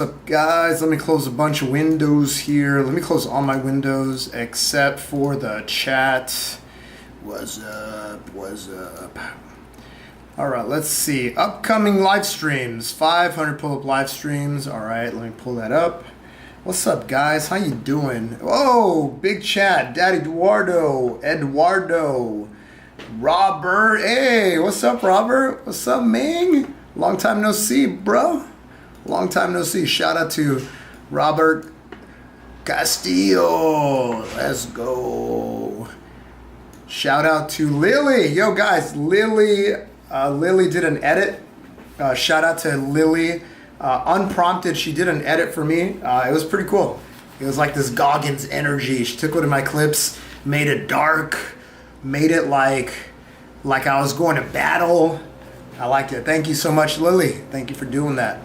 What's up, guys? Let me close a bunch of windows here. Let me close all my windows except for the chat. What's up? What's up? All right, let's see. Upcoming live streams. 500 pull-up live streams. All right, let me pull that up. What's up, guys? How you doing? Oh, big chat. Daddy Eduardo. Robert. Hey, what's up, Robert? What's up, Ming? Long time no see, bro. Long time no see. Shout out to Robert Castillo. Let's go. Shout out to Lily. Yo, guys, Lily did an edit. Shout out to Lily. Unprompted, she did an edit for me. It was pretty cool. It was like this Goggins energy. She took one of my clips, made it dark, made it like I was going to battle. I liked it. Thank you so much, Lily. Thank you for doing that.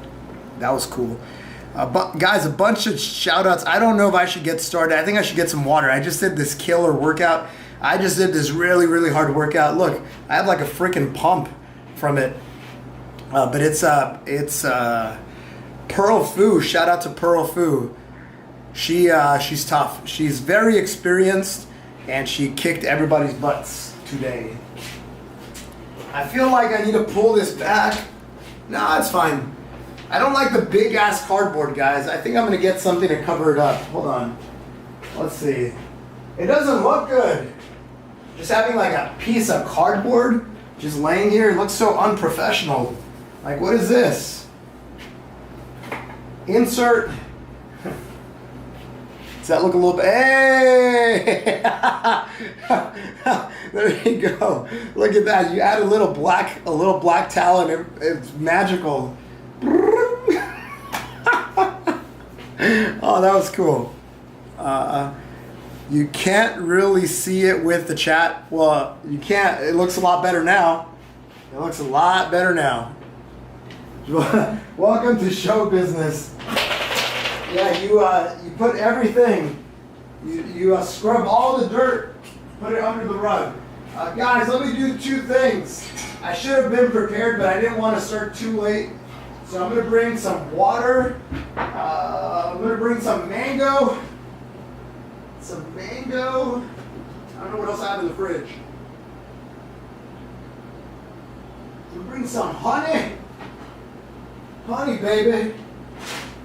That was cool. But guys, a bunch of shout outs. I don't know if I should get started. I think I should get some water. I just did this killer workout. I just did this really, really hard workout. Look, I have like a freaking pump from it. But it's Pearl Fu. Shout out to Pearl Fu. She's tough. She's very experienced, and she kicked everybody's butts today. I feel like I need to pull this back. Nah, it's fine. I don't like the big ass cardboard, guys. I think I'm gonna get something to cover it up. Hold on. Let's see. It doesn't look good. Just having like a piece of cardboard just laying here, it looks so unprofessional. Like, what is this? Insert. Does that look a little bit? Hey! There you go. Look at that. You add a little black towel, and it's magical. Oh, that was cool. You can't really see it with the chat. Well, you can't. It looks a lot better now. It looks a lot better now. Welcome to show business. Yeah, you put everything. You scrub all the dirt, put it under the rug. Guys, let me do two things. I should have been prepared, but I didn't want to start too late. So I'm going to bring some water. I'm going to bring some mango. I don't know what else I have in the fridge. I'm going to bring some honey. Honey, baby.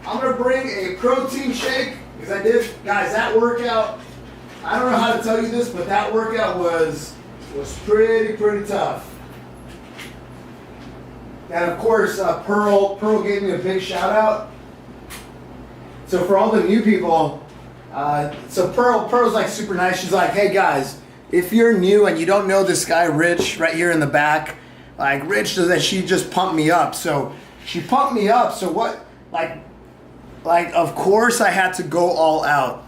I'm going to bring a protein shake because I did, guys, that workout. I don't know how to tell you this, but that workout was pretty tough. And of course, Pearl gave me a big shout out. So for all the new people, so Pearl's like super nice. She's like, hey guys, if you're new and you don't know this guy Rich right here in the back, like Rich does that, she just pumped me up. So she pumped me up. So what, like of course I had to go all out.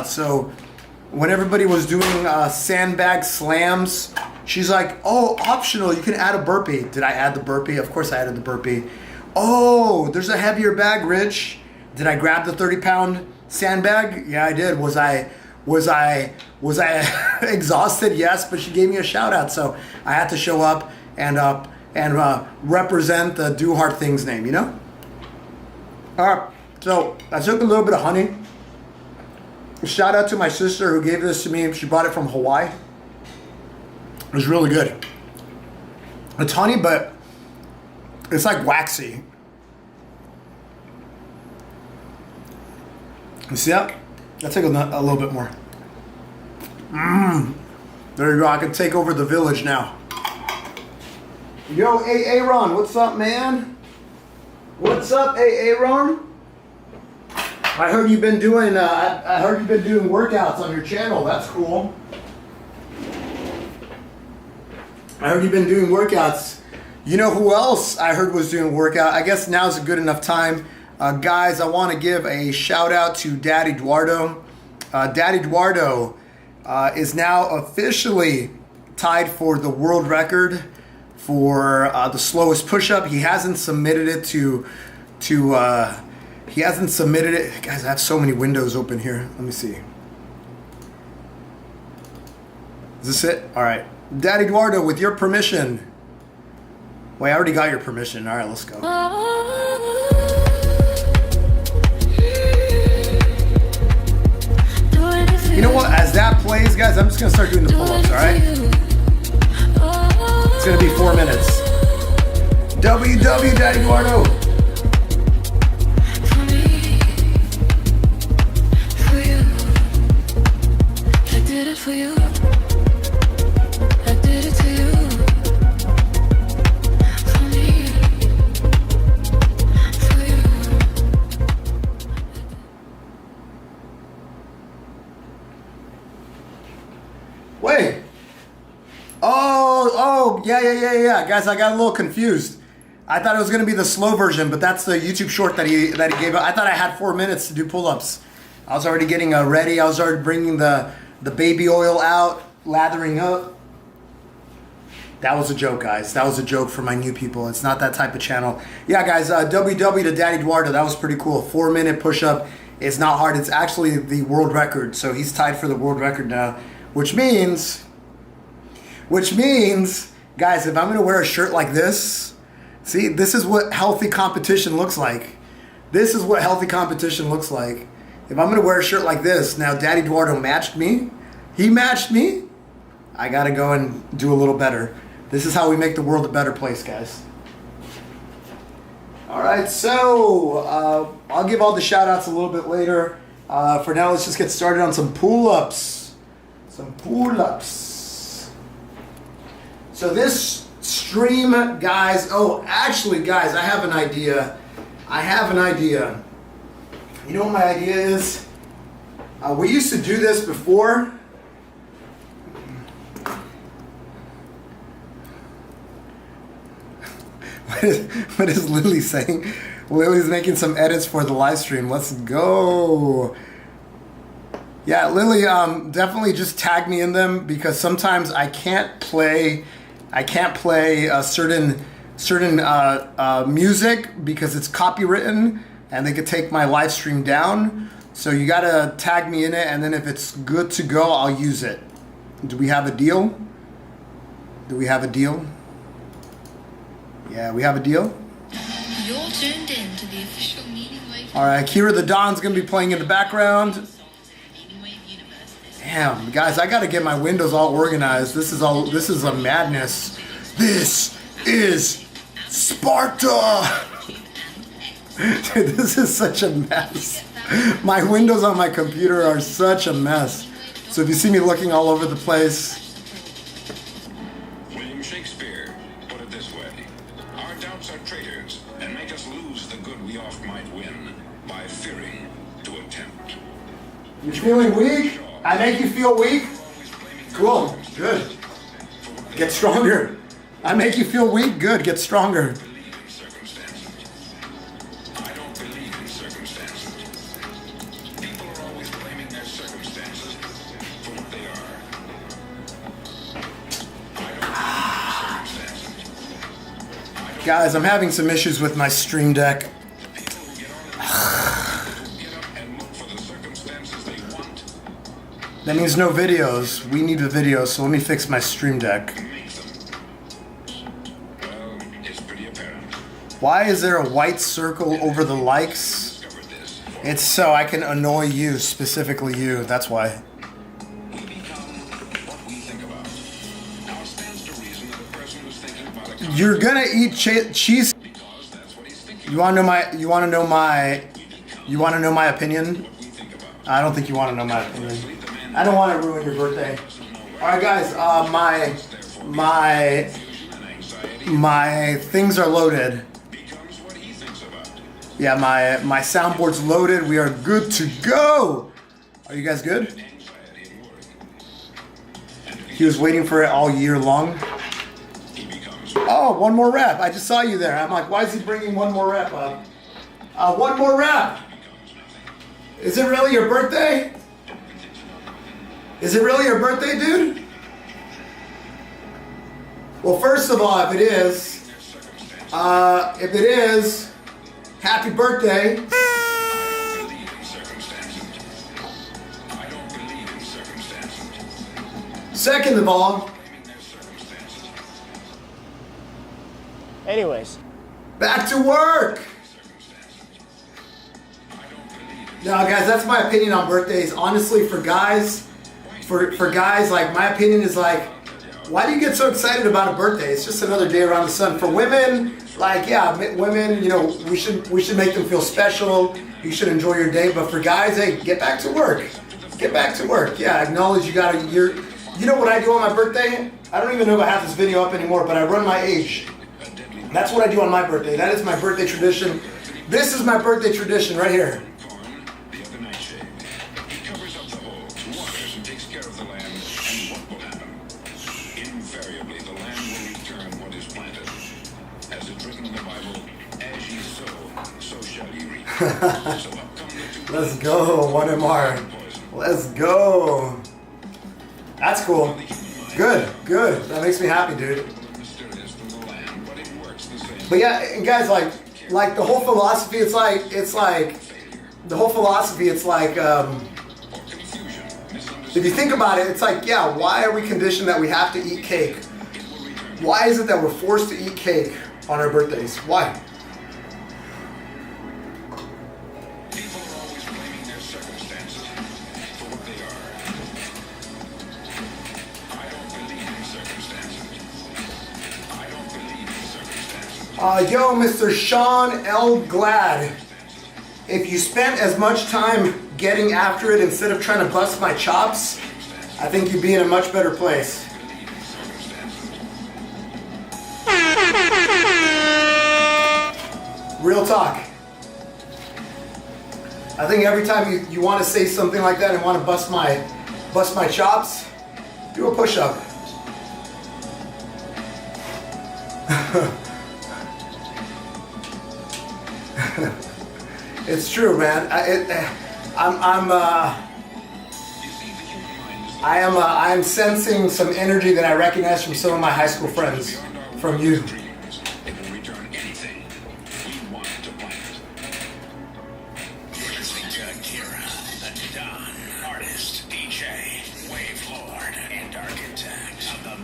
So when everybody was doing sandbag slams, she's like, oh, optional, you can add a burpee. Did I add the burpee? Of course I added the burpee. Oh, there's a heavier bag, Rich. Did I grab the 30-pound sandbag? Yeah, I did. Was I exhausted? Yes, but she gave me a shout out, so I had to show up and represent the Do Hard Things name, you know? All right, so I took a little bit of honey. Shout out to my sister who gave this to me. She bought it from Hawaii. It was really good. It's honey, but it's like waxy. You see that? I'll take a little bit more. There you go. I can take over the village now. Yo, Aaron, what's up, man? What's up, Aaron? I heard you've been doing. I heard you've been doing workouts on your channel. That's cool. I heard you've been doing workouts. You know who else I heard was doing workout? I guess now's a good enough time. Guys, I want to give a shout out to Daddy Eduardo. Daddy Eduardo is now officially tied for the world record for the slowest push-up. He hasn't submitted it he hasn't submitted it. Guys, I have so many windows open here. Let me see. Is this it? All right. Daddy Eduardo, with your permission. Wait, I already got your permission. All right, let's go. minutes, guys, I'm just gonna start doing the pull-ups, all right? It's gonna be 4 minutes. WW Daddy Eduardo. For you, I did it to you. For me, for you. Wait. Oh, yeah. Guys, I got a little confused. I thought it was gonna be the slow version, but that's the YouTube short that he gave. I thought I had 4 minutes to do pull-ups. I was already getting ready. I was already bringing the baby oil out, lathering up. That was a joke, guys. That was a joke for my new people. It's not that type of channel. Yeah, guys, WW to Daddy Eduardo. That was pretty cool. 4 minute push-up. It's not hard. It's actually the world record. So he's tied for the world record now, which means, guys, if I'm going to wear a shirt like this, see, this is what healthy competition looks like. This is what healthy competition looks like. If I'm going to wear a shirt like this, now Daddy Eduardo matched me. He matched me. I got to go and do a little better. This is how we make the world a better place, guys. All right, so I'll give all the shout outs a little bit later. For now, let's just get started on some pull-ups. So this stream, guys, actually, guys, I have an idea. You know what my idea is? We used to do this before. What is Lily saying? Lily's making some edits for the live stream. Let's go. Yeah, Lily, definitely just tag me in them because sometimes I can't play certain music because it's copywritten and they could take my live stream down. So you gotta tag me in it, and then if it's good to go, I'll use it. Do we have a deal? Yeah, we have a deal. You're tuned in to the official Meaning Wave. All right, Kira the Don's gonna be playing in the background. Damn, guys, I gotta get my windows all organized. This is a madness. This is Sparta. Dude, this is such a mess. My windows on my computer are such a mess. So if you see me looking all over the place. William Shakespeare put it this way: our doubts are traitors and make us lose the good we oft might win by fearing to attempt. You're feeling weak? I make you feel weak? Cool, good. Get stronger. I make you feel weak? Good, get stronger. Guys, I'm having some issues with my Stream Deck. That means no videos. We need the videos, so let me fix my Stream Deck. Why is there a white circle over the likes? It's so I can annoy you, specifically you. That's why. You're gonna eat cheese. You wanna know my opinion? I don't think you wanna know my opinion. I don't want to ruin your birthday. All right, guys. My things are loaded. Yeah, my soundboard's loaded. We are good to go. Are you guys good? He was waiting for it all year long. Oh, one more rep. I just saw you there. I'm like, why is he bringing one more rep up? One more rep. Is it really your birthday? Is it really your birthday, dude? Well, first of all, if it is, happy birthday. Second of all, anyways, back to work. Now, guys, that's my opinion on birthdays. Honestly, for guys, for guys, like my opinion is like, why do you get so excited about a birthday? It's just another day around the sun. For women, like yeah, women, you know, we should make them feel special. You should enjoy your day. But for guys, hey, get back to work. Get back to work. Yeah, acknowledge you got a year. You know what I do on my birthday? I don't even know if I have this video up anymore, but I run my age. That's what I do on my birthday. That is my birthday tradition. This is my birthday tradition right here. Let's go, 1MR. Let's go. That's cool. Good, good. That makes me happy, dude. But yeah, and guys, like the whole philosophy, it's like the whole philosophy, it's like if you think about it, it's like, yeah, why are we conditioned that we have to eat cake? Why is it that we're forced to eat cake on our birthdays? Why? Yo, Mr. Sean L. Glad, if you spent as much time getting after it instead of trying to bust my chops, I think you'd be in a much better place. Real talk. I think every time you want to say something like that and want to bust my chops, do a push-up. It's true, man. I am sensing some energy that I recognize from some of my high school friends, from you.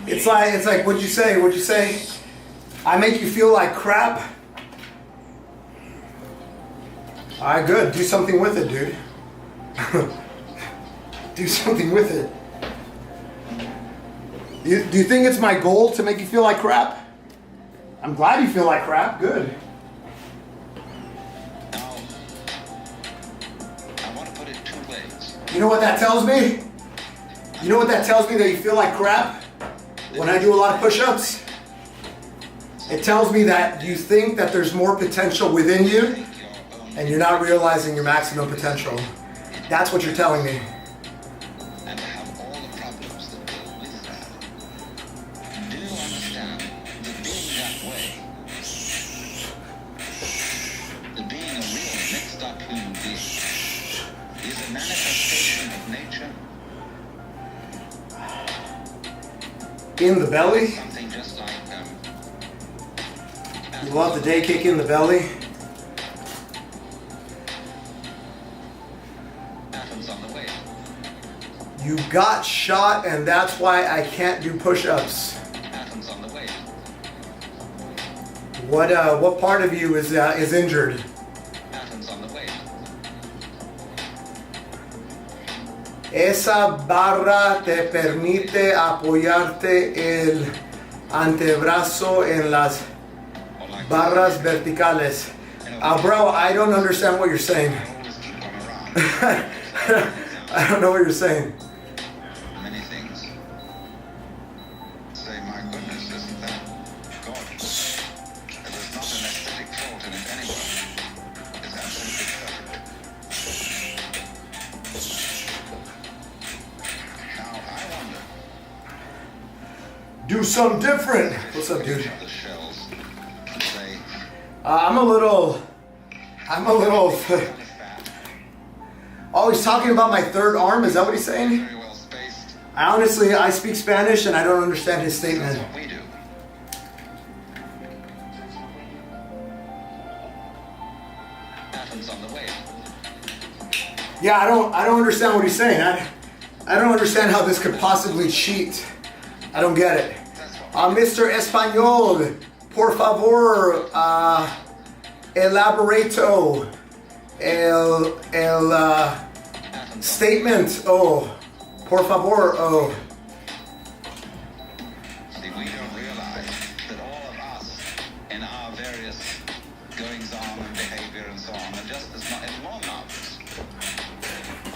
It's like, what'd you say? What'd you say? I make you feel like crap. Alright, good. Do something with it, dude. Do something with it. Do you think it's my goal to make you feel like crap? I'm glad you feel like crap. Good. Now, I want to put it two ways. You know what that tells me? You know what that tells me, that you feel like crap? When I do a lot of push-ups? It tells me that you think that there's more potential within you, and you're not realizing your maximum potential. That's what you're telling me. And have all the problems that go with that. Do you understand that being that way, that being a real mixed up human being, is a manifestation of nature? In the belly? Something just like You love the day kick in the belly? You got shot, and that's why I can't do push-ups. Atoms on the way. What part of you is injured? Atoms on the way. Esa barra te permite apoyarte el antebrazo en las barras verticales. Bro, I don't understand what you're saying. Always keep on around. I don't know what you're saying. Many things. Say, my goodness, isn't that gorgeous? There's not an aesthetic fault in it anyway. It's absolutely perfect. Now, I wonder. Do something different. What's up, dude? The shells and say, I'm a little. Oh, he's talking about my third arm? Is that what he's saying? very well spaced. I speak Spanish and I don't understand his statement. That's what we do. Atoms on the way. Yeah, I don't understand what he's saying. I don't understand how this could possibly cheat. I don't get it. Mr. Español, por favor, elaborato el statement. Oh, Por favor. Oh. See, we don't realize that all of us in our various goings on and behavior and so on are just as much as more marvelous.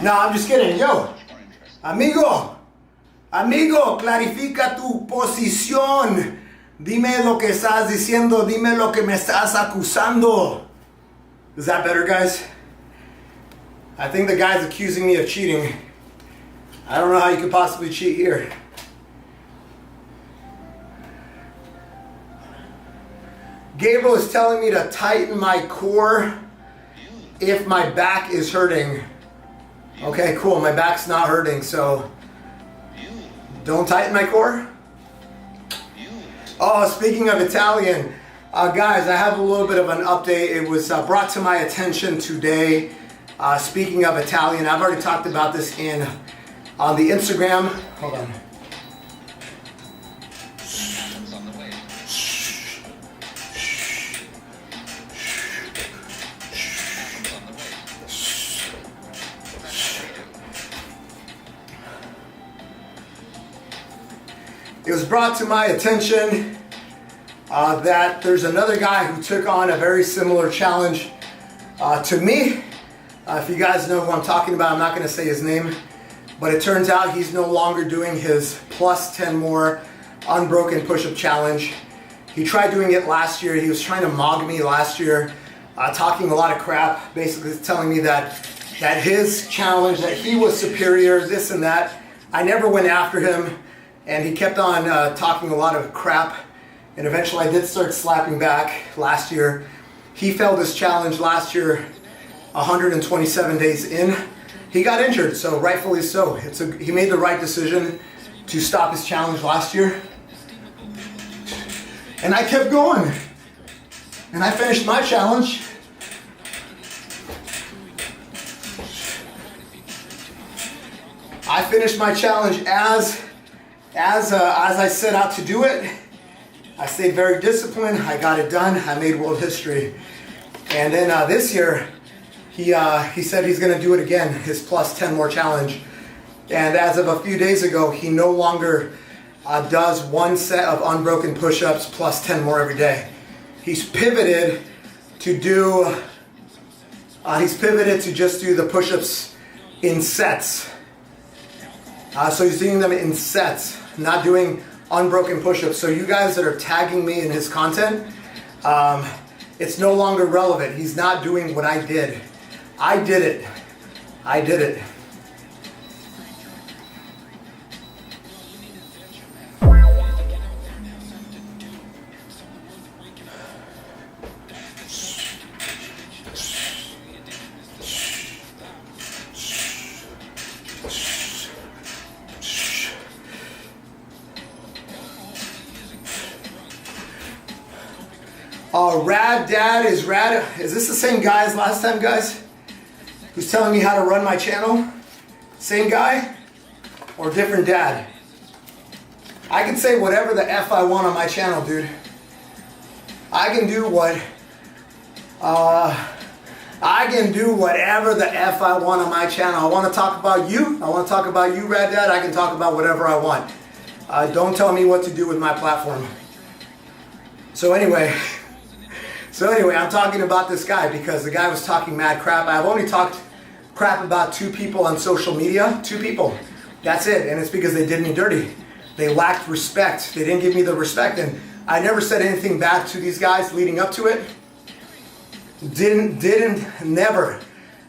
No, I'm just kidding. Yo, More interesting. amigo, clarifica tu posición. Dime lo que estás diciendo. Dime lo que me estás acusando. Is that better, guys? I think the guy's accusing me of cheating. I don't know how you could possibly cheat here. Gabriel is telling me to tighten my core if my back is hurting. Okay, cool. My back's not hurting, so don't tighten my core. Oh, speaking of Italian, guys, I have a little bit of an update. It was brought to my attention today. Speaking of Italian, I've already talked about this on the Instagram. Hold on. Happens on the way. Happens on the way. That's what we do. It was brought to my attention that there's another guy who took on a very similar challenge to me. If you guys know who I'm talking about, I'm not going to say his name, but it turns out he's no longer doing his plus 10 more unbroken push-up challenge. He tried doing it last year. He was trying to mog me last year, talking a lot of crap, basically telling me that his challenge, that he was superior, this and that. I never went after him, and he kept on talking a lot of crap, and eventually I did start slapping back last year. He failed his challenge last year, 127 days in. He got injured, so rightfully so. He made the right decision to stop his challenge last year. And I kept going. And I finished my challenge. I finished my challenge as I set out to do it. I stayed very disciplined. I got it done. I made world history. And then this year, he said he's going to do it again, his plus 10 more challenge. And as of a few days ago, he no longer does one set of unbroken push-ups plus 10 more every day. He's pivoted to just do the push-ups in sets. So he's doing them in sets, not doing unbroken push-ups. So you guys that are tagging me in his content, it's no longer relevant. He's not doing what I did. I did it. I did it. Rad Dad is rad. Is this the same guy as last time, guys? Who's telling me how to run my channel? Same guy or different dad? I can say whatever the F I want on my channel, dude. I can do whatever the F I want on my channel. I want to talk about you. I want to talk about you, Rad Dad. I can talk about whatever I want. Don't tell me what to do with my platform. So anyway, I'm talking about this guy because the guy was talking mad crap. I've only talked crap about 2 people on social media. 2 people. That's it. And it's because they did me dirty. They lacked respect. They didn't give me the respect. And I never said anything bad to these guys leading up to it. Never.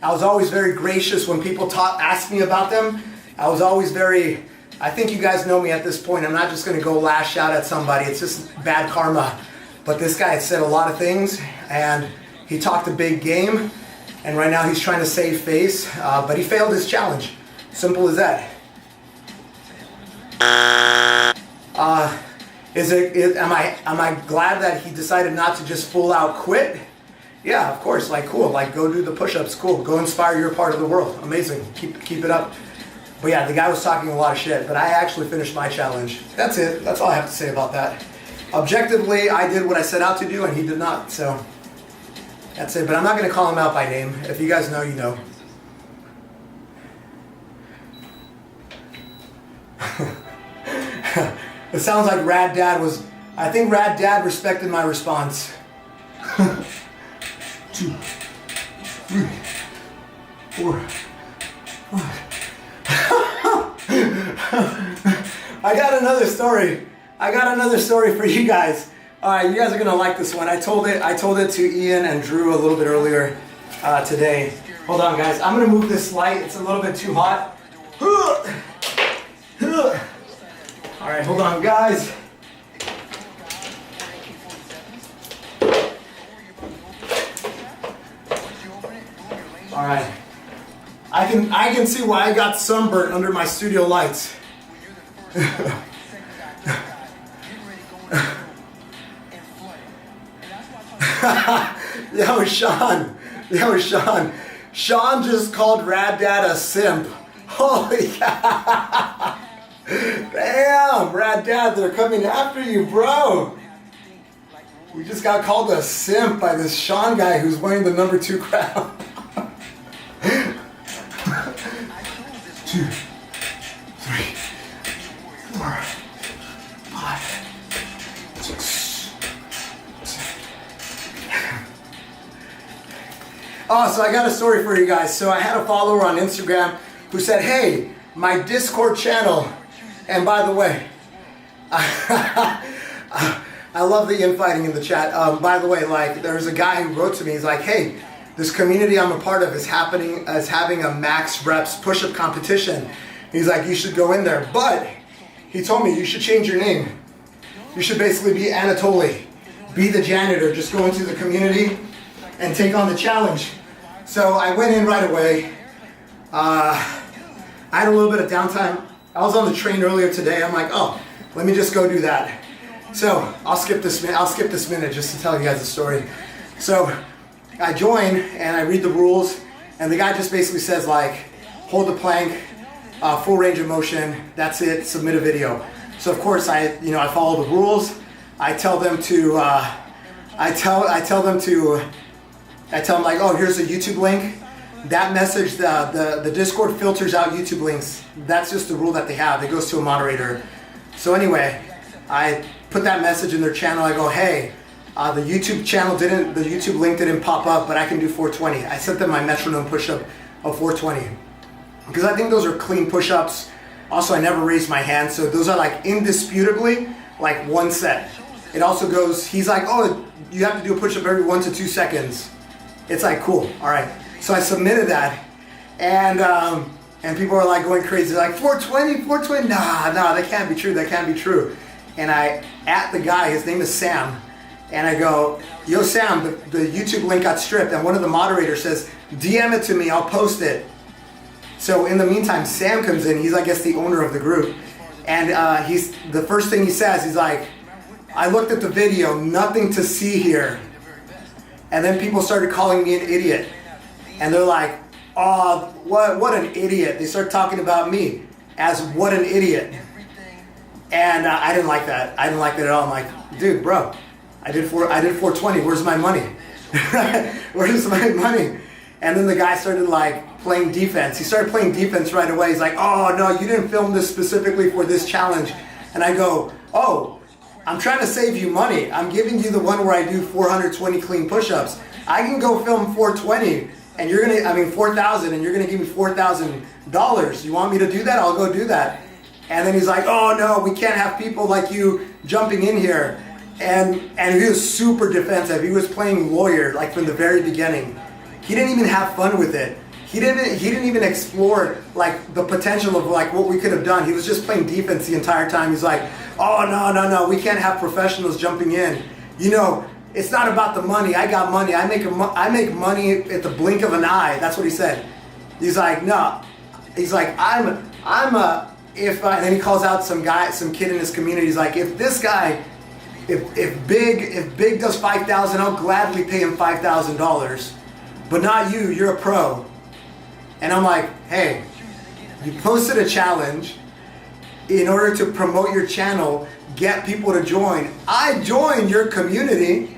I was always very gracious when people asked me about them. I was always very, I think you guys know me at this point. I'm not just going to go lash out at somebody. It's just bad karma. But this guy had said a lot of things, and he talked a big game, and right now he's trying to save face, but he failed his challenge. Simple as that. Am I glad that he decided not to just full out quit? Yeah, of course. Like, cool. Like, go do the push-ups. Cool. Go inspire your part of the world. Amazing. Keep it up. But yeah, the guy was talking a lot of shit, but I actually finished my challenge. That's it. That's all I have to say about that. Objectively, I did what I set out to do, and he did not. So that's it. But I'm not going to call him out by name. If you guys know, you know. It sounds like Rad Dad was, I think Rad Dad respected my response. 2, 3, 4, 5. I got another story. I got another story for you guys. All right, you guys are gonna like this one. I told it to Ian and Drew a little bit earlier today. Hold on, guys. I'm gonna move this light. It's a little bit too hot. All right, hold on, guys. All right. I can see why I got sunburnt under my studio lights. Yo, Sean. Sean just called Rad Dad a simp. Holy cow. Damn, Rad Dad, they're coming after you, bro. We just got called a simp by this Sean guy who's wearing the number 2 crown. 2, 3, 4, 5, 6, 7. Oh, so I got a story for you guys. So I had a follower on Instagram who said, hey, my Discord channel, and by the way, I love the infighting in the chat. By the way, like, there's a guy who wrote to me, he's like, hey, this community I'm a part of is having a max reps push-up competition. He's like, you should go in there. But he told me you should change your name. You should basically be Anatoly. Be the janitor. Just go into the community and take on the challenge. So I went in right away. I had a little bit of downtime. I was on the train earlier today. I'm like, oh, let me just go do that. So I'll skip this minute just to tell you guys the story. So I join and I read the rules, and the guy just basically says, like, hold the plank, full range of motion, that's it, submit a video. So of course I follow the rules. I tell them like, oh, here's a YouTube link. That message, the Discord filters out YouTube links. That's just the rule that they have. It goes to a moderator. So anyway, I put that message in their channel. I go, hey, the YouTube link didn't pop up, but I can do 420. I sent them my metronome push-up of 420 because I think those are clean push-ups. Also, I never raised my hand, so those are like indisputably like one set. It also goes, he's like, oh, you have to do a push-up every 1 to 2 seconds. It's like, cool, all right. So I submitted that, and people are like going crazy, like 420, nah, that can't be true. And I at the guy, his name is Sam, and I go, yo Sam, the YouTube link got stripped, and one of the moderators says, DM it to me, I'll post it. So in the meantime, Sam comes in, he's I guess the owner of the group, and the first thing he says, he's like, I looked at the video, nothing to see here. And then people started calling me an idiot. And they're like, oh, what an idiot. They start talking about me as what an idiot. And I didn't like that. I didn't like that at all. I'm like, dude, bro, I did 420. Where's my money? Where's my money? And then the guy started like playing defense. He started playing defense right away. He's like, oh, no, you didn't film this specifically for this challenge. And I go, oh, I'm trying to save you money. I'm giving you the one where I do 420 clean push-ups. I can go film 420 and 4,000, and you're gonna give me $4,000. You want me to do that? I'll go do that. And then he's like, oh no, we can't have people like you jumping in here. And he was super defensive. He was playing lawyer like from the very beginning. He didn't even have fun with it. He didn't even explore like the potential of like what we could have done. He was just playing defense the entire time. He's like, oh no, we can't have professionals jumping in. You know, it's not about the money. I got money. I make money at the blink of an eye. That's what he said. He's like, no. He's like, and then he calls out some kid in his community. He's like, if this guy, if Big does 5,000, I'll gladly pay him $5,000. But not you. You're a pro. And I'm like, hey, you posted a challenge in order to promote your channel, get people to join. I joined your community,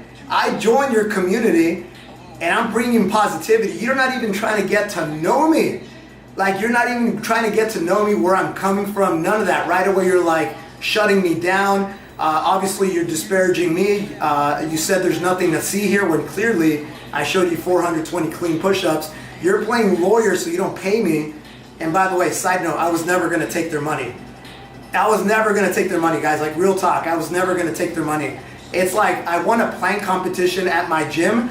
and I'm bringing positivity. You're not even trying to get to know me. Like, you're not even trying to get to know me, where I'm coming from, none of that. Right away, you're like shutting me down. Obviously, you're disparaging me. You said there's nothing to see here, when clearly I showed you 420 clean push-ups. You're playing lawyer, so you don't pay me. And by the way, side note, I was never going to take their money. I was never going to take their money, guys. Like, real talk, I was never going to take their money. It's like, I won a plank competition at my gym,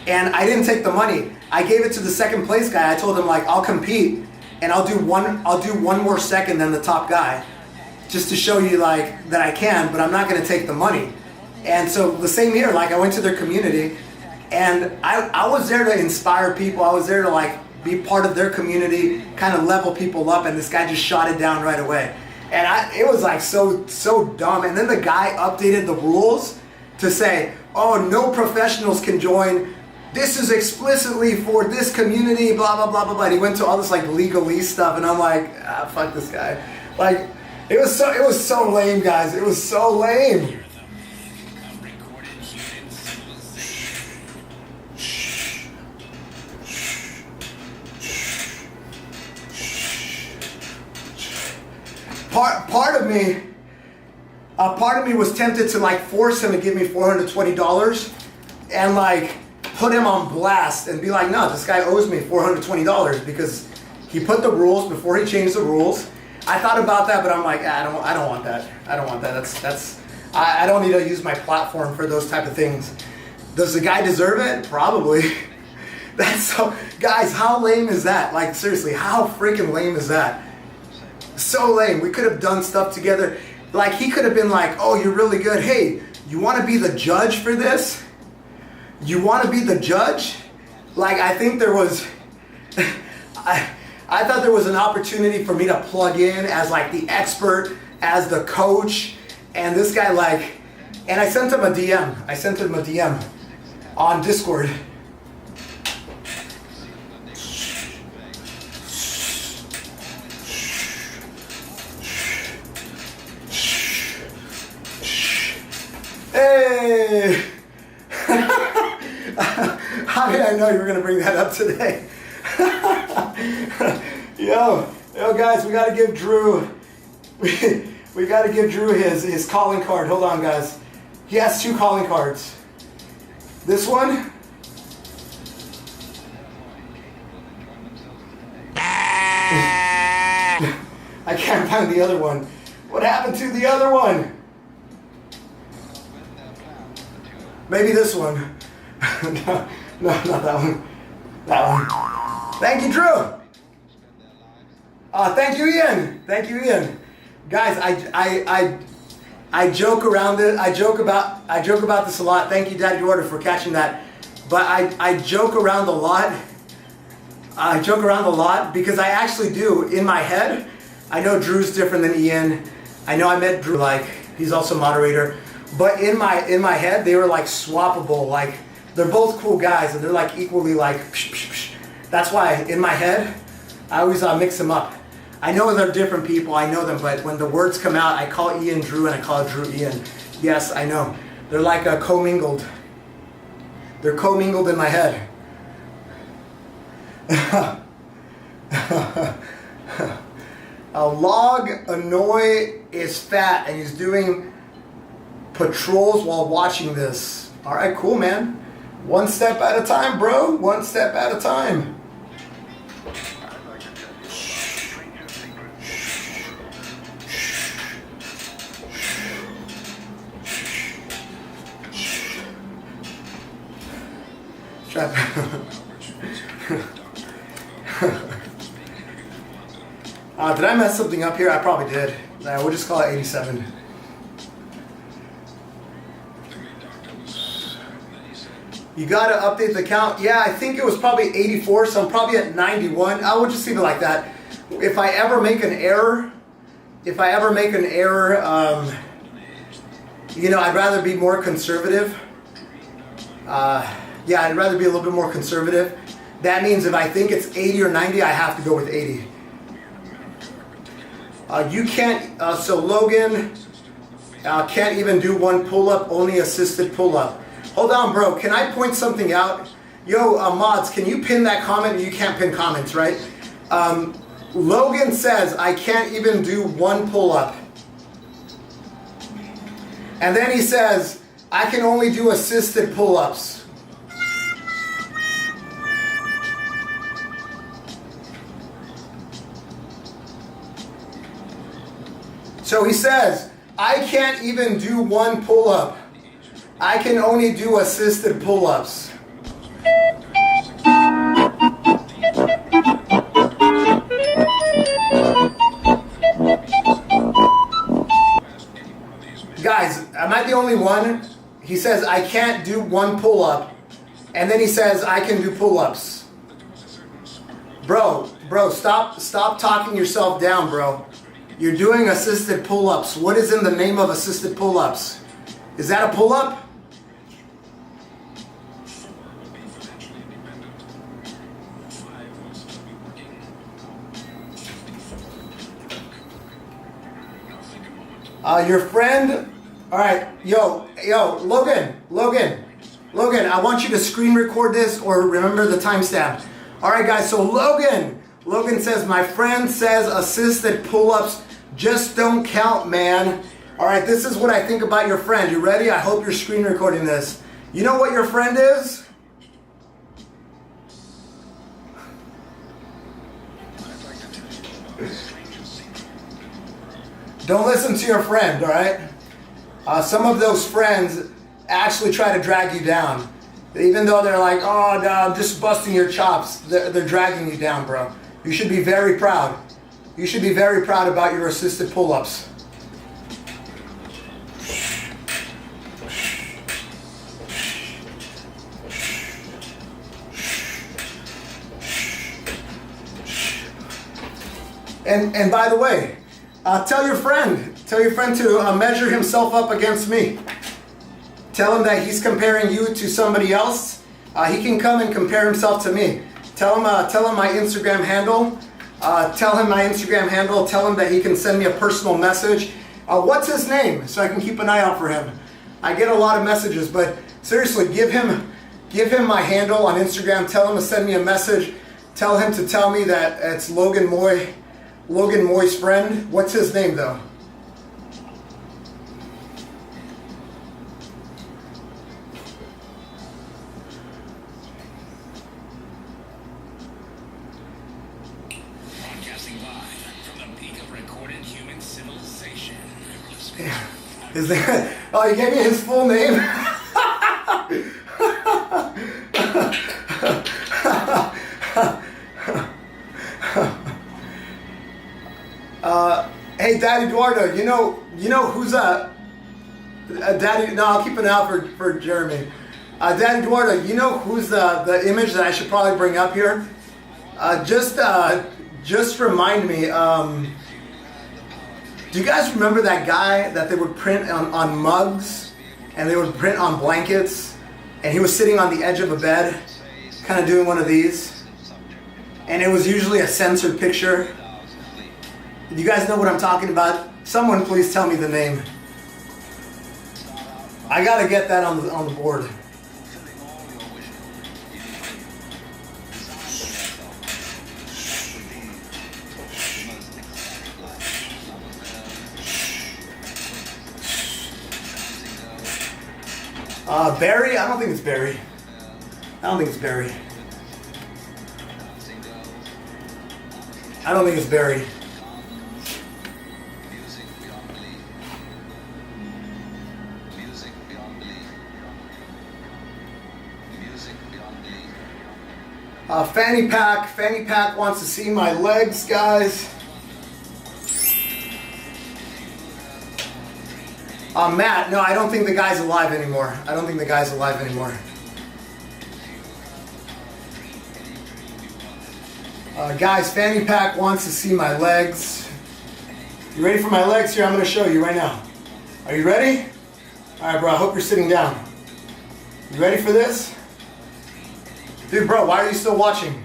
and I didn't take the money. I gave it to the second place guy. I told him, like, I'll compete, and I'll do one more second than the top guy, just to show you, like, that I can, but I'm not going to take the money. And so the same here, like, I went to their community, and I was there to inspire people. I was there to, like, be part of their community, kind of level people up, and this guy just shot it down right away. And it was like so dumb. And then the guy updated the rules to say, oh, no professionals can join. This is explicitly for this community, blah, blah, blah, blah, blah. And he went to all this like legalese stuff, and I'm like, fuck this guy. Like, it was so lame, guys. It was so lame. Part of me was tempted to like force him to give me $420 and like put him on blast and be like, no, this guy owes me $420 because he put the rules before he changed the rules. I thought about that, but I'm like, I don't want that. I don't want that. I don't need to use my platform for those type of things. Does the guy deserve it? Probably. That's so, guys, how lame is that? Like, seriously, how freaking lame is that? So lame. We could have done stuff together. Like, he could have been like, oh, you're really good. Hey, you want to be the judge for this? You want to be the judge? Like, I think there was, I thought there was an opportunity for me to plug in as like the expert, as the coach. And this guy like, and I sent him a DM. I sent him a DM on Discord. Hey! How did I know you were going to bring that up today? Yo, guys, we got to give Drew, we got to give Drew his calling card. Hold on, guys. He has 2 calling cards. This one. I can't find the other one. What happened to the other one? Maybe this one. No, not that one. That one. Thank you, Drew. Thank you, Ian. Thank you, Ian. Guys, I joke around it. I joke about this a lot. Thank you, Daddy Order, for catching that. But I joke around a lot. I joke around a lot because I actually do in my head. I know Drew's different than Ian. I know I met Drew, like, he's also moderator. But in my head, they were like swappable. Like, they're both cool guys, and they're like equally like. Psh, psh, psh. That's why in my head, I always mix them up. I know they're different people. I know them, but when the words come out, I call Ian Drew and I call Drew Ian. Yes, I know. They're like commingled. They're commingled in my head. A log annoy is fat, and he's doing patrols while watching this. All right, cool, man. One step at a time, bro. One step at a time. Did I mess something up here? I probably did. We'll just call it 87. You gotta update the count. Yeah, I think it was probably 84, so I'm probably at 91. I will just leave it like that. If I ever make an error, you know, I'd rather be more conservative. Yeah, I'd rather be a little bit more conservative. That means if I think it's 80 or 90, I have to go with 80. You can't, so Logan can't even do one pull-up, only assisted pull-up. Hold on, bro. Can I point something out? Yo, mods, can you pin that comment? You can't pin comments, right? Logan says, I can't even do one pull-up. And then he says, I can only do assisted pull-ups. So he says, I can't even do one pull-up. I can only do assisted pull-ups. Guys, am I the only one? He says, I can't do one pull-up. And then he says, I can do pull-ups. Bro, stop talking yourself down, bro. You're doing assisted pull-ups. What is in the name of assisted pull-ups? Is that a pull-up? Your friend, all right, yo, Logan, I want you to screen record this or remember the timestamp. All right, guys, so Logan says, my friend says assisted pull-ups just don't count, man. All right, this is what I think about your friend. You ready? I hope you're screen recording this. You know what your friend is? Don't listen to your friend, all right? Some of those friends actually try to drag you down. Even though they're like, oh, no, I'm just busting your chops. They're dragging you down, bro. You should be very proud. You should be very proud about your assisted pull-ups. And by the way, tell your friend to measure himself up against me. Tell him that he's comparing you to somebody else. He can come and compare himself to me. Tell him my Instagram handle. Tell him that he can send me a personal message. What's his name? So I can keep an eye out for him. I get a lot of messages, but seriously, give him my handle on Instagram. Tell him to send me a message. Tell him to tell me that it's Logan Moy's friend. What's his name though? Broadcasting live from the peak of recorded human civilization. His name, oh, you gave me his full name? Hey, Daddy Eduardo, you know who's Daddy? No, I'll keep an eye out for Jeremy. Daddy Eduardo, you know who's the image that I should probably bring up here? Just remind me. Do you guys remember that guy that they would print on mugs and they would print on blankets, and he was sitting on the edge of a bed, kind of doing one of these, and it was usually a censored picture. Do you guys know what I'm talking about? Someone please tell me the name. I gotta get that on the board. Barry? I don't think it's Barry. I don't think it's Barry. Fanny Pack wants to see my legs, guys. Matt, no, I don't think the guy's alive anymore. Guys, Fanny Pack wants to see my legs. You ready for my legs? Here, I'm going to show you right now. Are you ready? All right, bro, I hope you're sitting down. You ready for this? Dude, bro, why are you still watching?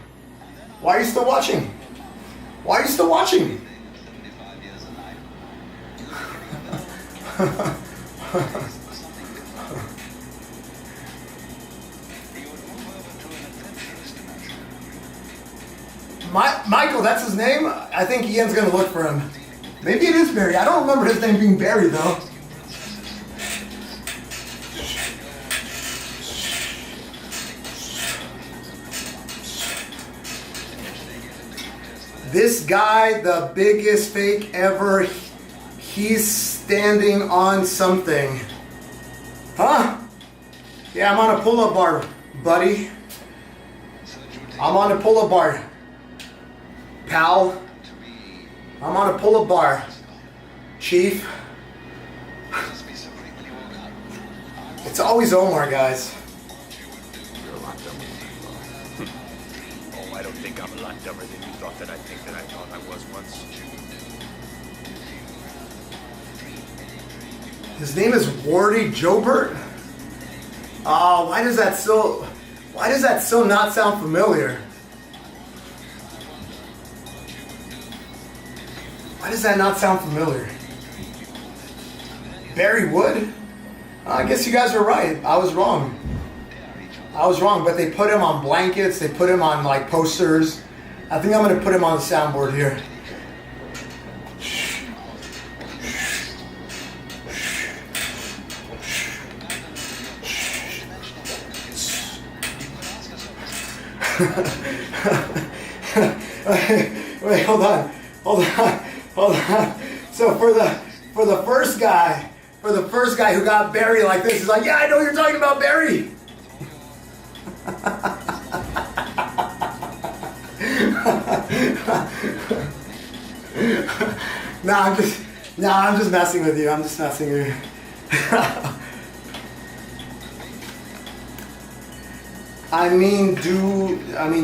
Michael, that's his name? I think Ian's gonna look for him. Maybe it is Barry. I don't remember his name being Barry though. This guy, the biggest fake ever, he's standing on something. Huh? Yeah, I'm on a pull-up bar, buddy. I'm on a pull-up bar. Pal. I'm on a pull-up bar. Chief. It's always Omar, guys. You're a lot dumber than you are. Oh, I don't think I'm a lot dumber than you thought that I think that I thought I was once. His name is Wardy Jobert? Oh, why does that so not sound familiar? Why does that not sound familiar? Barry Wood? I guess you guys were right. I was wrong. But they put him on blankets. They put him on like posters. I think I'm going to put him on the soundboard here. Wait, hold on. So for the first guy who got Barry like this, he's like, yeah, I know you're talking about Barry. I'm just messing with you. I'm just messing with you.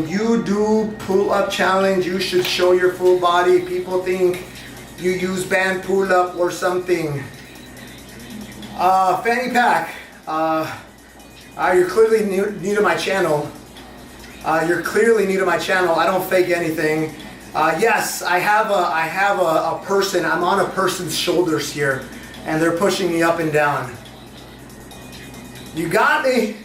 You do pull-up challenge. You should show your full body. People think you use band pull-up or something. Fanny Pack. You're clearly new to my channel. I don't fake anything. Yes, I have a person. I'm on a person's shoulders here, and they're pushing me up and down. You got me.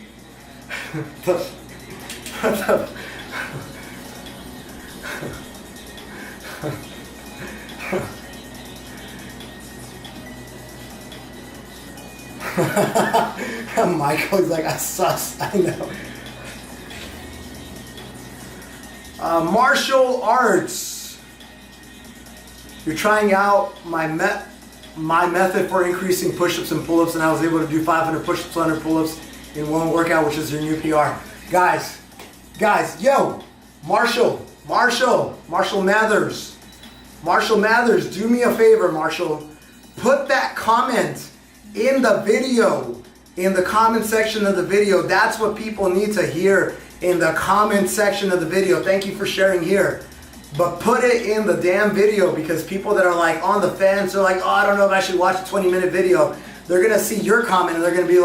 Michael's like, I sus. I know. Martial arts. You're trying out my method for increasing push-ups and pull-ups, and I was able to do 500 push-ups, 100 pull-ups in one workout, which is your new PR. Guys, yo, Marshall Mathers, do me a favor, Marshall. Put that comment in the video, in the comment section of the video. That's what people need to hear, in the comment section of the video. Thank you for sharing here. But put it in the damn video, because people that are like on the fence are like, oh, I don't know if I should watch a 20-minute video. They're going to see your comment and they're going to be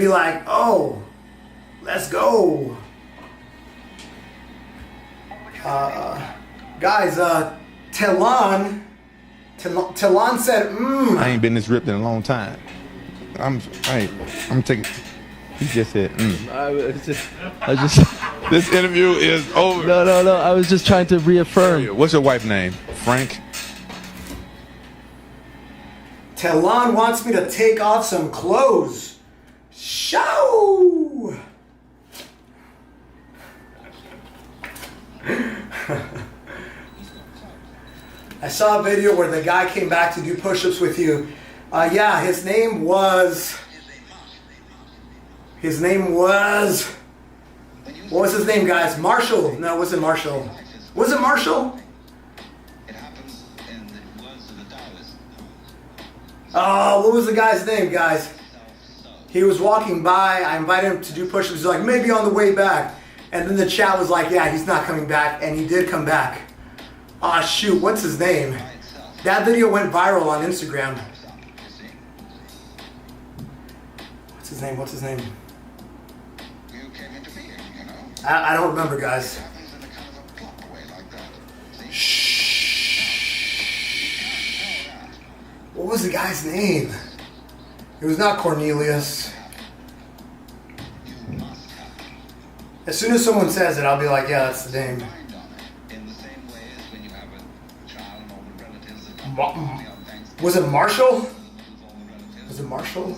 like, oh, let's go. Guys, Telon said, I ain't been this ripped in a long time. I'm taking. He just said, I just. This interview is over. No. I was just trying to reaffirm. What's your wife's name? Frank? Telon wants me to take off some clothes. Show! I saw a video where the guy came back to do push-ups with you. Yeah, his name was... What was his name, guys? Marshall. No, it wasn't Marshall. Was it Marshall? It happens in the words of the Taoist. Oh, what was the guy's name, guys? He was walking by. I invited him to do push-ups. He's like, maybe on the way back. And then the chat was like, yeah, he's not coming back. And he did come back. Ah, shoot. What's his name? That video went viral on Instagram. What's his name? You came into being, you know. I don't remember, guys. It happens in a kind of a clock way like that. See? Shh. What was the guy's name? It was not Cornelius. You must have. As soon as someone says it, I'll be like, yeah, that's the name. Find Was it Marshall? Was it Marshall?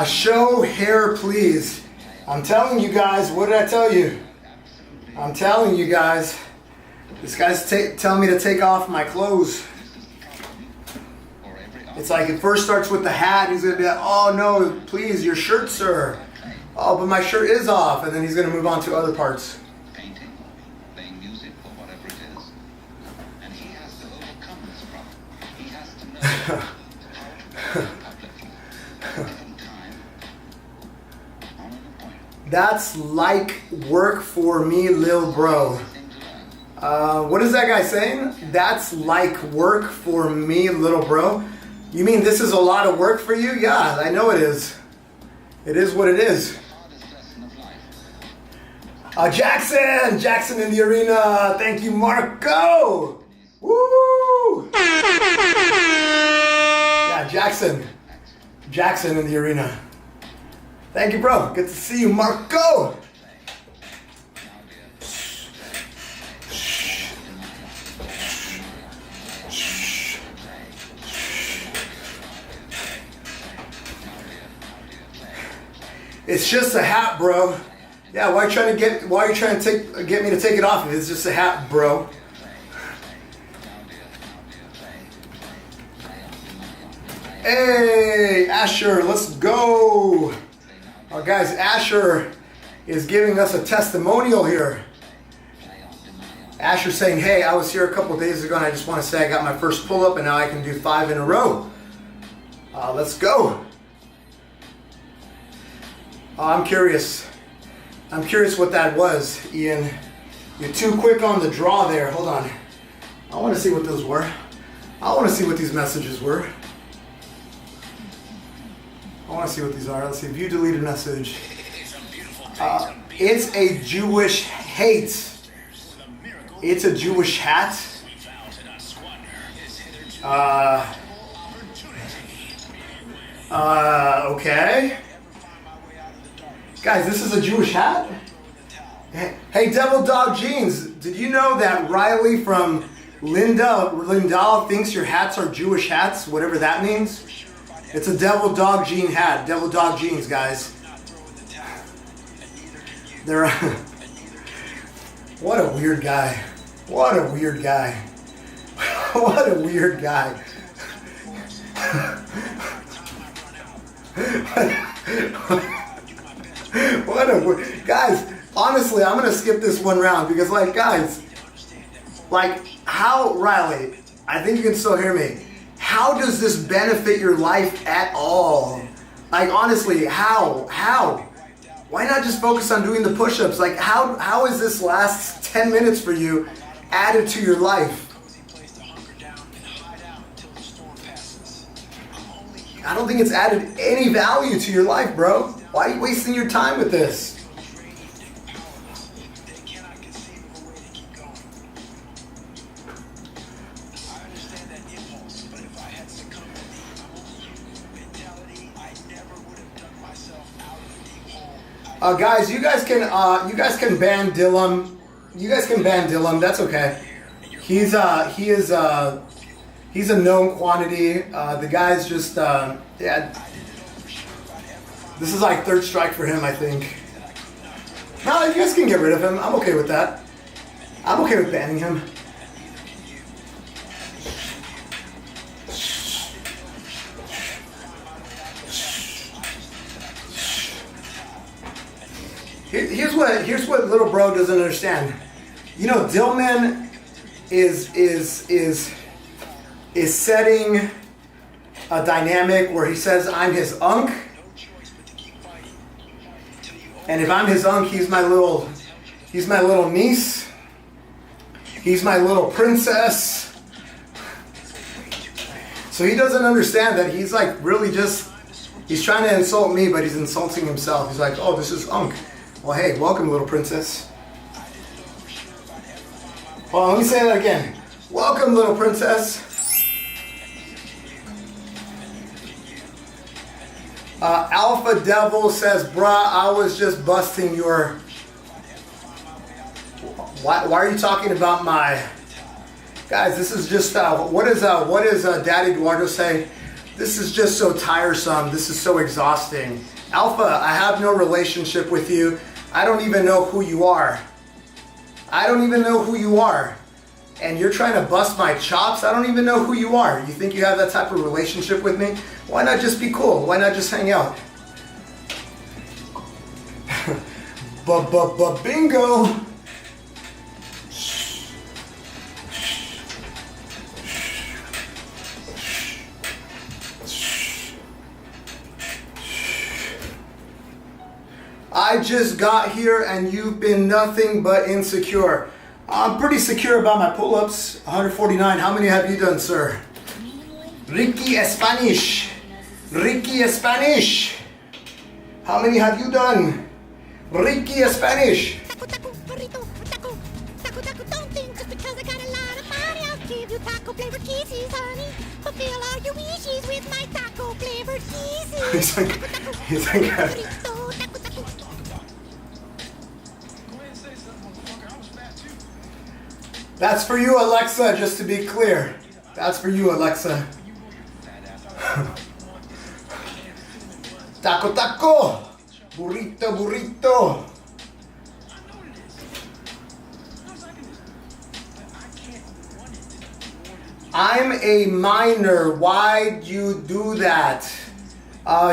Show hair, please. I'm telling you guys, what did I tell you? I'm telling you guys, this guy's telling me to take off my clothes. It's like it first starts with the hat. He's going to be like, oh no, please, your shirt, sir. Oh, but my shirt is off. And then he's going to move on to other parts. Painting, playing music, or whatever it is. And he has to overcome this problem. He has to know how to public. That's like work for me, lil bro. What is that guy saying? That's like work for me, little bro. You mean this is a lot of work for you? Yeah, I know it is. It is what it is. Jackson in the arena. Thank you, Marco. Woo! Yeah, Jackson in the arena. Thank you, bro. Good to see you, Marco. It's just a hat, bro. Yeah, why are you trying to get me to take it off? It's just a hat, bro. Hey, Asher, let's go. Guys, Asher is giving us a testimonial here. Asher saying, hey, I was here a couple days ago and I just want to say I got my first pull-up and now I can do 5 in a row. Let's go. I'm curious. I'm curious what that was, Ian. You're too quick on the draw there. Hold on. I want to see what those were. I want to see what these messages were. I want to see what these are. Let's see. View deleted message. It's a Jewish hate. It's a Jewish hat. Okay. Guys, this is a Jewish hat? Hey, Devil Dog Jeans, did you know that Riley from Lindell thinks your hats are Jewish hats, whatever that means? It's a Devil Dog Jean hat. Devil Dog Jeans, guys. They're... What a weird guy. What a weird guy. What a weird guy. Guys, honestly, I'm gonna skip this one round because, like, guys, like, how, Riley, I think you can still hear me. How does this benefit your life at all? Like, honestly, how? Why not just focus on doing the push-ups? Like, how is this last 10 minutes for you added to your life? I don't think it's added any value to your life, bro. Why are you wasting your time with this? Guys, you guys can ban Dillum. You guys can ban Dillum. That's okay. He's a known quantity. The guy's just yeah. This is like third strike for him, I think. No, you guys can get rid of him. I'm okay with that. I'm okay with banning him. Here's what little bro doesn't understand. You know, Dillman is setting a dynamic where he says I'm his unk, and if I'm his unk, he's my little niece. He's my little princess. So he doesn't understand that he's like really just he's trying to insult me, but he's insulting himself. He's like, oh, this is unk. Well, hey, welcome, little princess. Hold on, let me say that again. Welcome, little princess. Alpha Devil says, bruh, I was just busting your... Why are you talking about my... Guys, this is just... what is Daddy Eduardo say? This is just so tiresome. This is so exhausting. Alpha, I have no relationship with you. I don't even know who you are. I don't even know who you are. And you're trying to bust my chops? I don't even know who you are. You think you have that type of relationship with me? Why not just be cool? Why not just hang out? Bingo! I just got here and you've been nothing but insecure. I'm pretty secure about my pull-ups. 149. How many have you done, sir? Ricky Spanish. Ricky Spanish. How many have you done? Ricky Spanish. Taco, burrito, taco, don't think just because I got a lot of money, I'll give you taco flavored kisses, honey. Fulfill all your wishes with my taco flavored kisses. He's like, that's for you, Alexa, just to be clear. That's for you, Alexa. Taco, taco. Burrito, burrito. I'm a minor. Why'd you do that?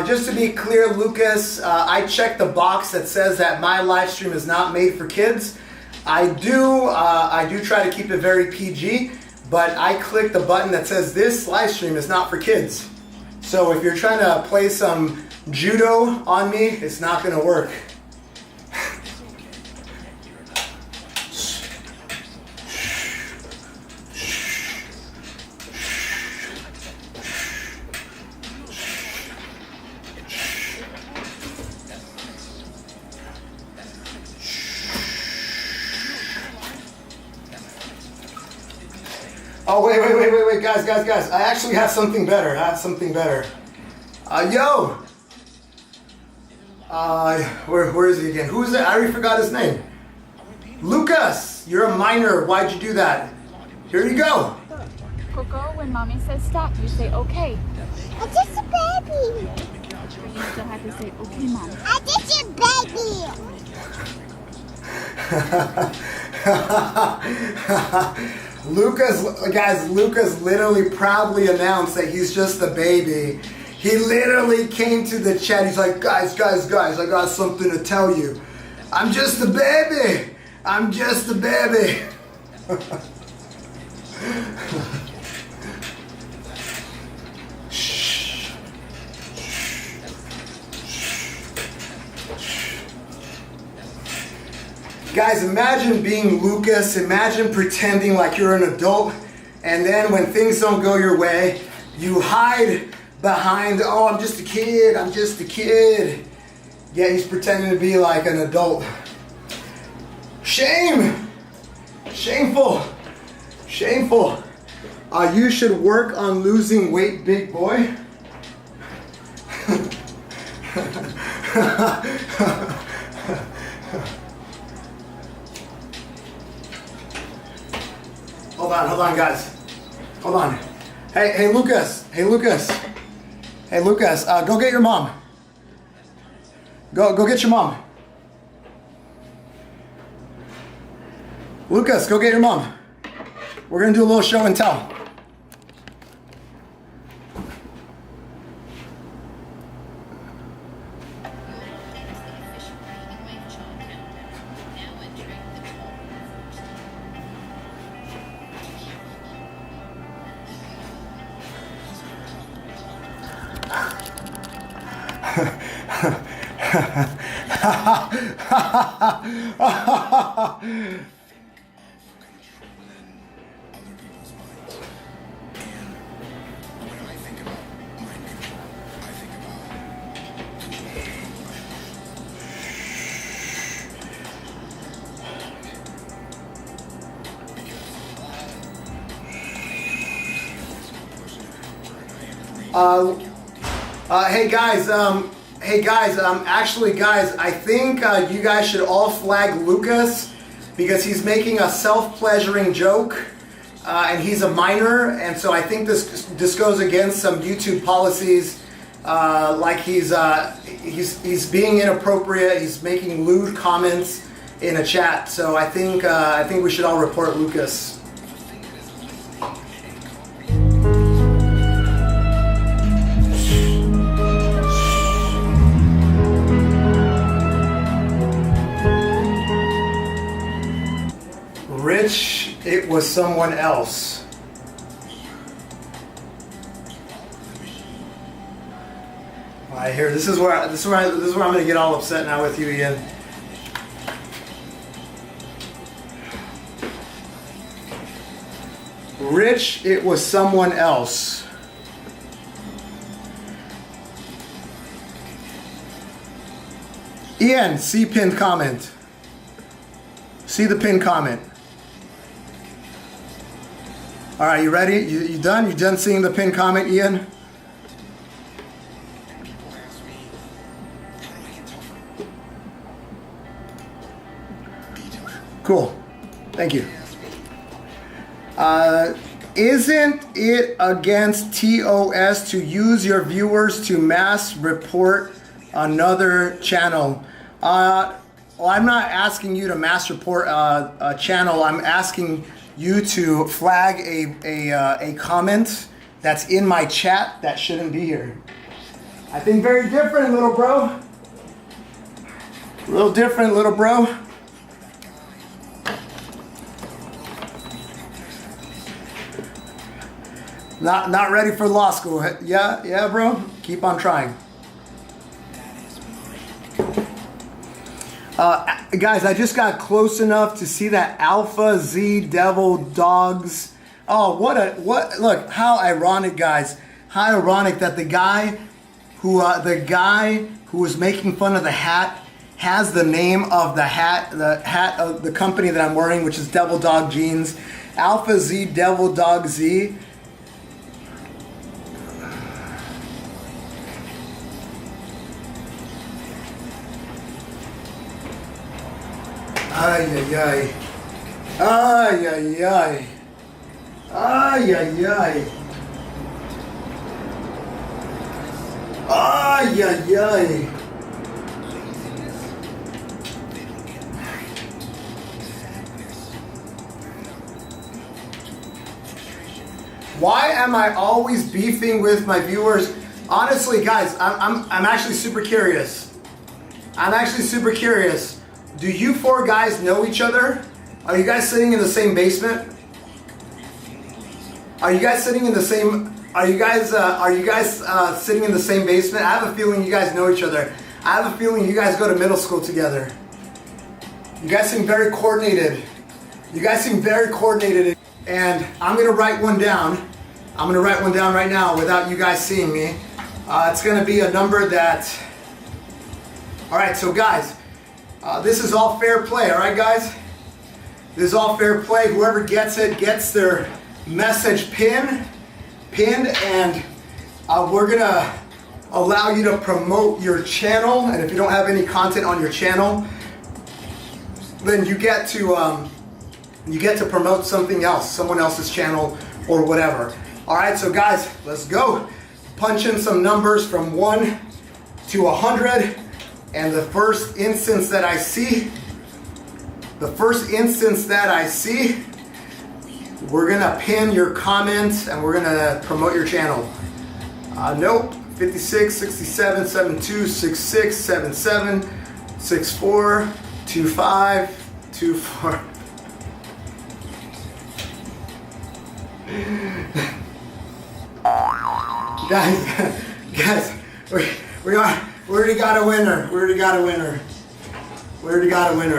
Just to be clear, Lucas, I checked the box that says that my live stream is not made for kids. I do try to keep it very PG, but I clicked the button that says this live stream is not for kids. So if you're trying to play some judo on me, it's not going to work. Oh, wait, guys. I actually have something better. Where is he again? Who is it? I already forgot his name. Lucas, you're a minor. Why'd you do that? Here you go. Coco, when mommy says stop, you say okay. I'm just a baby. You still have to say okay, mommy. I'm just a baby. Lucas literally proudly announced that he's just a baby. He literally came to the chat. He's like, guys, I got something to tell you. I'm just a baby. I'm just a baby. Guys, imagine being Lucas. Imagine pretending like you're an adult, and then when things don't go your way, you hide behind, oh, I'm just a kid. Yeah, he's pretending to be like an adult. Shame! Shameful! You should work on losing weight, big boy. Hold on, guys. Hold on. Hey, Lucas. Go get your mom. Go get your mom. Lucas, go get your mom. We're gonna do a little show and tell. Hey guys, actually guys, I think you guys should all flag Lucas because he's making a self-pleasuring joke, and he's a minor, and so I think this goes against some YouTube policies. Like he's being inappropriate. He's making lewd comments in a chat. So I think we should all report Lucas. Rich, it was someone else. All right, here. This is where I'm going to get all upset now with you, Ian. Rich, it was someone else. Ian, see pinned comment. See the pinned comment. All right, you ready? You done? You done seeing the pinned comment, Ian? Cool. Thank you. Isn't it against TOS to use your viewers to mass report another channel? Well, I'm not asking you to mass report a channel. I'm asking you to flag a comment that's in my chat that shouldn't be here. I think very different, little bro. Real different, little bro. Not ready for law school. Yeah, bro. Keep on trying. Guys, I just got close enough to see that Alpha Z Devil Dogs. Oh, look, how ironic, guys. How ironic that the guy who was making fun of the hat has the name of the hat of the company that I'm wearing, which is Devil Dog Jeans. Alpha Z Devil Dog Z. Ay, ay, ay. Ay, ay, ay. Ay, ay, ay. Ay, ay, ay. Why am I always beefing with my viewers? Honestly, guys, I'm actually super curious. I'm actually super curious. Do you four guys know each other? Are you guys sitting in the same basement? Are you guys sitting in the same? Are you guys sitting in the same basement? I have a feeling you guys know each other. I have a feeling you guys go to middle school together. You guys seem very coordinated. You guys seem very coordinated. And I'm gonna write one down. I'm gonna write one down right now without you guys seeing me. It's gonna be a number that. All right, so guys. This is all fair play, all right, guys? This is all fair play. Whoever gets it gets their message pinned, and we're gonna allow you to promote your channel. And if you don't have any content on your channel, then you get to promote something else, someone else's channel or whatever. All right, so guys, let's go. Punch in some numbers from 1 to 100. And the first instance that I see, we're gonna pin your comment and we're gonna promote your channel. Nope, 56, 67, 72, 66, 77, 64, 25, 24. Guys, we already got a winner.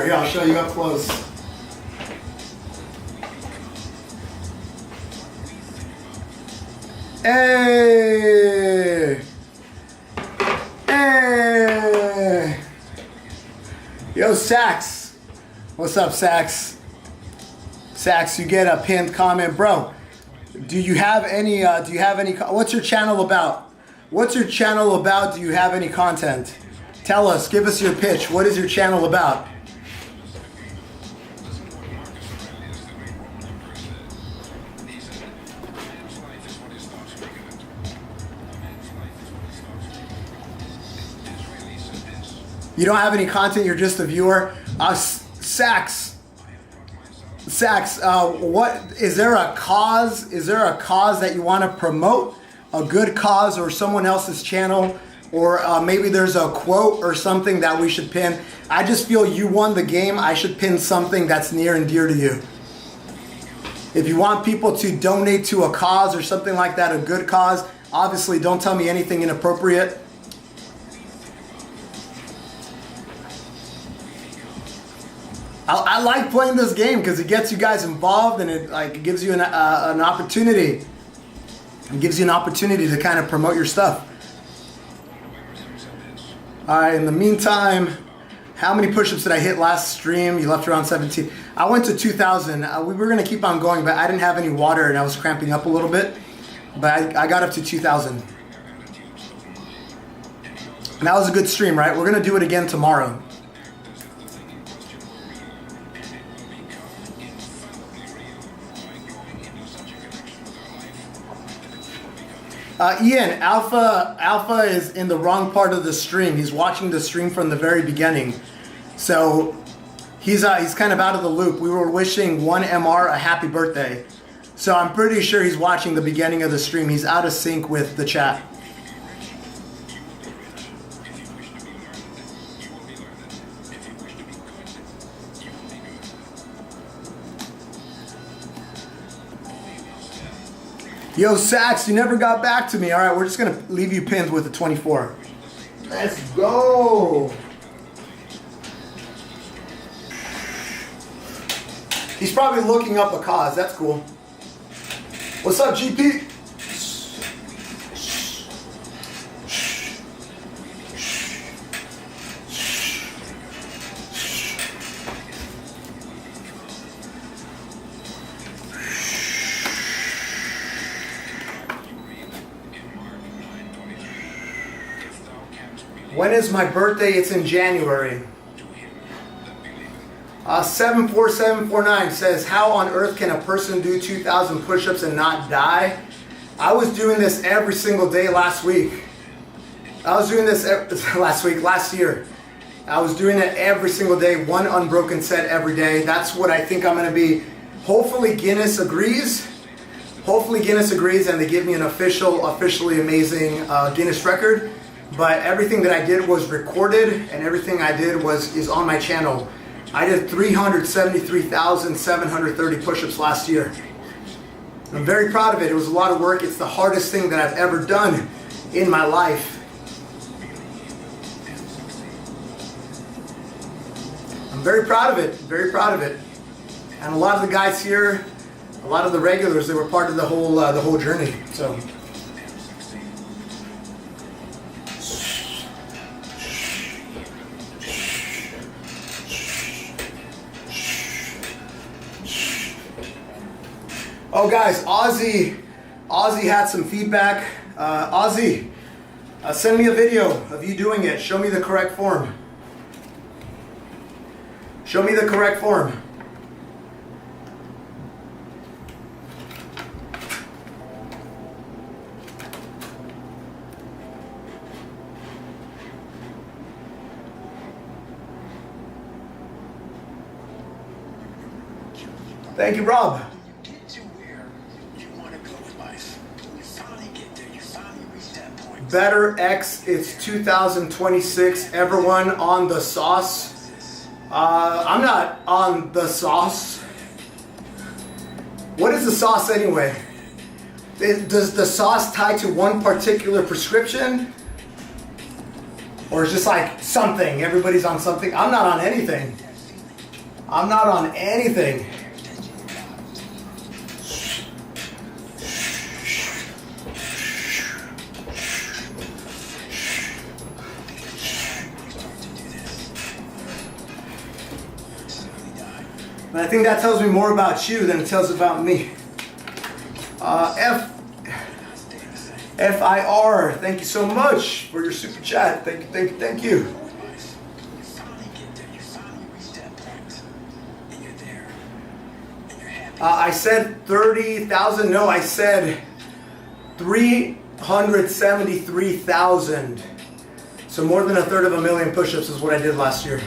Here, I'll show you up close. Hey! Yo, Sax. What's up, Sax? Sax, you get a pinned comment, bro. Do you have any? What's your channel about? What's your channel about? Do you have any content? Tell us, give us your pitch. What is your channel about? You don't have any content, you're just a viewer. Sax, what is there a cause? Is there a cause that you want to promote? A good cause or someone else's channel? Or maybe there's a quote or something that we should pin. I just feel you won the game. I should pin something that's near and dear to you. If you want people to donate to a cause or something like that, a good cause, obviously don't tell me anything inappropriate. I like playing this game because it gets you guys involved and it gives you an opportunity. It gives you an opportunity to kind of promote your stuff. All right, in the meantime, how many push-ups did I hit last stream? You left around 17. I went to 2,000. We were going to keep on going, but I didn't have any water and I was cramping up a little bit. But I got up to 2,000. And that was a good stream, right? We're going to do it again tomorrow. Ian, Alpha is in the wrong part of the stream. He's watching the stream from the very beginning. So he's kind of out of the loop. We were wishing 1MR a happy birthday. So I'm pretty sure he's watching the beginning of the stream. He's out of sync with the chat. Yo, Sax, you never got back to me. All right, we're just going to leave you pinned with a 24. Let's go. He's probably looking up a cause. That's cool. What's up, GP? When is my birthday? It's in January. 74749 says, how on earth can a person do 2,000 push-ups and not die? I was doing this every single day last week. I was doing this last year. I was doing it every single day, one unbroken set every day. That's what I think I'm going to be. Hopefully Guinness agrees. Hopefully Guinness agrees and they give me an officially amazing Guinness record. But everything that I did was recorded and everything I did is on my channel. I did 373,730 push-ups last year. I'm very proud of it. It was a lot of work. It's the hardest thing that I've ever done in my life. I'm very proud of it. Very proud of it. And a lot of the guys here, a lot of the regulars, they were part of the whole journey. So. Oh guys, Ozzy had some feedback. Ozzy, send me a video of you doing it. Show me the correct form. Show me the correct form. Thank you, Rob. Better X, it's 2026. Everyone on the sauce. I'm not on the sauce. What is the sauce anyway? Does the sauce tie to one particular prescription? Or is just like something? Everybody's on something. I'm not on anything. I'm not on anything. And I think that tells me more about you than it tells about me. FIR, thank you so much for your super chat. Thank you, thank you, thank you. I said 30,000. No, I said 373,000. So more than 1/3 of a million push-ups is what I did last year.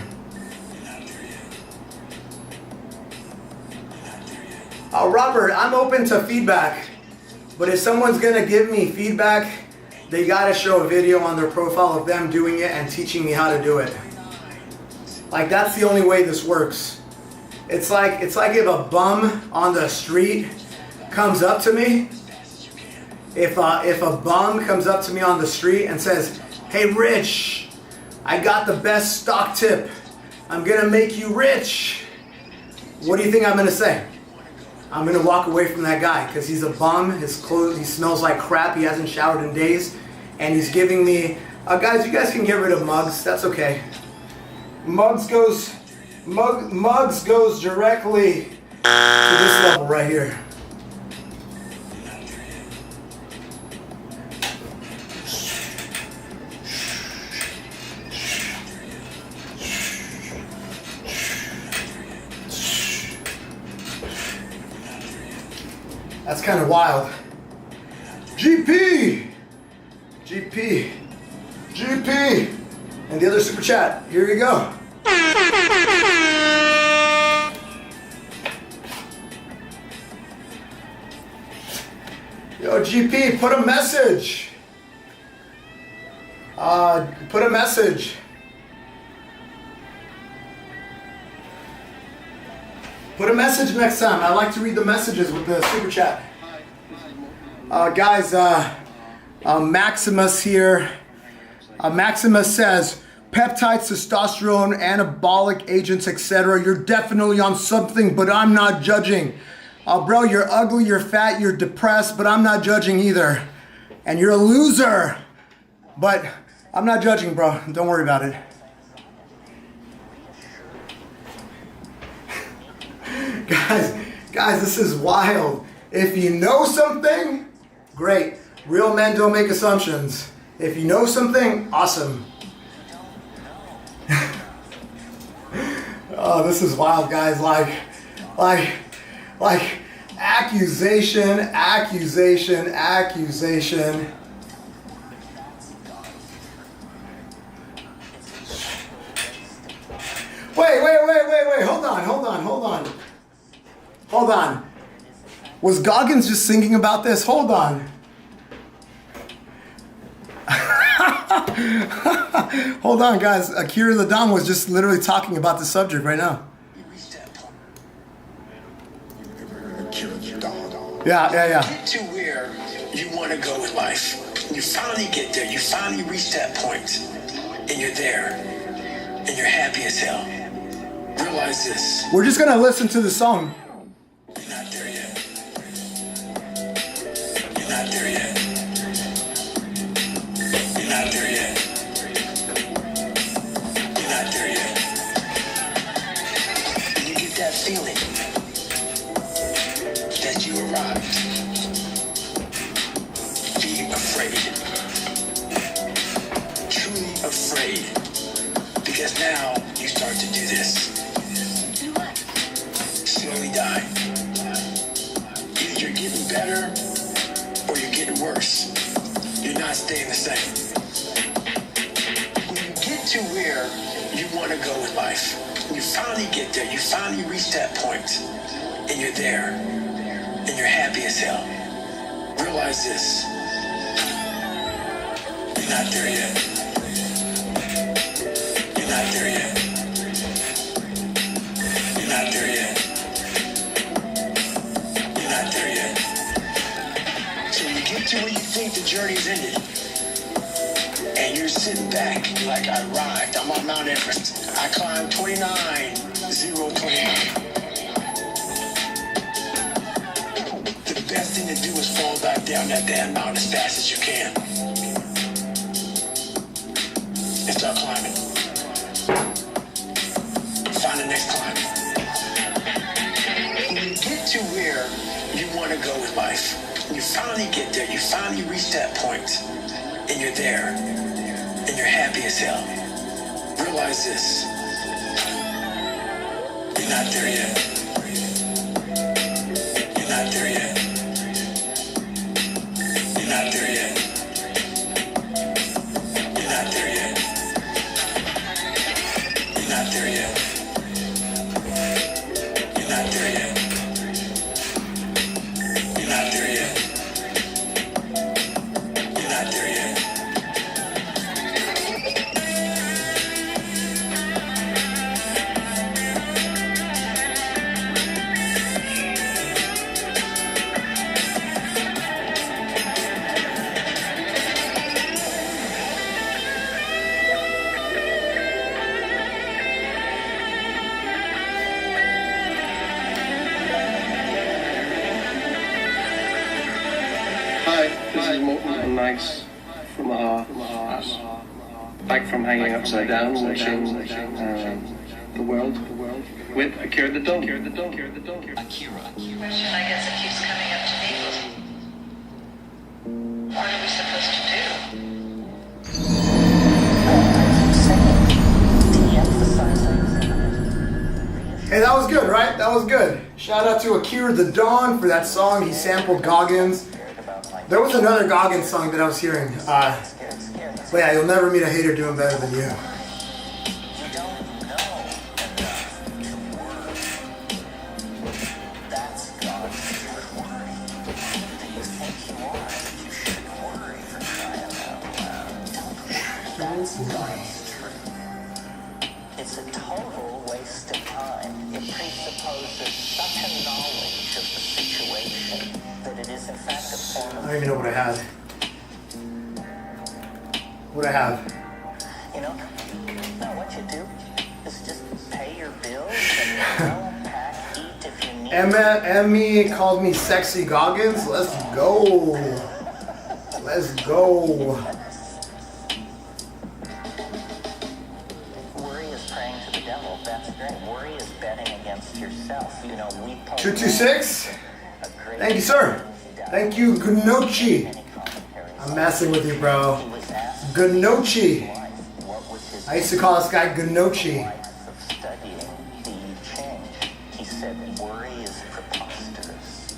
Robert, I'm open to feedback, but if someone's gonna give me feedback, they gotta show a video on their profile of them doing it and teaching me how to do it. Like, that's the only way this works. It's like if a bum on the street comes up to me, if a bum comes up to me on the street and says, "Hey Rich, I got the best stock tip. I'm gonna make you rich." What do you think I'm gonna say? I'm gonna walk away from that guy because he's a bum. His clothes, he smells like crap. He hasn't showered in days, and he's giving me, guys. You guys can get rid of mugs. That's okay. Mugs goes directly to this level right here. That's kind of wild. GP! And the other super chat. Here you go. Yo, GP, put a message. Put a message. Put a message next time. I like to read the messages with the super chat. Guys, Maximus here. Maximus says, peptides, testosterone, anabolic agents, etc. You're definitely on something, but I'm not judging. Bro, you're ugly, you're fat, you're depressed, but I'm not judging either. And you're a loser. But I'm not judging, bro. Don't worry about it. Guys, this is wild. If you know something, great. Real men don't make assumptions. If you know something, awesome. Oh, this is wild, guys. Like accusation. Wait. Hold on. Was Goggins just singing about this? Hold on. Hold on, guys. Akira the Don was just literally talking about the subject right now. Yeah. Get to where you want to go in life. You finally get there. You finally reach that point, and you're there, and you're happy as hell. Realize this. We're just gonna listen to the song. You're not there yet. You're not there yet. You're not there yet. You're not there yet. And you get that feeling that you arrived. Be afraid. Truly afraid. Because now you start to do this. Slowly die. Either you're getting better or you're getting worse. You're not staying the same. When you get to where you want to go in life, you finally get there, you finally reach that point, and you're there, and you're happy as hell. Realize this. You're not there yet. You're not there yet. You're not there yet. You're not there yet. So you get to where you think the journey's ended, and you're sitting back, you're like, I arrived, I'm on Mount Everest. I climbed 29,029. The best thing to do is fall back down that damn mountain as fast as you can. And start climbing. Find the next climb. When you get to where you want to go in life, When you finally get there, you finally reach that point, and you're there, and you're happy as hell. Realize this. You're not there yet. You're not there yet. You're not there yet. You're not there yet. You're not there yet. You're not there yet. You're not there yet. You're not there yet. Hi, this is Morton Nice from back from hanging upside down, watching the world with Akira the Don. Akira. Question I guess that keeps coming up to me was, what are we supposed to do? Hey, that was good, right? That was good. Shout out to Akira the Dawn for that song. He sampled Goggins. There was another Goggins song that I was hearing. But yeah, you'll never meet a hater doing better than you. It's a total waste of time. It presupposes such a knowledge of the situation that it is in fact a form of... I don't even know what I had. What I have? You know, no, what you do is just pay your bills and go pack, eat if you need. Emmy called me Sexy Goggins. Let's go. Let's go. Worry is praying to the devil. That's great. Worry is betting against yourself. You know, we... 226. Thank you, sir. Thank you, Gnochi. I'm messing with you, bro. Gnochi. I used to call this guy Gnochi. He said worry is preposterous.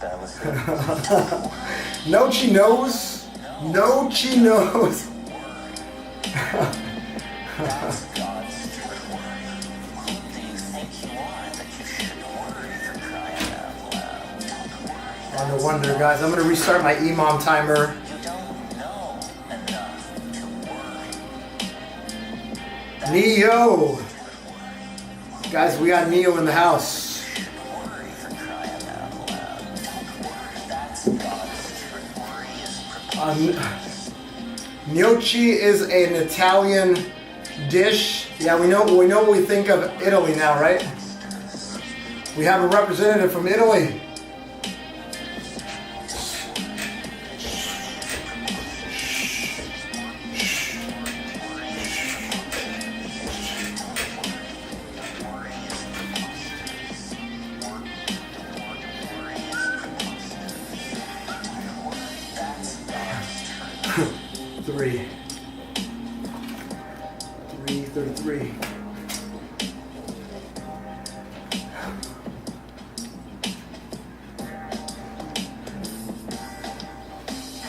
That was Nochi knows. Nochi knows. Oh, no wonder, guys. I'm going to restart my EMOM timer. Neo. Guys, we got Neo in the house. Gnocchi is an Italian dish. Yeah, we know what we think of Italy now, right? We have a representative from Italy. Three. 3:33.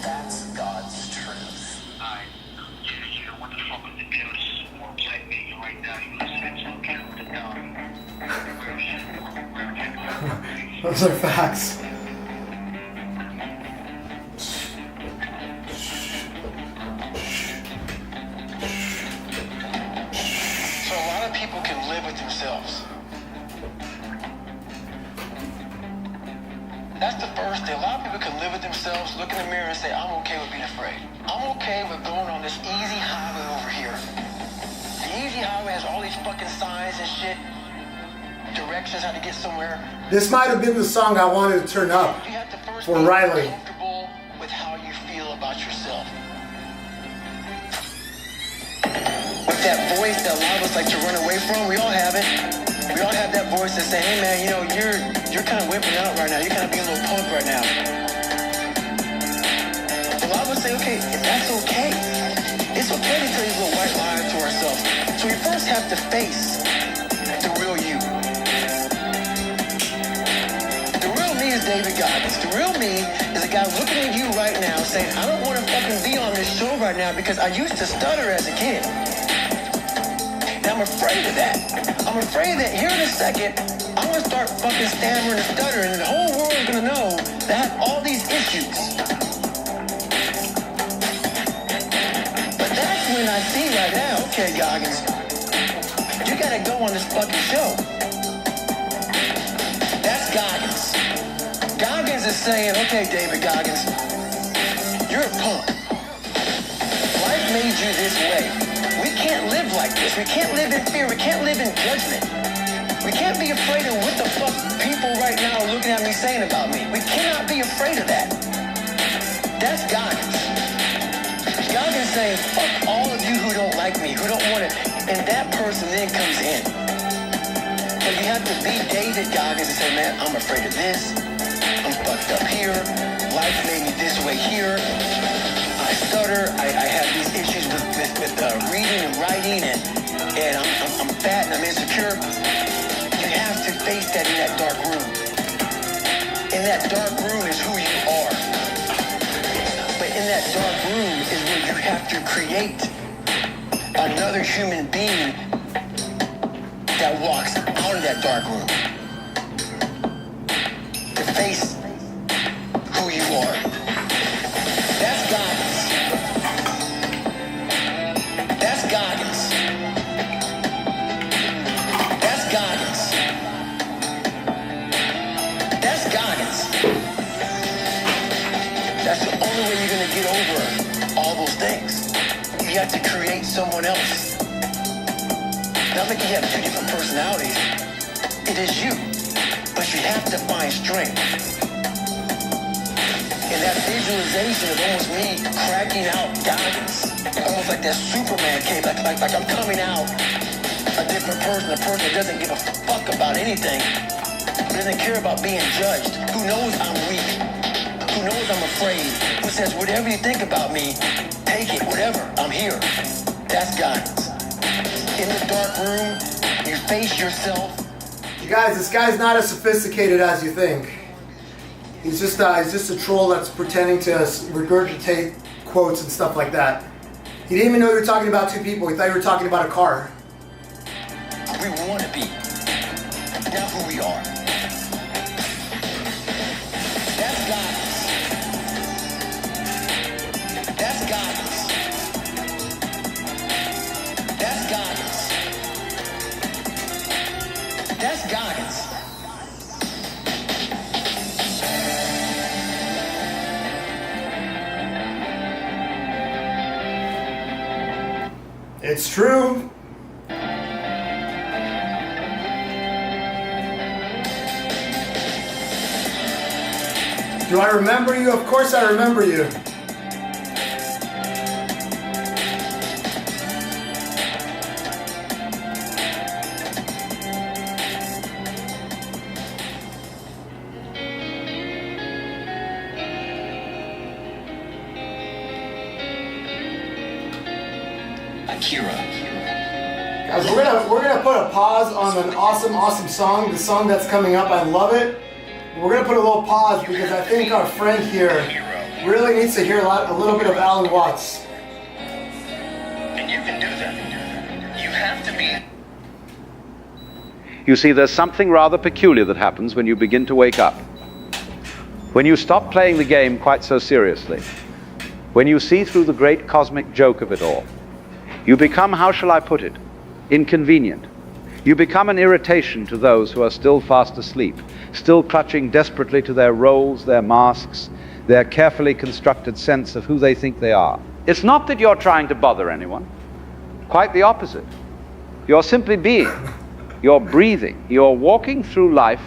That's God's truth. Hi. You're wonderful with the juice. More play me right now. You listen to Akira the Don. Those are facts. People can live with themselves. That's the first thing. A lot of people can live with themselves, look in the mirror and say, I'm okay with being afraid. I'm okay with going on this easy highway over here. The easy highway has all these fucking signs and shit, directions how to get somewhere. This might have been the song I wanted to turn up You have to first for be Riley. comfortable with how you feel about yourself. With that voice that a lot of us like to run away from. We all have it. We all have that voice that say, hey man, you know, you're kind of whipping out right now. You're kind of being a little punk right now. A lot of us say, okay, that's okay. It's okay to tell these little white lies to ourselves. So we first have to face the real you. The real me is David Goggins. The real me is a guy looking at you right now saying, I don't want to fucking be on this show right now because I used to stutter as a kid. And I'm afraid of that. I'm afraid that here in a second, I'm going to start fucking stammering and stuttering and the whole world is going to know that I have all these issues. But that's when I see right now, okay, Goggins, you got to go on this fucking show. That's Goggins. Goggins is saying, okay, David Goggins, you're a punk. Life made you this way. We can't live like this. We can't live in fear. We can't live in judgment. We can't be afraid of what the fuck people right now are looking at me saying about me. We cannot be afraid of that. That's Goggins. Goggins saying, fuck all of you who don't like me, who don't want it. And that person then comes in. So you have to be David Goggins and say, man, I'm afraid of this. I'm fucked up here. Life made me this way here. I stutter. I have these issues with reading and writing, and I'm fat and I'm insecure. You have to face that in that dark room. In that dark room is who you are. But in that dark room is where you have to create another human being that walks out of that dark room to face who you are. That's Goggins. That's Goggins. That's Goggins. That's Goggins. That's the only way you're gonna get over all those things. You have to create someone else. Not like you have two different personalities. It is you. But you have to find strength. And that visualization of almost me cracking out Goggins. Almost like that Superman cape. Like I'm coming out a different person. A person that doesn't give a fuck about anything. Who doesn't care about being judged. Who knows I'm weak. Who knows I'm afraid. Who says, whatever you think about me, take it, whatever, I'm here. That's Goggins. In the dark room, you face yourself. You guys, this guy's not as sophisticated as you think. He's just a troll that's pretending to regurgitate quotes and stuff like that. He didn't even know you were talking about two people. He thought you were talking about a car. We want to be, not who we are. That's Goggins. That's Goggins. That's Goggins. That's Goggins. It's true. Do I remember you? Of course I remember you. Guys, we're gonna put a pause on an awesome song. The song that's coming up, I love it. We're gonna put a little pause because I think our friend here really needs to hear a little bit of Alan Watts. And you can do that. You have to be. You see, there's something rather peculiar that happens when you begin to wake up. When you stop playing the game quite so seriously. When you see through the great cosmic joke of it all. You become, how shall I put it, inconvenient. You become an irritation to those who are still fast asleep, still clutching desperately to their roles, their masks, their carefully constructed sense of who they think they are. It's not that you're trying to bother anyone. Quite the opposite. You're simply being. You're breathing. You're walking through life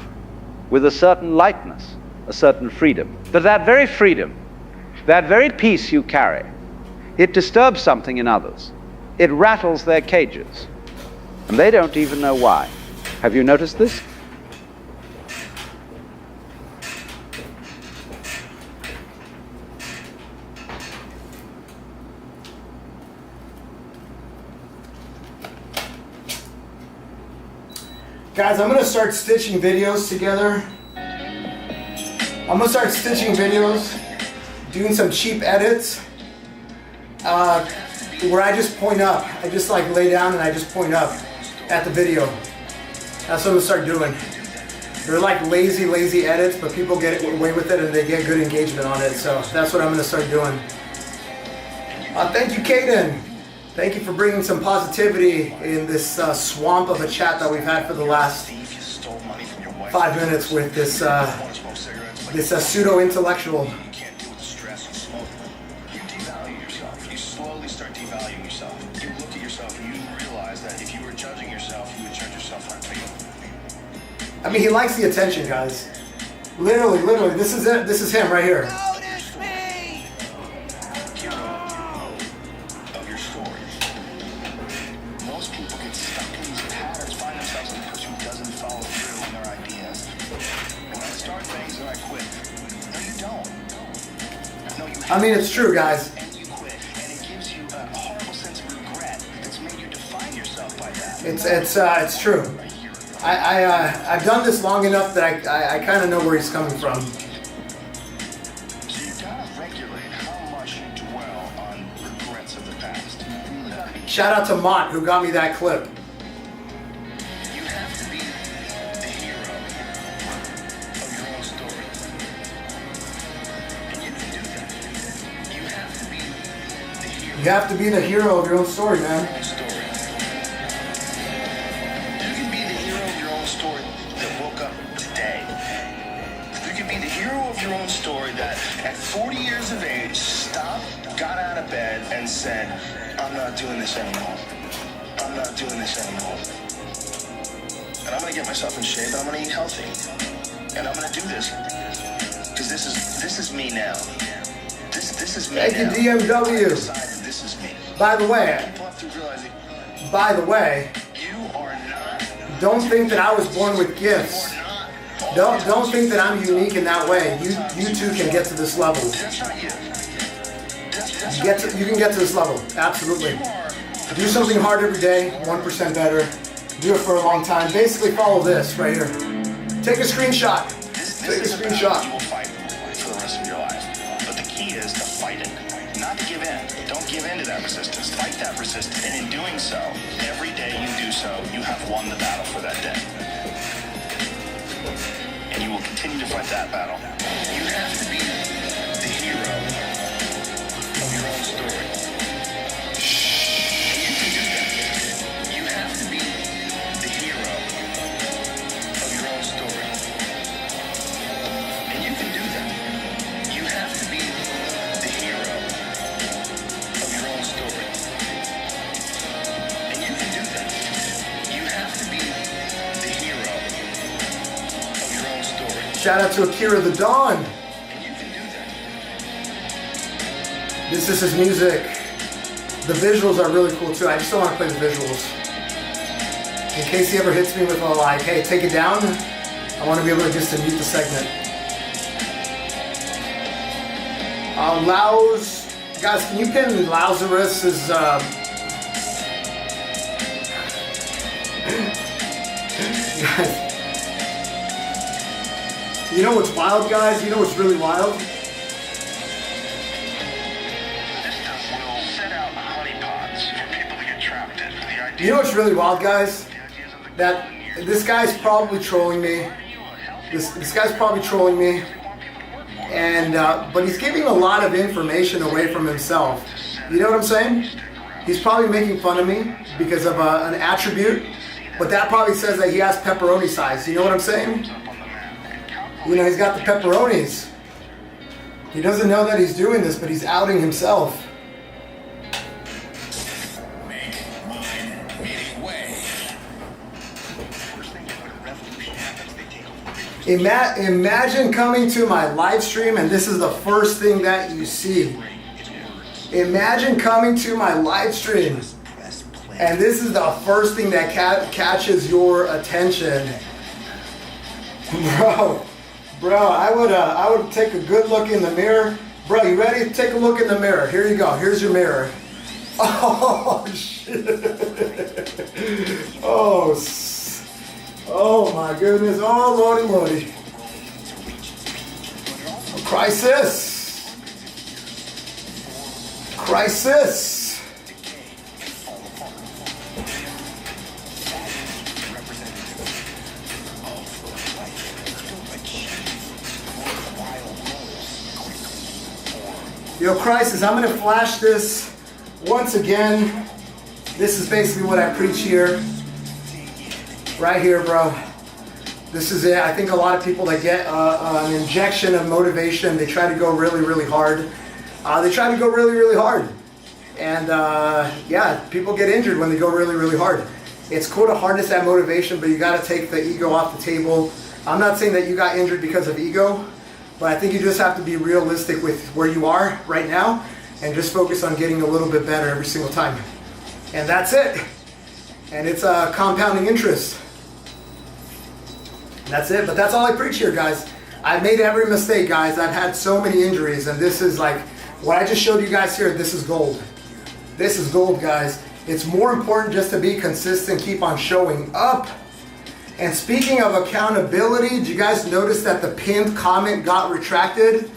with a certain lightness, a certain freedom. But that very freedom, that very peace you carry, it disturbs something in others. it rattles their cages. And they don't even know why. Have you noticed this? Guys, I'm gonna start stitching videos together. I'm gonna start stitching videos, doing some cheap edits, where I just point up. I just like lay down and I just point up at the video. That's what I'm gonna start doing. They're like lazy edits, but people get away with it and they get good engagement on it. So that's what I'm gonna start doing. Thank you, Kaden. Thank you for bringing some positivity in this swamp of a chat that we've had for the last 5 minutes with this pseudo-intellectual. You can't deal with the stress of smoke. You devalue yourself. You slowly start devaluing yourself. You look at yourself and you realize that if you were judging yourself, you would judge yourself unfairly. I mean, he likes the attention, guys. Literally, this is it. This is him right here. Most people get stuck in these patterns, find themselves in a person who doesn't follow through on their ideas. And when I start things, then I quit. No, you don't. No, you I mean, it's true, guys. and you quit. And it gives you a horrible sense of regret that's made you define yourself by that. It's true. I've done this long enough that I kind of know where he's coming from. So you gotta regulate how much you dwell on regrets of the past. You gotta be Shout out to Mont who got me that clip. You have to be the hero of your own story. And you can do that. You have to be the hero You have to be the hero of your own story, of man. your own story. You can be the hero of your own story that woke up today. You can be the hero of your own story that at 40 years of age stopped, got out of bed and said, I'm not doing this anymore. I'm not doing this anymore. And I'm gonna get myself in shape. I'm gonna eat healthy. And I'm gonna do this. Because this is me now. This is me Thank you, now. DMW. I decided this is me. By the way, People have to realize that you are not. don't think that I was born with gifts. Don't think that I'm unique in that way. You too can get to this level. That's not you. That's You can get to this level. Absolutely. Do something hard every day, 1% better. Do it for a long time. Basically follow this right here. Take a screenshot. Take a You screenshot. will fight for the rest of your life. But the key is to fight it, not to give in. Don't give in to that resistance. Fight that resistance. And in doing so, every day you do so, you have won the battle for that day. And you will continue to fight that battle. You have to be the hero of your own story. And you can do that. You have to be the hero of your own story. And you can do that. You have to be the hero of your own story. And you can do that. You have to be the hero of your own story. Shout out to Akira the Dawn. And you can do that. This is his music. The visuals are really cool too. I just don't want to play the visuals. In case he ever hits me with a like, hey, take it down, I want to be able to just mute the segment. Laus, guys, can you pin Lazarus's guys, you know what's wild, guys? You know what's really wild? This stuff will set out honeypots for people to get trapped in. The idea You know what's really wild, guys? That this guy's probably trolling me. This guy's probably trolling me, and but he's giving a lot of information away from himself. You know what I'm saying? He's probably making fun of me because of an attribute, but that probably says that he has pepperoni size. You know what I'm saying? You know, he's got the pepperonis. He doesn't know that he's doing this, but he's outing himself. Make mine meeting way. Imagine coming to my live stream and this is the first thing that you see. Imagine coming to my live stream and this is the first thing that catches your attention. Bro, I would take a good look in the mirror. Bro, you ready? Take a look in the mirror. Here you go. Here's your mirror. Oh, shit. Oh my goodness. Oh, lordy, lordy. Crisis. Crisis. Yo, Crisis, I'm going to flash this once again. This is basically what I preach here. Right here, bro. This is it. I think a lot of people that get an injection of motivation, they try to go really, really hard. They try to go really, really hard. And yeah, people get injured when they go really, really hard. It's cool to harness that motivation, but you got to take the ego off the table. I'm not saying that you got injured because of ego, but I think you just have to be realistic with where you are right now and just focus on getting a little bit better every single time. And that's it. And it's a compounding interest. That's it. But that's all I preach here, guys. I've made every mistake, guys. I've had so many injuries, and this is like what I just showed you guys here. This is gold. This is gold, guys. It's more important just to be consistent, keep on showing up. And speaking of accountability, did you guys notice that the pinned comment got retracted?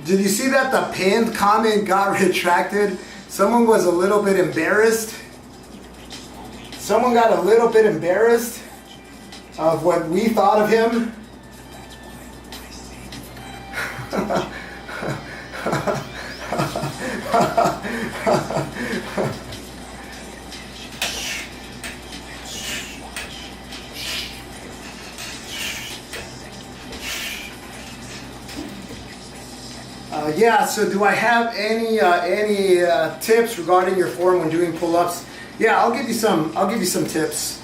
Did you see that the pinned comment got retracted? Someone was a little bit embarrassed. Someone got a little bit embarrassed of what we thought of him. Yeah, so do I have any tips regarding your form when doing pull-ups? Yeah, I'll give you some tips.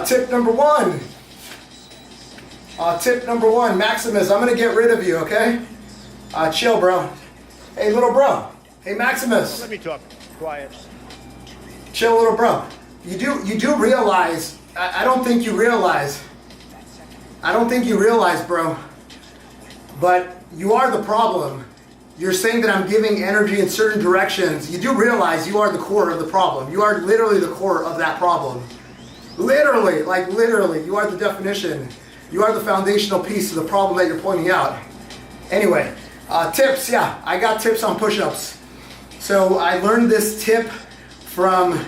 Tip number one, Maximus, I'm gonna get rid of you, okay? Chill, bro. Hey, little bro. Hey, Maximus. Let me talk. Quiet. Chill, little bro. You do realize, I don't think you realize, bro, but you are the problem. You're saying that I'm giving energy in certain directions. You do realize you are the core of the problem. You are literally the core of that problem. Literally, like literally, you are the definition. You are the foundational piece of the problem that you're pointing out. Anyway, tips, yeah, I got tips on push-ups. So I learned this tip from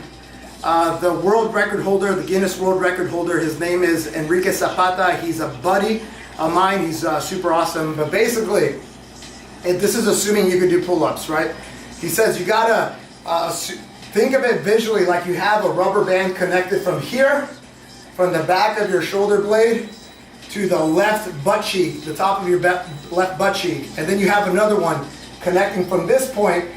the world record holder, the Guinness World Record holder. His name is Enrique Zapata. He's a buddy of mine. He's super awesome. But basically, this is assuming you could do pull-ups, right? He says you gotta think of it visually like you have a rubber band connected from here, from the back of your shoulder blade to the left butt cheek, the top of your left butt cheek. And then you have another one connecting from this point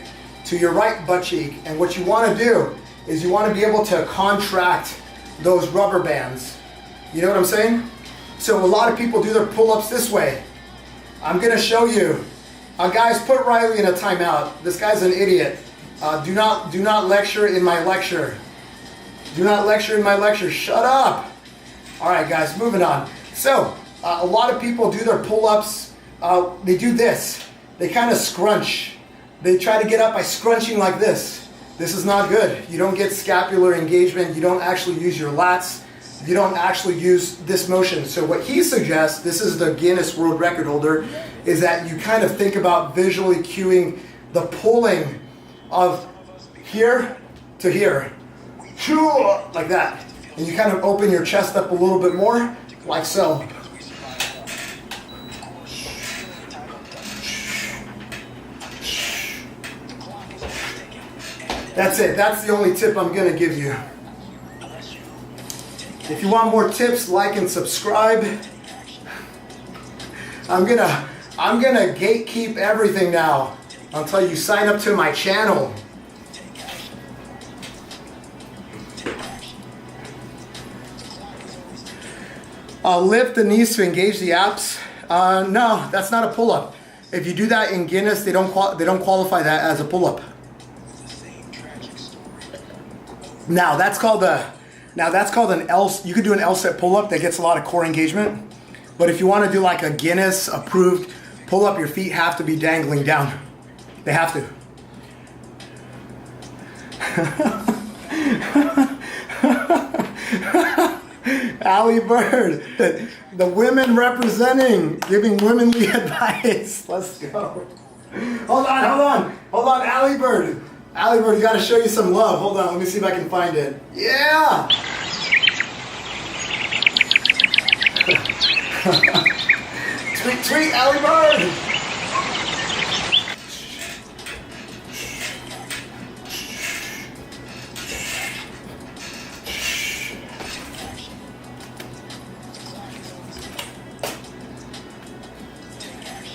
to your right butt cheek. And what you wanna do is you wanna be able to contract those rubber bands. You know what I'm saying? So a lot of people do their pull-ups this way. I'm gonna show you. Guys, put Riley in a timeout. This guy's an idiot. Do not lecture in my lecture. Do not lecture in my lecture. Shut up. All right, guys, moving on. So, a lot of people do their pull-ups. They do this. They kind of scrunch. They try to get up by scrunching like this. This is not good. You don't get scapular engagement. You don't actually use your lats. You don't actually use this motion. So what he suggests, this is the Guinness World Record holder, is that you kind of think about visually cueing the pulling of here to here, like that. And you kind of open your chest up a little bit more, like so. That's it. That's the only tip I'm gonna give you. If you want more tips, like and subscribe. I'm gonna gatekeep everything now until you sign up to my channel. Lift the knees to engage the abs. No, that's not a pull-up. If you do that in Guinness, they don't qualify that as a pull-up. Now that's called an L. You could do an L set pull up that gets a lot of core engagement. But if you want to do like a Guinness approved pull up, your feet have to be dangling down. They have to. Allie Bird, the women representing, giving womanly advice. Let's go. Hold on, Allie Bird. Allie Bird, gotta show you some love. Hold on, let me see if I can find it. Yeah! Tweet, Allie Bird!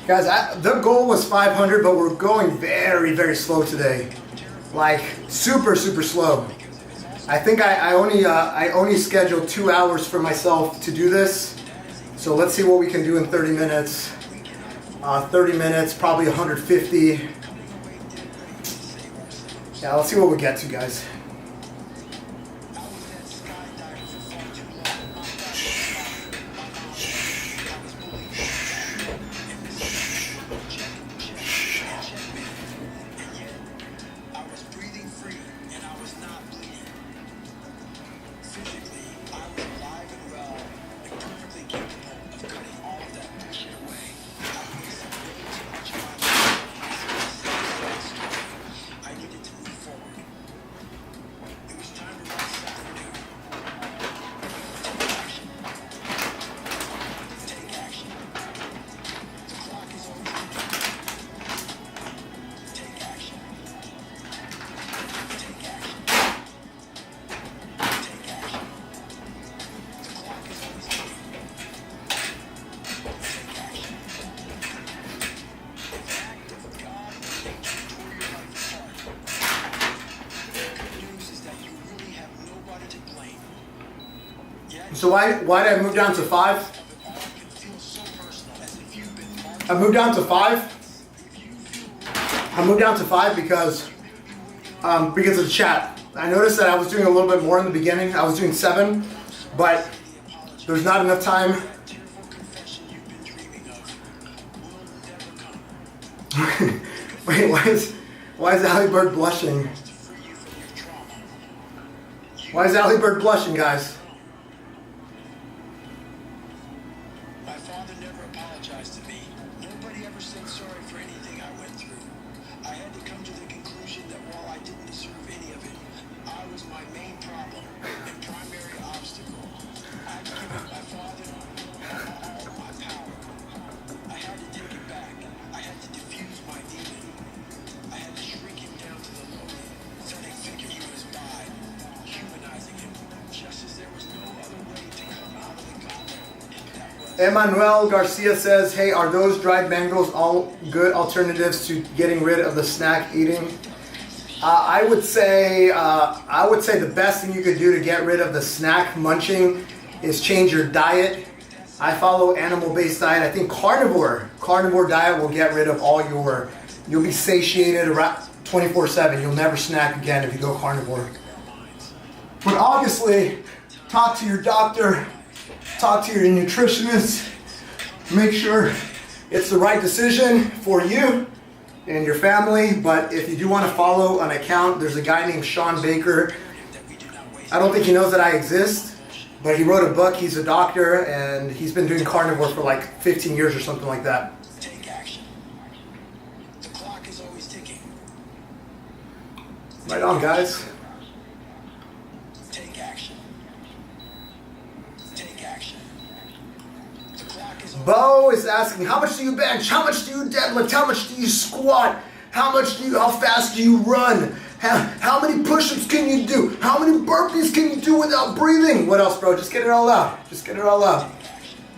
Guys, the goal was 500, but we're going very, very slow today. Like super, super slow. I think I only scheduled 2 hours for myself to do this. So let's see what we can do in 30 minutes. 30 minutes, probably 150. Yeah, let's see what we get to, guys. So why did I move down to 5? I moved down to 5. I moved down to 5 because of the chat. I noticed that I was doing a little bit more in the beginning. I was doing 7, but there's not enough time. Wait, why is Allie Bird blushing? Why is Allie Bird blushing, guys? Emmanuel Garcia says, hey, are those dried mangoes all good alternatives to getting rid of the snack eating? I would say the best thing you could do to get rid of the snack munching is change your diet. I follow animal-based diet. I think carnivore diet will get rid of all you'll be satiated around 24/7. You'll never snack again if you go carnivore. But obviously, talk to your doctor. Talk to your nutritionist. Make sure it's the right decision for you and your family. But if you do want to follow an account, there's a guy named Sean Baker. I don't think he knows that I exist, but he wrote a book. He's a doctor, and he's been doing carnivore for like 15 years or something like that. Take action. The clock is always ticking. Right on, guys. Bo is asking, how much do you bench? How much do you deadlift? How much do you squat? How fast do you run? How many push-ups can you do? How many burpees can you do without breathing? What else, bro? Just get it all out. Just get it all out.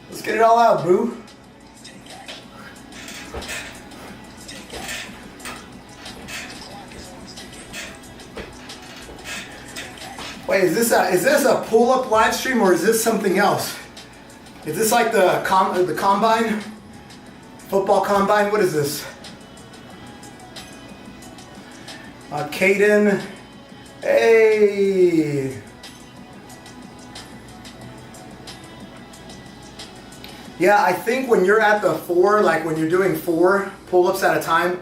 Let's get it all out, boo. Wait, is this a pull-up live stream or is this something else? Is this like the combine? Football combine? What is this? Caden. Hey, Hey. Yeah, I think when you're at the 4, like when you're doing 4 pull-ups at a time,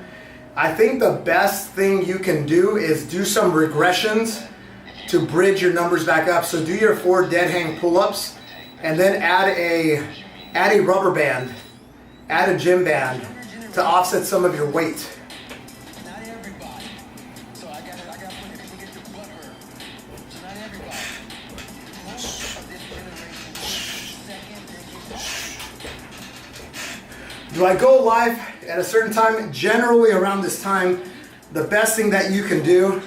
I think the best thing you can do is do some regressions to bridge your numbers back up. So do your 4 dead hang pull-ups and then add a rubber band, add a gym band to offset some of your weight. Do I go live at a certain time? Generally around this time, the best thing that you can do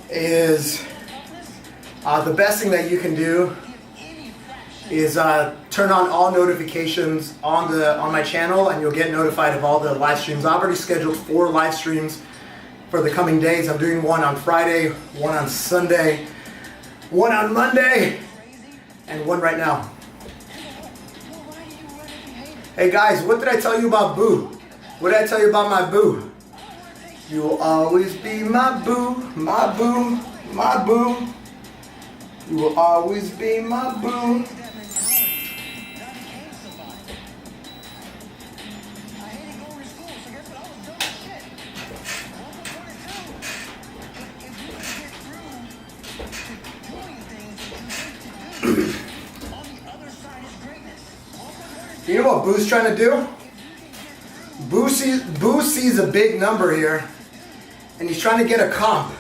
is turn on all notifications on my channel, and you'll get notified of all the live streams. I've already scheduled 4 live streams for the coming days. I'm doing one on Friday, one on Sunday, one on Monday, and one right now. Hey guys, what did I tell you about Boo? What did I tell you about my Boo? You'll always be my Boo, my Boo, my Boo. You will always be my Boo. You know what Boo's trying to do? Boo sees a big number here, and he's trying to get a comp.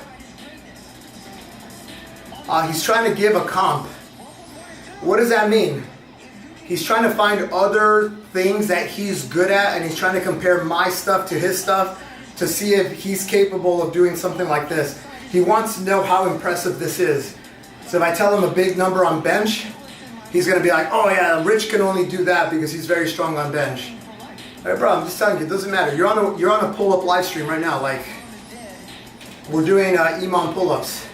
He's trying to give a comp. What does that mean? He's trying to find other things that he's good at, and he's trying to compare my stuff to his stuff to see if he's capable of doing something like this. He wants to know how impressive this is. So if I tell him a big number on bench, he's going to be like, oh yeah, Rich can only do that because he's very strong on bench. All right, bro, I'm just telling you, it doesn't matter. You're on a pull-up live stream right now. Like, we're doing EMOM pull-ups.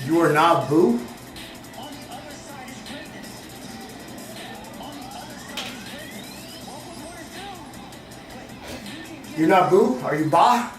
You are not Boo? You're not Boo? Are you Ba?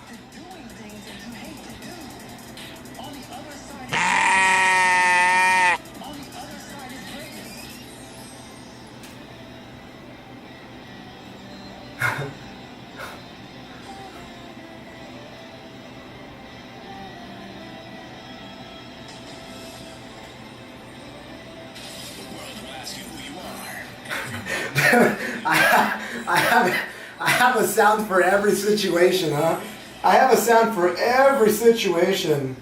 I have a sound for every situation, huh? I have a sound for every situation.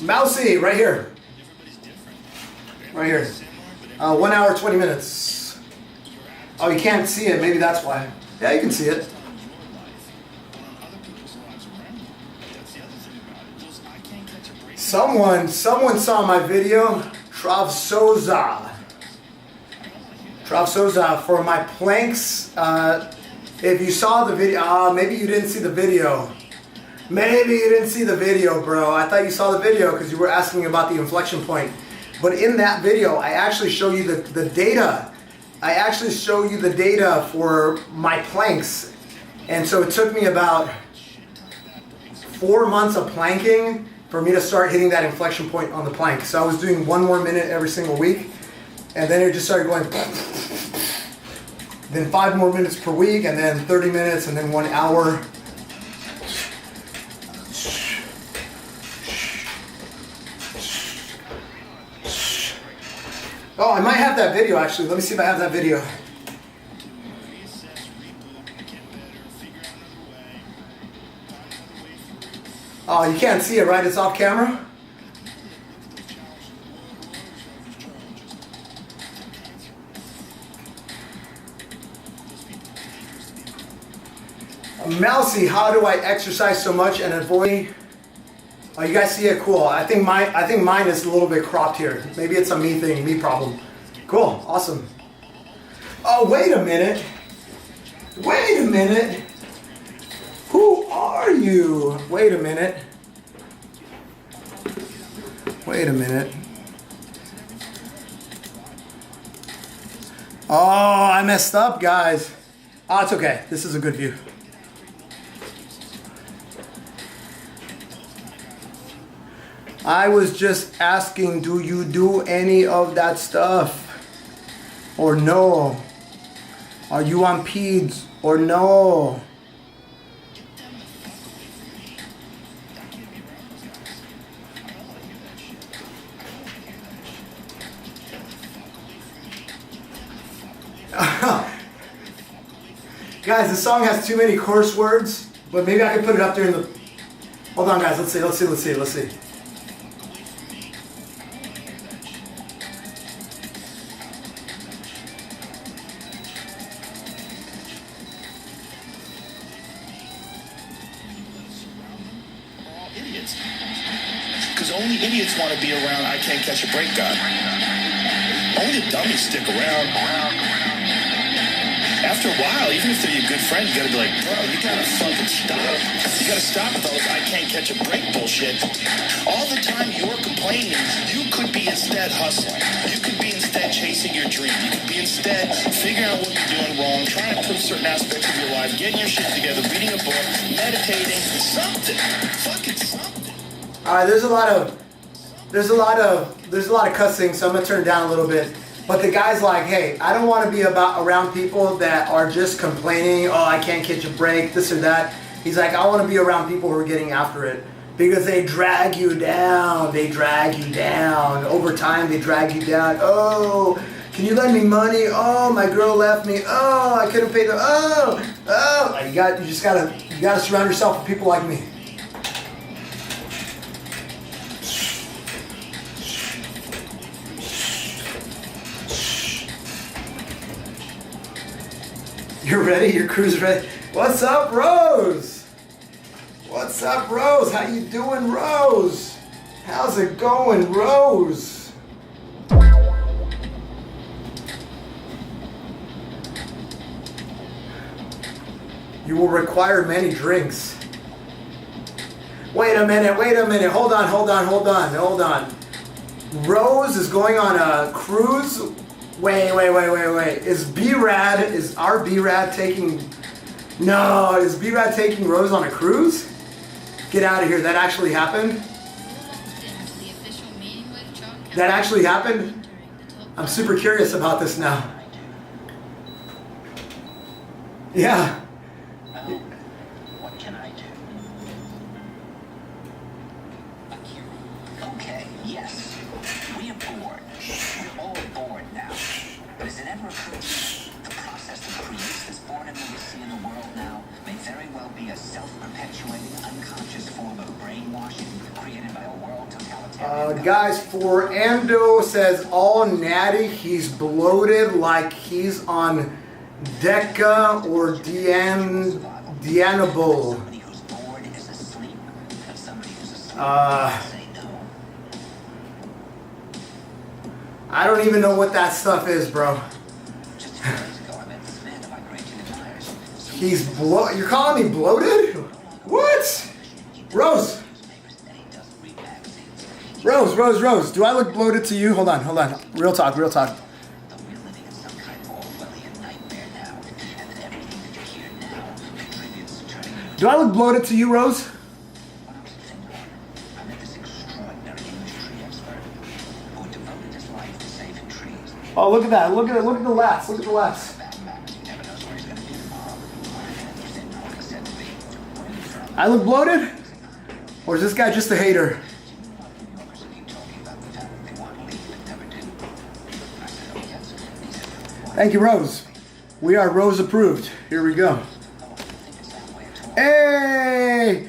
Mousy, right here. Right here. 1 hour, 20 minutes. Oh, you can't see it. Maybe that's why. Yeah, you can see it. Someone saw my video. Trav Souza for my planks. If you saw the video, maybe you didn't see the video. Maybe you didn't see the video, bro. I thought you saw the video because you were asking about the inflection point. But in that video, I actually show you the data. I actually show you the data for my planks. And so it took me about 4 months of planking for me to start hitting that inflection point on the plank. So I was doing 1 more minute every single week. And then it just started going. Then 5 more minutes per week, and then 30 minutes, and then 1 hour. Oh, I might have that video actually. Let me see if I have that video. Oh, you can't see it, right? It's off camera? Mousy, how do I exercise so much and avoid? Oh, you guys see it? Cool. I think mine is a little bit cropped here. Maybe it's a me thing, me problem. Cool. Awesome. Oh, wait a minute. Wait a minute. Who are you? Wait a minute. Wait a minute. Oh, I messed up, guys. Oh, it's okay. This is a good view. I was just asking, do you do any of that stuff? Or no? Are you on peds? Or no? Guys, the song has too many coarse words, but maybe I can put it up there in the... Hold on, guys. Let's see. Idiots. Because only idiots want to be around I Can't Catch a Break guy. Only the dummies stick around. After a while, even if they're your good friend, you gotta be like, bro, you gotta fucking stop. You gotta stop with all this I can't catch a break bullshit. All the time you're complaining, you could be instead hustling. You could be instead chasing your dream. You could be instead figuring out what you're doing wrong, trying to improve certain aspects of your life, getting your shit together, reading a book, meditating, something. Fucking something. All right, there's a lot of cussing, so I'm gonna turn it down a little bit. But the guy's like, hey, I don't want to be around people that are just complaining, oh, I can't catch a break, this or that. He's like, I want to be around people who are getting after it. Because they drag you down. They drag you down. Over time, they drag you down. Oh, can you lend me money? Oh, my girl left me. Oh, I couldn't pay the... Oh. You gotta surround yourself with people like me. You're ready? Your crew's ready? What's up, Rose? What's up, Rose? How you doing, Rose? How's it going, Rose? You will require many drinks. Wait a minute. Hold on. Rose is going on a cruise? Wait. Is our B-Rad taking... No, is B-Rad taking Rose on a cruise? Get out of here. That actually happened? That actually happened? I'm super curious about this now. Yeah. What can I do? Okay, yes. We are bored. We're all bored now. But has it ever occurred to you the process that creates this boredom that we see in the world now may very well be a self-perpetuating, unconscious form of brainwashing created by a world totalitarian... Guys, for Ando says all natty, he's bloated like he's on Deca or Dianabol. I don't even know what that stuff is, bro. You're calling me bloated? What? Rose. Do I look bloated to you? Hold on. Real talk. Do I look bloated to you, Rose? Oh, look at that. Look at the lats. I look bloated? Or is this guy just a hater? Thank you, Rose. We are Rose approved. Here we go. Hey!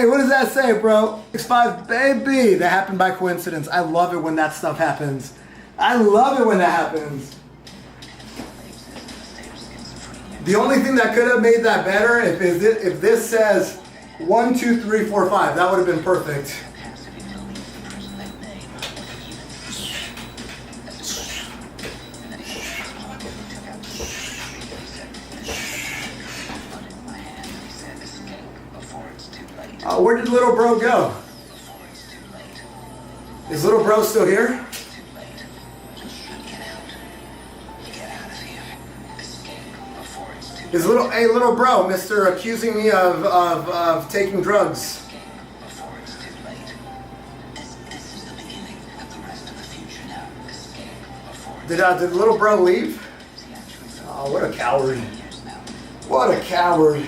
What does that say, bro? 6'5", baby. That happened by coincidence. I love it when that stuff happens. The only thing that could have made that better if this says 1, 2, 3, 4, 5. That would have been perfect. Where did little bro go? Is little bro still here? Is hey little bro, Mr. accusing me of taking drugs. Did little bro leave? Oh, what a coward. What a coward.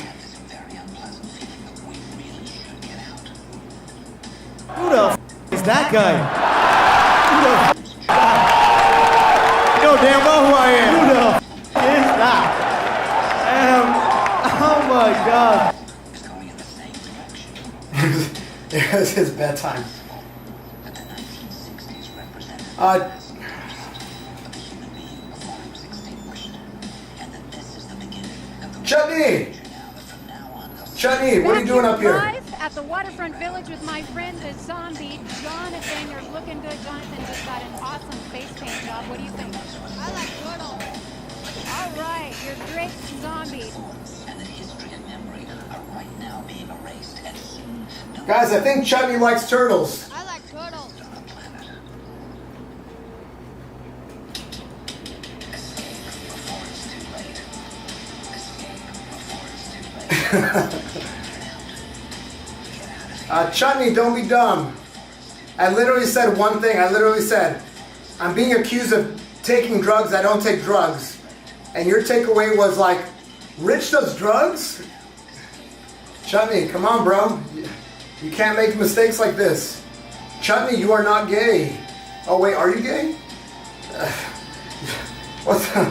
Who the f is that guy? Who the f is that? You know damn well who I am. Who the f is that? Oh my god. It was his bedtime. Chutney! Chutney, what are you doing up here? At the waterfront village with my friend the zombie Jonathan. You're looking good. Jonathan just got an awesome face paint job. What do you think? I like turtles. All right, you're great zombie. Guys, I think Chutney likes turtles. I like turtles. Chutney, don't be dumb. I literally said one thing. I literally said, I'm being accused of taking drugs. I don't take drugs. And your takeaway was like, Rich does drugs? Chutney, come on, bro. You can't make mistakes like this. Chutney, you are not gay. Oh, wait, are you gay? What the?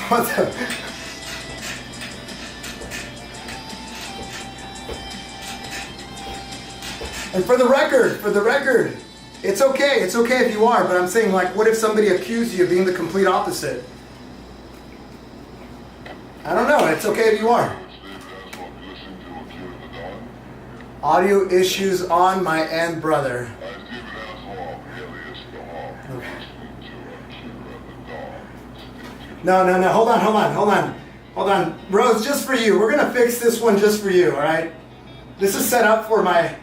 What the? And for the record, it's okay if you are, but I'm saying, like, what if somebody accused you of being the complete opposite? I don't know, it's okay if you are. Audio issues on my end, brother. Okay. No, hold on. Rose, just for you. We're gonna fix this one just for you, all right? This is set up for my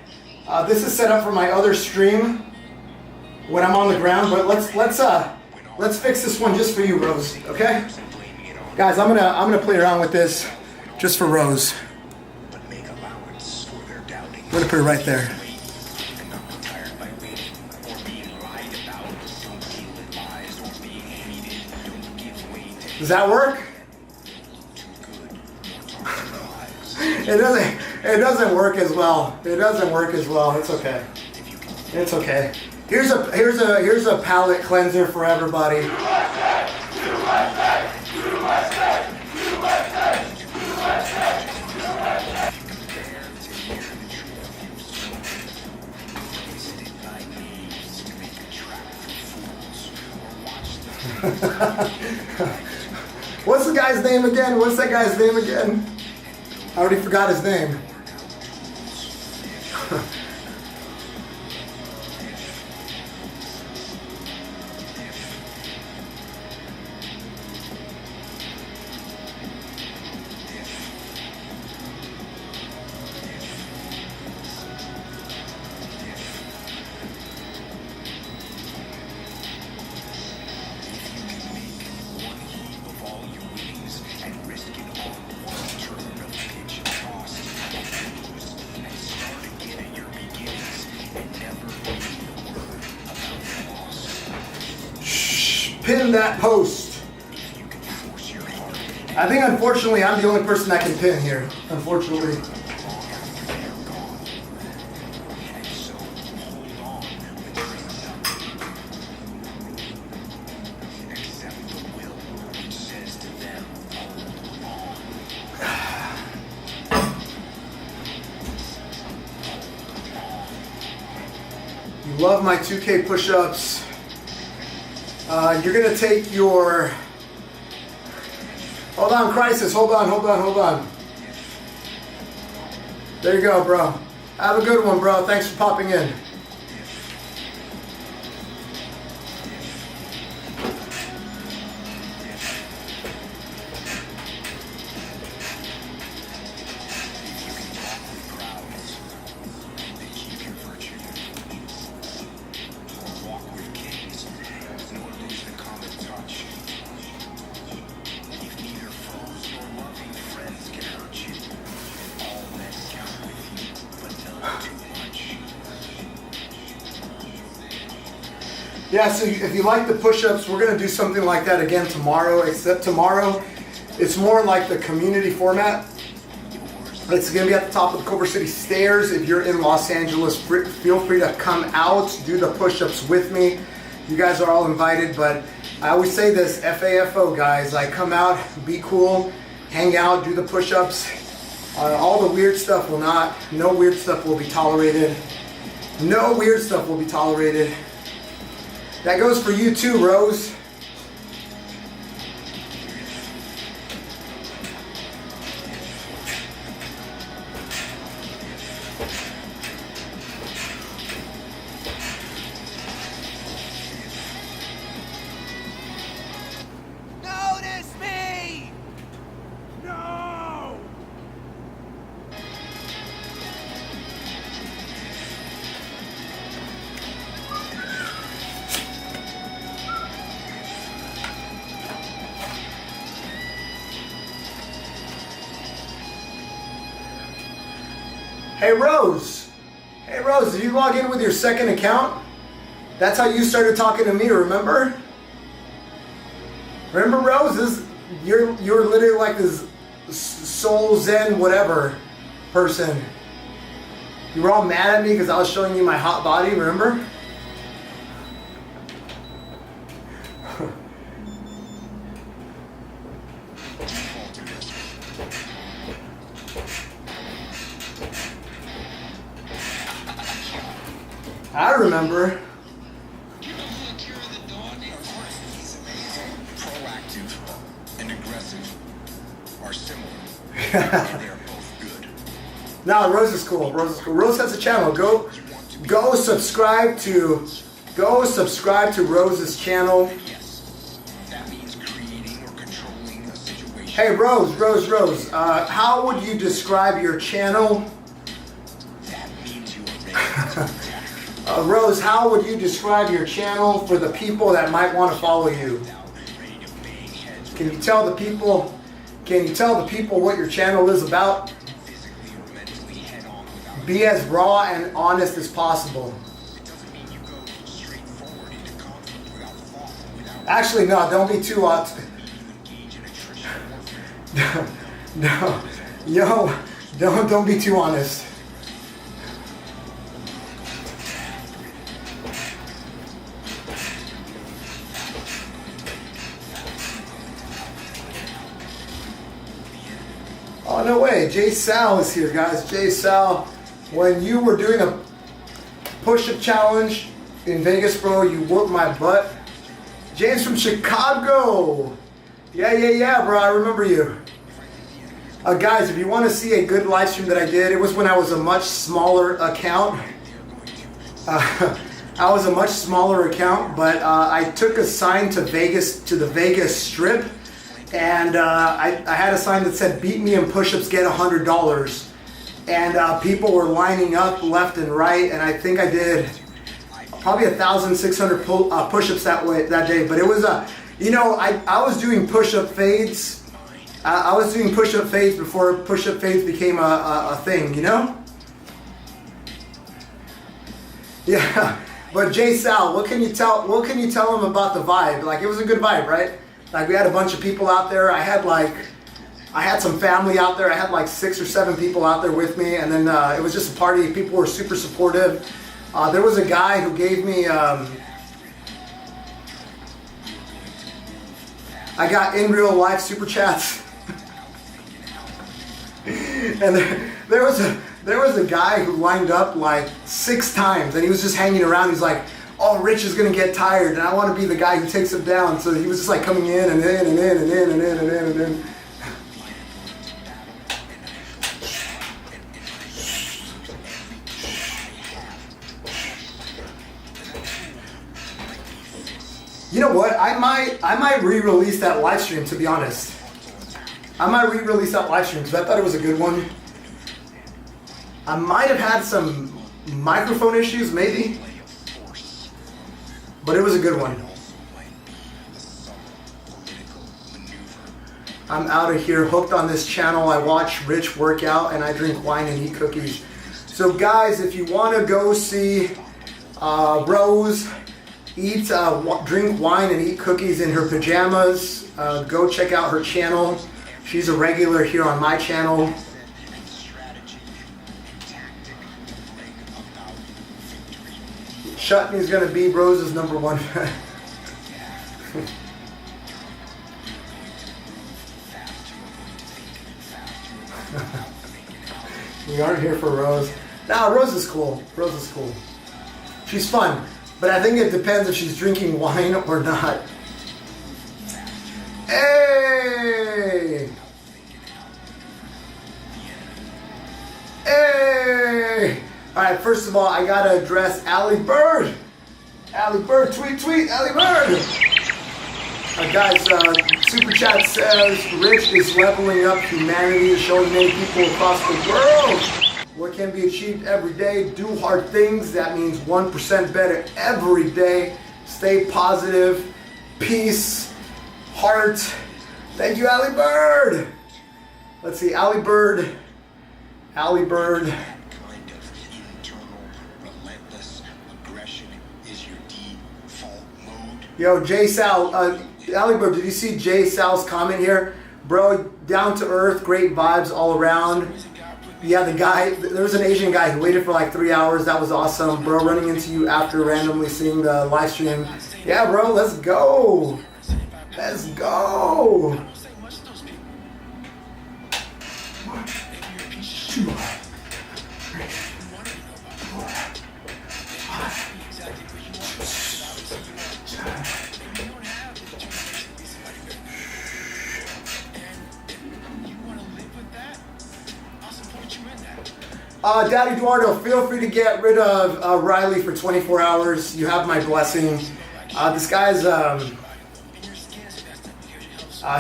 other stream when I'm on the ground, but let's fix this one just for you, Rose, okay? Guys, I'm gonna play around with this just for Rose. I'm gonna put it right there. Does that work? It doesn't work as well. It's okay. It's okay. Here's a palate cleanser for everybody. What's the guy's name again? I already forgot his name. Pin that post. I think unfortunately I'm the only person that can pin here. Unfortunately. You love my 2K push-ups. You're gonna take your Hold on, Crisis. Hold on. There you go, bro. Have a good one, bro. Thanks for popping in. Yeah, so if you like the push-ups, we're gonna do something like that again tomorrow, except tomorrow, it's more like the community format. It's gonna be at the top of the Culver City stairs. If you're in Los Angeles, feel free to come out, do the push-ups with me. You guys are all invited, but I always say this, FAFO guys, like come out, be cool, hang out, do the push-ups. All the weird stuff will not, no weird stuff will be tolerated. No weird stuff will be tolerated. That goes for you too, Rose. Notice me! No! Hey Rose, did you log in with your second account? That's how you started talking to me, remember? Remember Rose, you're literally like this soul zen whatever person. You were all mad at me because I was showing you my hot body, remember? I remember. Proactive and aggressive are similar. They are both good. No, Rose is cool. Rose has a channel. Go subscribe to Rose's channel. That means creating or controlling a situation. Hey Rose, how would you describe your channel? That means you are ready. Rose, how would you describe your channel for the people that might want to follow you? Can you tell the people what your channel is about? Be as raw and honest as possible. Actually, no, don't be too honest. Don't be too honest. Oh, no way. Jay Sal is here, guys. Jay Sal, when you were doing a push-up challenge in Vegas, bro, you whooped my butt. James from Chicago. Yeah, bro. I remember you. Guys, if you want to see a good live stream that I did, it was when I was a much smaller account. I was a much smaller account, but I took a sign to the Vegas Strip. And I had a sign that said, "Beat me in push-ups, get $100." And people were lining up left and right, and I think I did probably 1,600 push-ups that day. But it was I was doing push-up fades. I was doing push-up fades before push-up fades became a thing, you know? Yeah. But Jay Sal, what can you tell them about the vibe? Like, it was a good vibe, right? Like, we had a bunch of people out there. I had some family out there. I had like 6 or 7 people out there with me, and then it was just a party. People were super supportive. There was a guy who gave me, I got in real life super chats. And there was a guy who lined up like 6 times, and he was just hanging around. He's like, "Oh, Rich is gonna get tired, and I want to be the guy who takes him down." So he was just like coming in and in and in and in and in and in and in. You know what? I might re-release that live stream, to be honest. I might re-release that live stream because I thought it was a good one. I might have had some microphone issues, maybe. But it was a good one. I'm out of here, hooked on this channel. I watch Rich work out and I drink wine and eat cookies. So guys, if you want to go see Rose eat, drink wine and eat cookies in her pajamas, go check out her channel. She's a regular here on my channel. Chutney's gonna be Rose's #1 fan. We aren't here for Rose. Nah, Rose is cool. Rose is cool. She's fun, but I think it depends if she's drinking wine or not. Hey! Hey! Alright, first of all, I gotta address Allie Bird. Allie Bird, tweet, Allie Bird! Guys, Super Chat says, Rich is leveling up humanity, showing many people across the world what can be achieved every day. Do hard things, that means 1% better every day. Stay positive, peace, heart. Thank you, Allie Bird! Let's see, Allie Bird. Yo, J Sal, Allie Bird, did you see J Sal's comment here? Bro, down to earth, great vibes all around. Yeah, the guy, there was an Asian guy who waited for like 3 hours. That was awesome. Bro, running into you after randomly seeing the live stream. Yeah, bro, let's go. Let's go. Daddy Eduardo, feel free to get rid of Riley for 24 hours. You have my blessing. This guy's,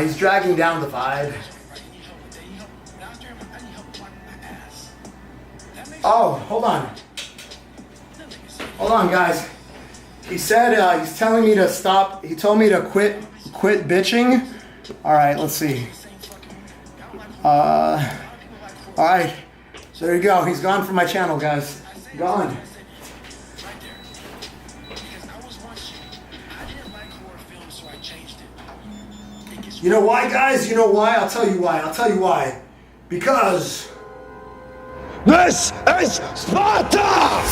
he's dragging down the vibe. Oh, hold on. Hold on, guys. He said, he's telling me to stop. He told me to quit bitching. All right, let's see. All right. So there you go. He's gone from my channel, guys. Gone. You know why, guys? You know why? I'll tell you why. I'll tell you why. Because this is Sparta!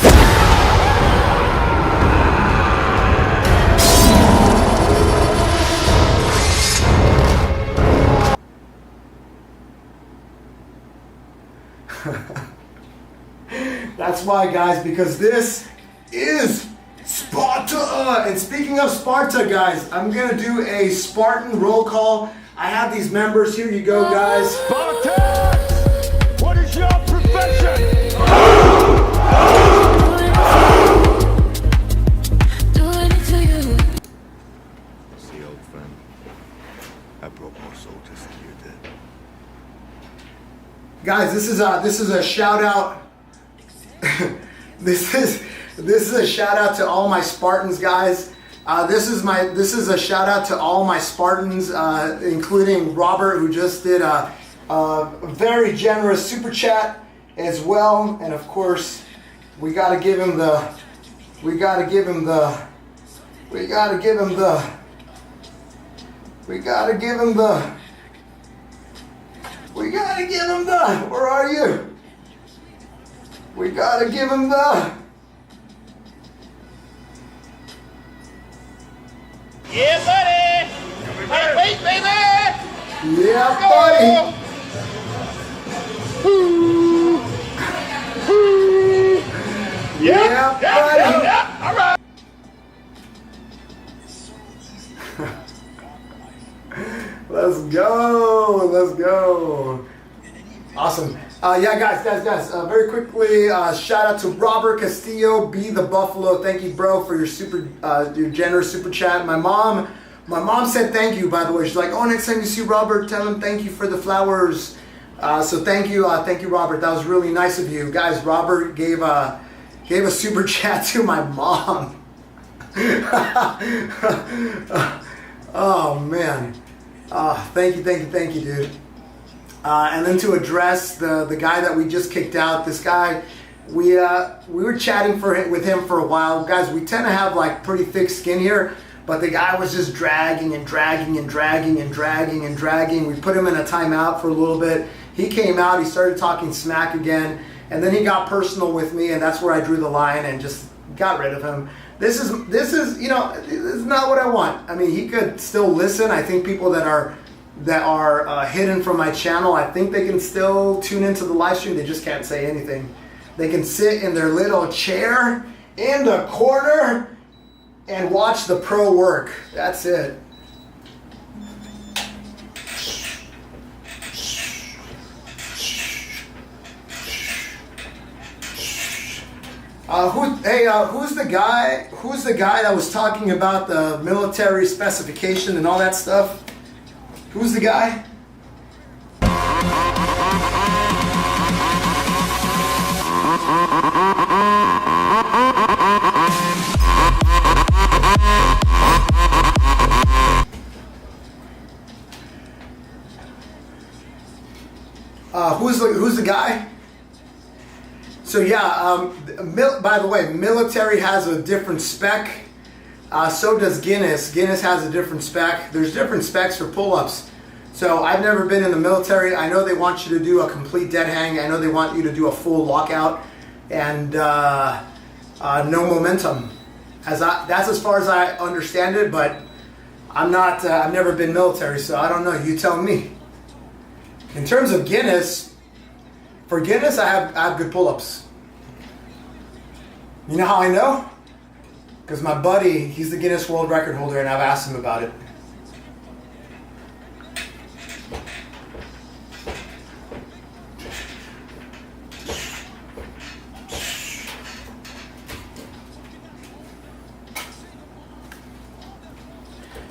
That's why, guys, because this is Sparta. And speaking of Sparta, guys, I'm gonna do a Spartan roll call. I have these members. Here you go, guys. Spartans! What is your profession? See, old friend, I brought more soldiers than you did. Guys, this is a shout out. This is a shout out to all my Spartans, guys. This is a shout out to all my Spartans, including Robert, who just did a very generous super chat as well. And of course, we gotta give him the where are you? We gotta give him the... Yeah, buddy! Wait, baby! Yeah, buddy! Yeah, buddy! Yeah, all right! Let's go! Let's go! Awesome. Yeah, guys, very quickly, shout out to Robert Castillo, Be the Buffalo. Thank you, bro, for your your generous super chat. My mom said thank you, by the way. She's like, oh, next time you see Robert, tell him thank you for the flowers. So thank you, Robert. That was really nice of you, guys. Robert gave a super chat to my mom. Oh man, thank you, dude. And then to address the guy that we just kicked out, this guy, we were chatting with him for a while. Guys, we tend to have like pretty thick skin here, but the guy was just dragging. We put him in a timeout for a little bit. He came out, he started talking smack again, and then he got personal with me, and that's where I drew the line and just got rid of him. This is you know, this is not what I want. I mean, he could still listen. I think people that are hidden from my channel, I think they can still tune into the live stream. They just can't say anything. They can sit in their little chair in the corner and watch the pro work. That's it. Who's the guy that was talking about the military specification and all that stuff? Who's the guy? Who's the guy? So yeah, by the way, military has a different spec. So does Guinness. Guinness has a different spec. There's different specs for pull-ups. So I've never been in the military. I know they want you to do a complete dead hang. I know they want you to do a full lockout and no momentum. That's as far as I understand it, but I'm not. I've never been military, so I don't know. You tell me. In terms of Guinness, for Guinness, I have good pull-ups. You know how I know? Because my buddy, he's the Guinness World Record holder, and I've asked him about it.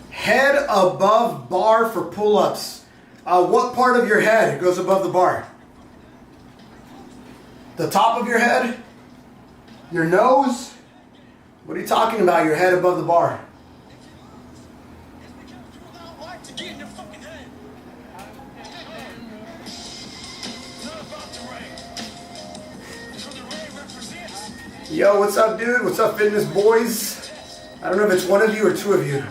Head above bar for pull-ups. What part of your head goes above the bar? The top of your head? Your nose? What are you talking about? Your head above the bar? Yo, what's up, dude? What's up, fitness boys? I don't know if it's one of you or two of you.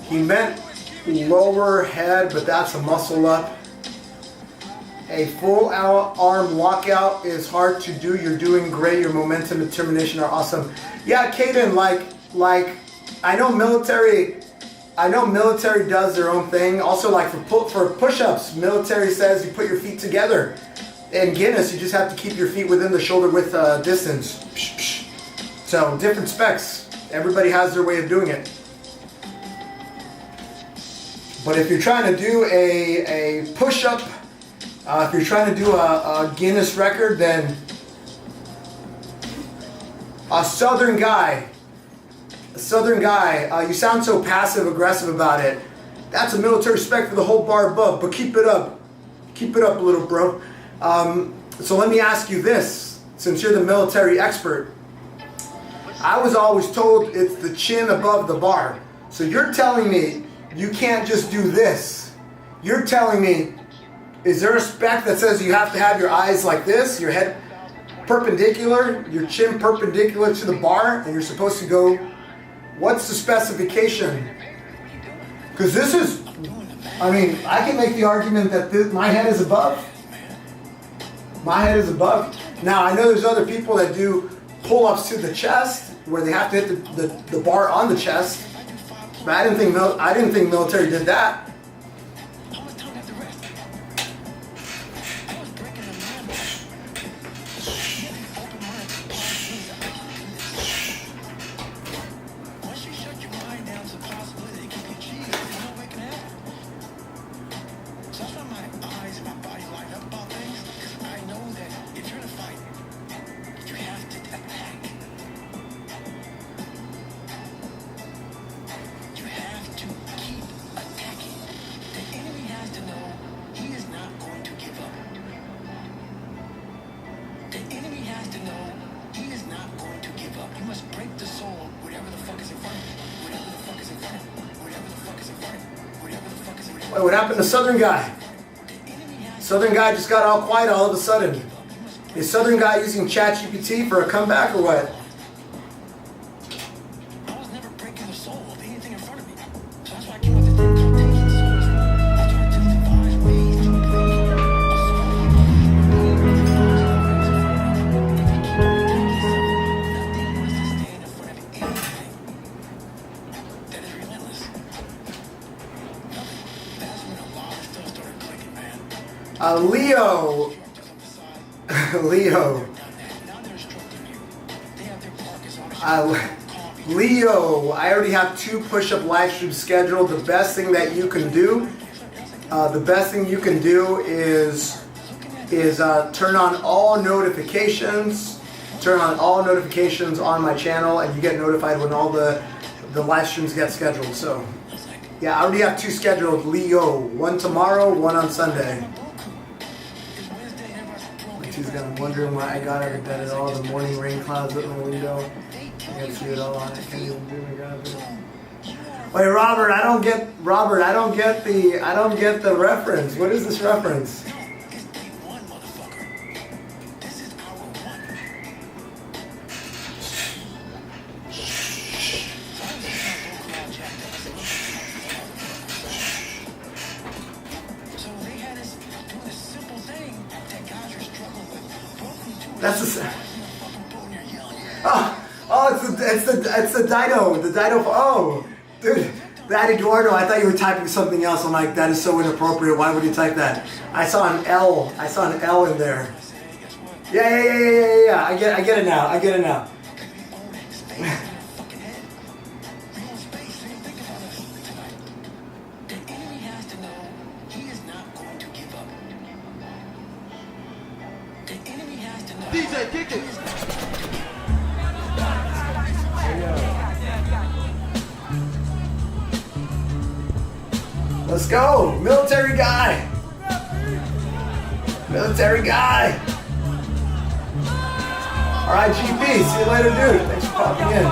He meant lower head, but that's a muscle up. A full arm lockout is hard to do. You're doing great. Your momentum and determination are awesome. Yeah, Kaden, like I know military does their own thing. Also, like for push-ups, military says you put your feet together. In Guinness, you just have to keep your feet within the shoulder width distance. So different specs. Everybody has their way of doing it. But if you're trying to do a push-up, if you're trying to do a Guinness record, then a southern guy, you sound so passive-aggressive about it. That's a military spec for the whole bar above, but keep it up. Keep it up a little, bro. So let me ask you this, since you're the military expert. I was always told it's the chin above the bar. So you're telling me you can't just do this. You're telling me, is there a spec that says you have to have your eyes like this, your head perpendicular, your chin perpendicular to the bar, and you're supposed to go, what's the specification? Because this is, I mean, I can make the argument that my head is above. My head is above. Now, I know there's other people that do pull-ups to the chest, where they have to hit the bar on the chest. But I didn't think military did that. Oh, what happened to Southern Guy? Southern Guy just got all quiet all of a sudden. Is Southern Guy using ChatGPT for a comeback or what? Leo. Leo. Leo, I already have 2 push-up live streams scheduled. The best thing that you can do, is turn on all notifications. Turn on all notifications on my channel, and you get notified when all the live streams get scheduled. So, yeah, I already have 2 scheduled. Leo, 1 tomorrow, 1 on Sunday. I'm wondering why I got out of bed at all. The morning rain clouds at my window. I can't see it all. I can't even do my God. Wait, Robert, I don't get the reference. What is this reference? That's the. It's the Dido. The Dido. Oh, dude, that Eduardo. I thought you were typing something else. I'm like, that is so inappropriate. Why would you type that? I saw an L. I saw an L in there. Yeah. I get it now. DJ, kick it. Let's go, military guy. Military guy. All right, GP. See you later, dude. Thanks for popping in.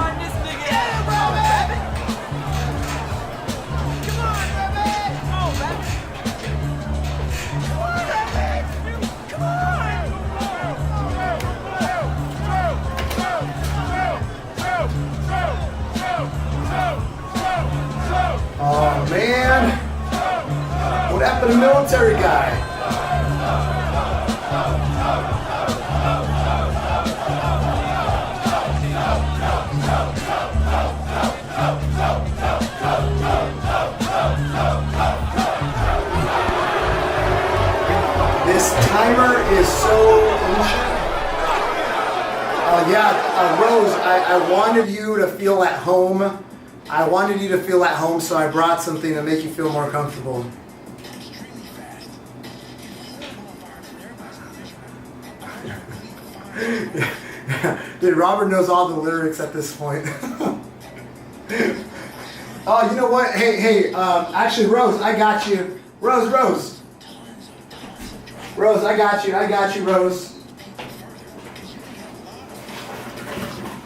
Oh man, what happened to military guy? This timer is so ancient. Rose, I wanted you to feel at home. So I brought something to make you feel more comfortable. Dude, Robert knows all the lyrics at this point. Oh, you know what? Hey, actually, Rose, I got you. Rose, I got you, Rose.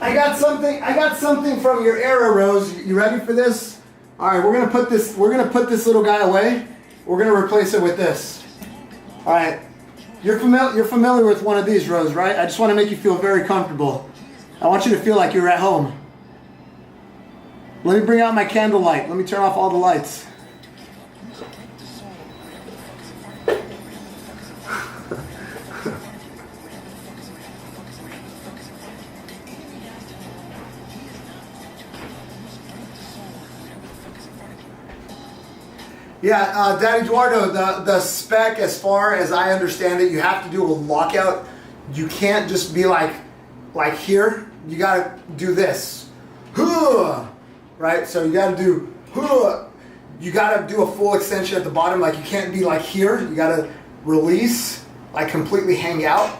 I got something from your era, Rose. You ready for this? All right, we're gonna put this little guy away. We're gonna replace it with this. All right, you're familiar with one of these, Rose, right? I just want to make you feel very comfortable. I want you to feel like you're at home. Let me bring out my candlelight. Let me turn off all the lights. Yeah, Daddy Eduardo, the spec, as far as I understand it, you have to do a lockout. You can't just be like here. You gotta do this. Right? So you gotta do, you gotta do a full extension at the bottom. Like you can't be like here. You gotta release, like completely hang out.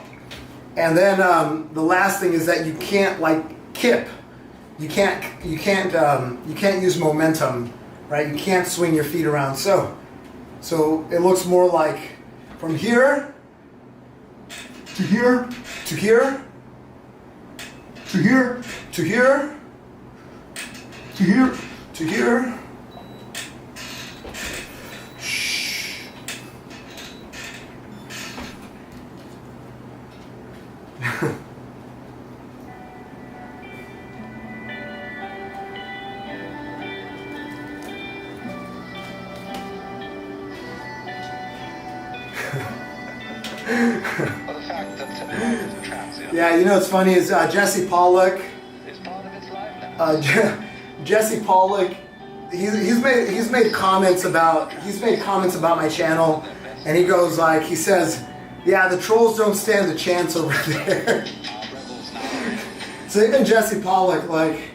And then the last thing is that you can't like kip. You can't use momentum. Right, you can't swing your feet around. So it looks more like from here to here to here to here to here to here to here. Yeah, you know what's funny is Jesse Pollock. Jesse Pollock, he's made comments about my channel, and he goes like, he says, yeah, the trolls don't stand a chance over there. So even Jesse Pollock, like,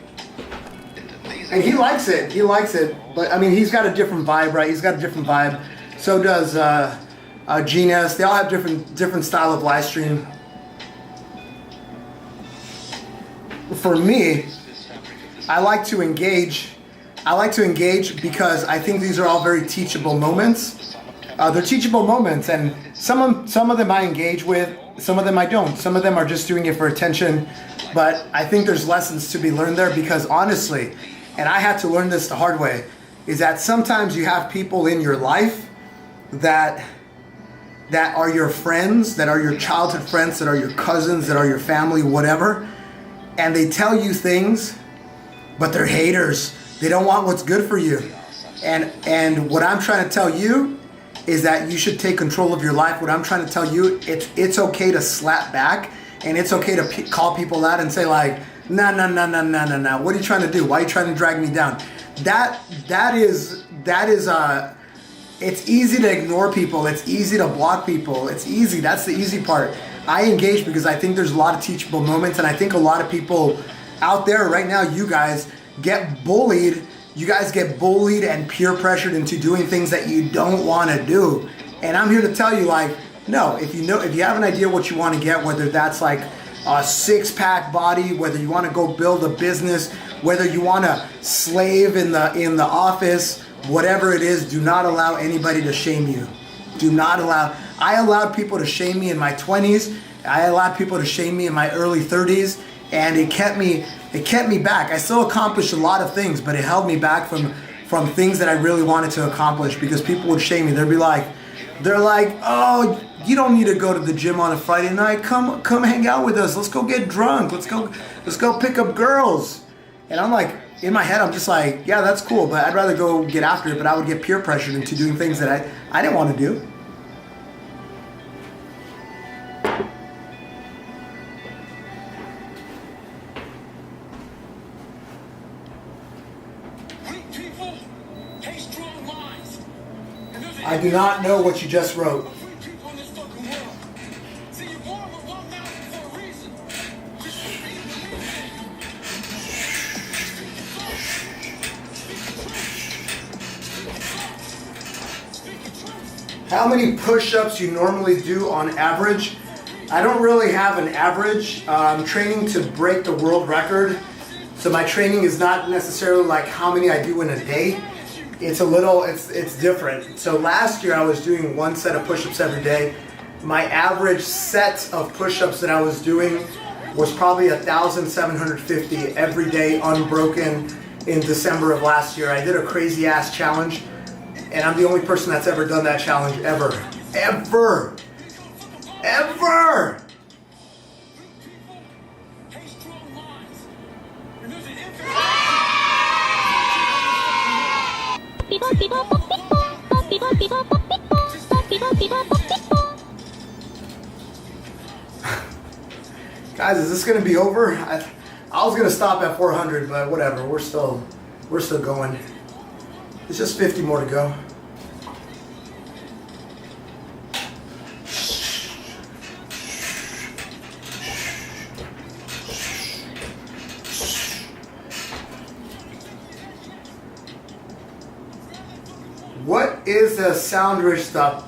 and he likes it, but I mean, he's got a different vibe, right? He's got a different vibe. So does Genius. They all have different style of live stream. For me, I like to engage because I think these are all very teachable moments. They're teachable moments, and some of them I engage with, some of them I don't. Some of them are just doing it for attention, but I think there's lessons to be learned there, because honestly, and I had to learn this the hard way, is that sometimes you have people in your life that are your friends, that are your childhood friends, that are your cousins, that are your family, whatever, and they tell you things, but they're haters. They don't want what's good for you. And what I'm trying to tell you is that you should take control of your life. What I'm trying to tell you, it's okay to slap back, and it's okay to call people out and say like, nah, what are you trying to do? Why are you trying to drag me down? That is it's easy to ignore people. It's easy to block people. It's easy. That's the easy part. I engage because I think there's a lot of teachable moments, and I think a lot of people out there right now, you guys get bullied. You guys get bullied and peer pressured into doing things that you don't want to do. And I'm here to tell you, like, no, if you have an idea what you want to get, whether that's like a six-pack body, whether you want to go build a business, whether you want to slave in the office, whatever it is, do not allow anybody to shame you. Do not allow. I allowed people to shame me in my 20s. I allowed people to shame me in my early 30s, and it kept me back. I still accomplished a lot of things, but it held me back from things that I really wanted to accomplish, because people would shame me. They're like, oh, you don't need to go to the gym on a Friday night. Come hang out with us. Let's go get drunk. Let's go pick up girls. And I'm like, in my head, I'm just like, yeah, that's cool, but I'd rather go get after it. But I would get peer pressured into doing things that I didn't want to do. I do not know what you just wrote. How many push-ups you normally do on average? I don't really have an average. I'm training to break the world record. So my training is not necessarily like how many I do in a day. It's different. So last year I was doing one set of push-ups every day. My average set of push-ups that I was doing was probably 1,750 every day, unbroken, in December of last year. I did a crazy ass challenge, and I'm the only person that's ever done that challenge ever. Guys, is this gonna be over? I was gonna stop at 400, but whatever. We're still going. It's just 50 more to go. What is the sound rich stuff?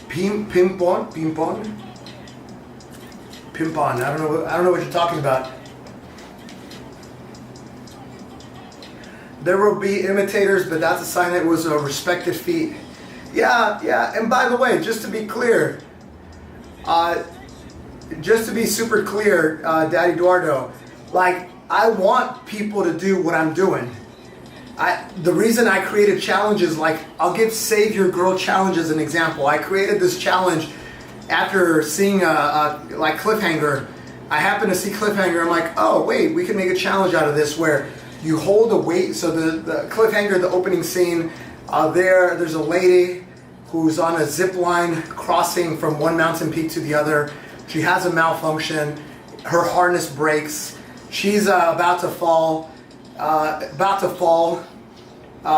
Pimpon? Pimpon. I don't know what you're talking about. There will be imitators, but that's a sign that it was a respected feat. Yeah. And by the way, just to be clear, just to be super clear, Daddy Eduardo, like, I want people to do what I'm doing. The reason I created challenges, like, I'll give Save Your Girl Challenge as an example. I created this challenge after seeing like Cliffhanger I happened to see Cliffhanger. I'm like, oh wait, we can make a challenge out of this where you hold a weight. So the Cliffhanger, the opening scene, there's a lady who's on a zip line crossing from one mountain peak to the other. She has a malfunction. Her harness breaks. She's about to fall.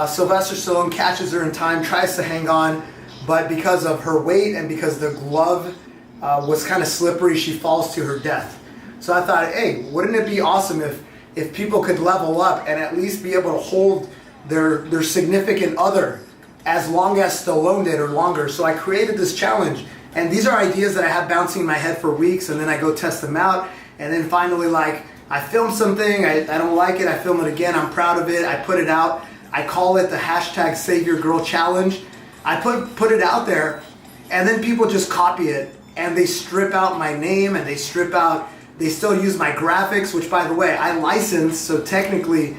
Sylvester Stallone catches her in time, tries to hang on, but because of her weight and because the glove was kind of slippery, she falls to her death. So I thought, hey, wouldn't it be awesome if people could level up and at least be able to hold their significant other as long as Stallone did or longer. So I created this challenge. And these are ideas that I have bouncing in my head for weeks, and then I go test them out. And then finally, like, I film something, I don't like it, I film it again, I'm proud of it, I put it out. I call it the hashtag Save Your Girl Challenge. I put it out there, and then people just copy it, and they strip out my name, and they still use my graphics, which, by the way, I license, so technically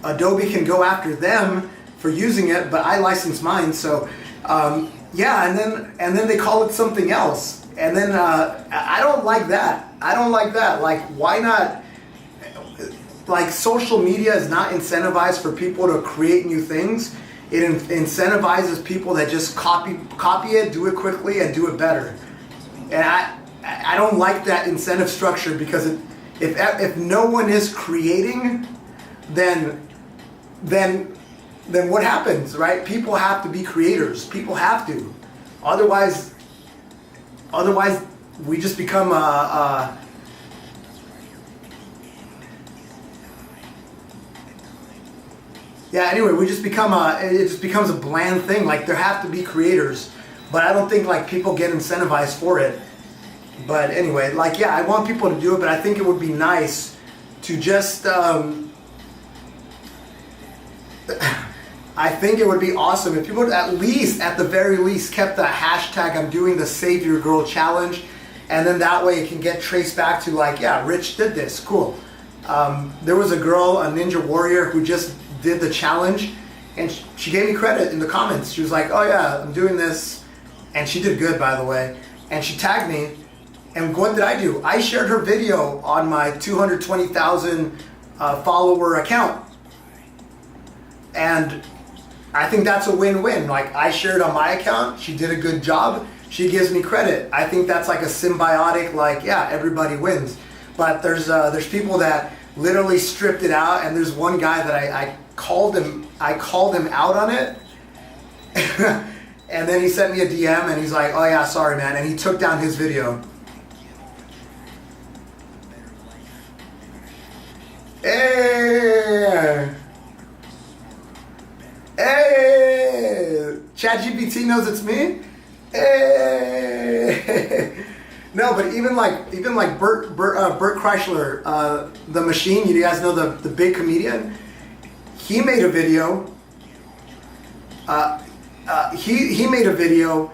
Adobe can go after them for using it, but I license mine. So yeah, and then they call it something else, and then I don't like that. Like, why not? Like, social media is not incentivized for people to create new things. It incentivizes people that just copy it, do it quickly, and do it better. And I don't like that incentive structure, because if no one is creating, then what happens, right? People have to be creators. People have to. Otherwise we just become we just become it just becomes a bland thing. Like, there have to be creators, but I don't think like people get incentivized for it. But anyway, like, yeah, I want people to do it, but I think it would be nice to just I think it would be awesome if people at the very least kept the hashtag I'm doing the Save Your Girl Challenge, and then that way it can get traced back to, like, yeah, Rich did this, cool. There was a girl, a Ninja Warrior, who just did the challenge, and she gave me credit in the comments. She was like, oh yeah, I'm doing this, and she did good, by the way, and she tagged me, and what did I do? I shared her video on my 220,000 follower account, and I think that's a win-win. Like, I shared on my account, she did a good job, she gives me credit. I think that's like a symbiotic, like, yeah, everybody wins. But there's people that literally stripped it out, and there's one guy that I called him out on it, and then he sent me a DM, and he's like, oh yeah, sorry man, and he took down his video. Hey! Hey! ChatGPT knows it's me? Hey! No, but even like Bert Kreischer, the Machine, you guys know the big comedian? He made a video. He made a video,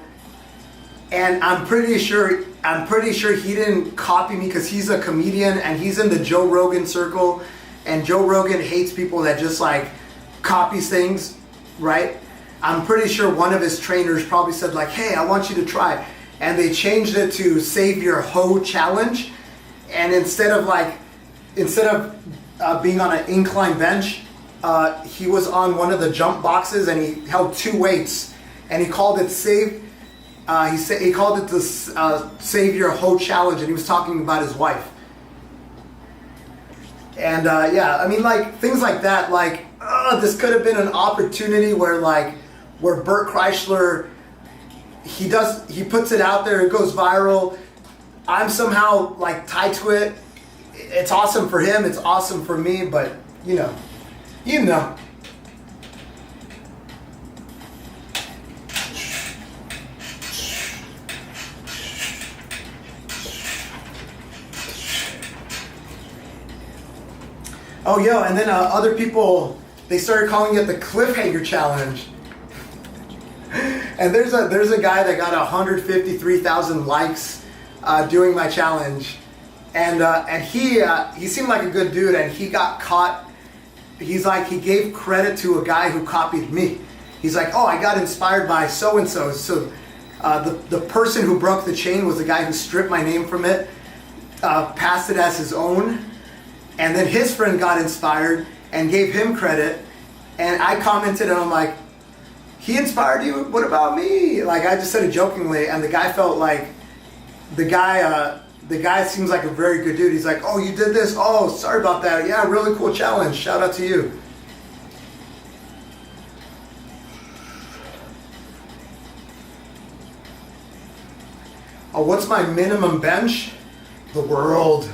and I'm pretty sure he didn't copy me, because he's a comedian and he's in the Joe Rogan circle, and Joe Rogan hates people that just like copies things, right? I'm pretty sure one of his trainers probably said like, hey, I want you to try, and they changed it to Save Your Hoe Challenge, and instead of being on an incline bench, he was on one of the jump boxes, and he held 2 weights, and he called it Save the Save Your Hoe Challenge, and he was talking about his wife. And yeah, I mean, like, things like that, like, this could have been an opportunity where Bert Kreischer, he puts it out there, it goes viral, I'm somehow like tied to it. It's awesome for him, it's awesome for me, but you know. Oh, yo, and then other people, they started calling it the Cliffhanger Challenge. And there's a guy that got 153,000 likes doing my challenge, and he seemed like a good dude, and he got caught. He's like, he gave credit to a guy who copied me. He's like, oh, I got inspired by so and so. So the person who broke the chain was the guy who stripped my name from it. passed it as his own, and then his friend got inspired and gave him credit, and I commented and I'm like, he inspired you, what about me? Like, I just said it jokingly, and the guy felt like, the guy seems like a very good dude. He's like, oh, you did this? Oh, sorry about that. Yeah, really cool challenge. Shout out to you. Oh, what's my minimum bench? The world.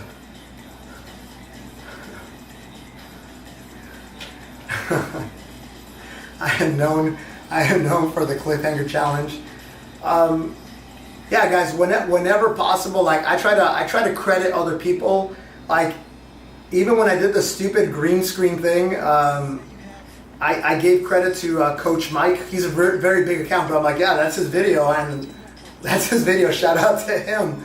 I am known for the cliffhanger challenge. Yeah, guys, whenever possible, like I try to credit other people. Like, even when I did the stupid green screen thing, I gave credit to Coach Mike. He's a very, very big account, but I'm like, yeah, that's his video, and that's his video. Shout out to him.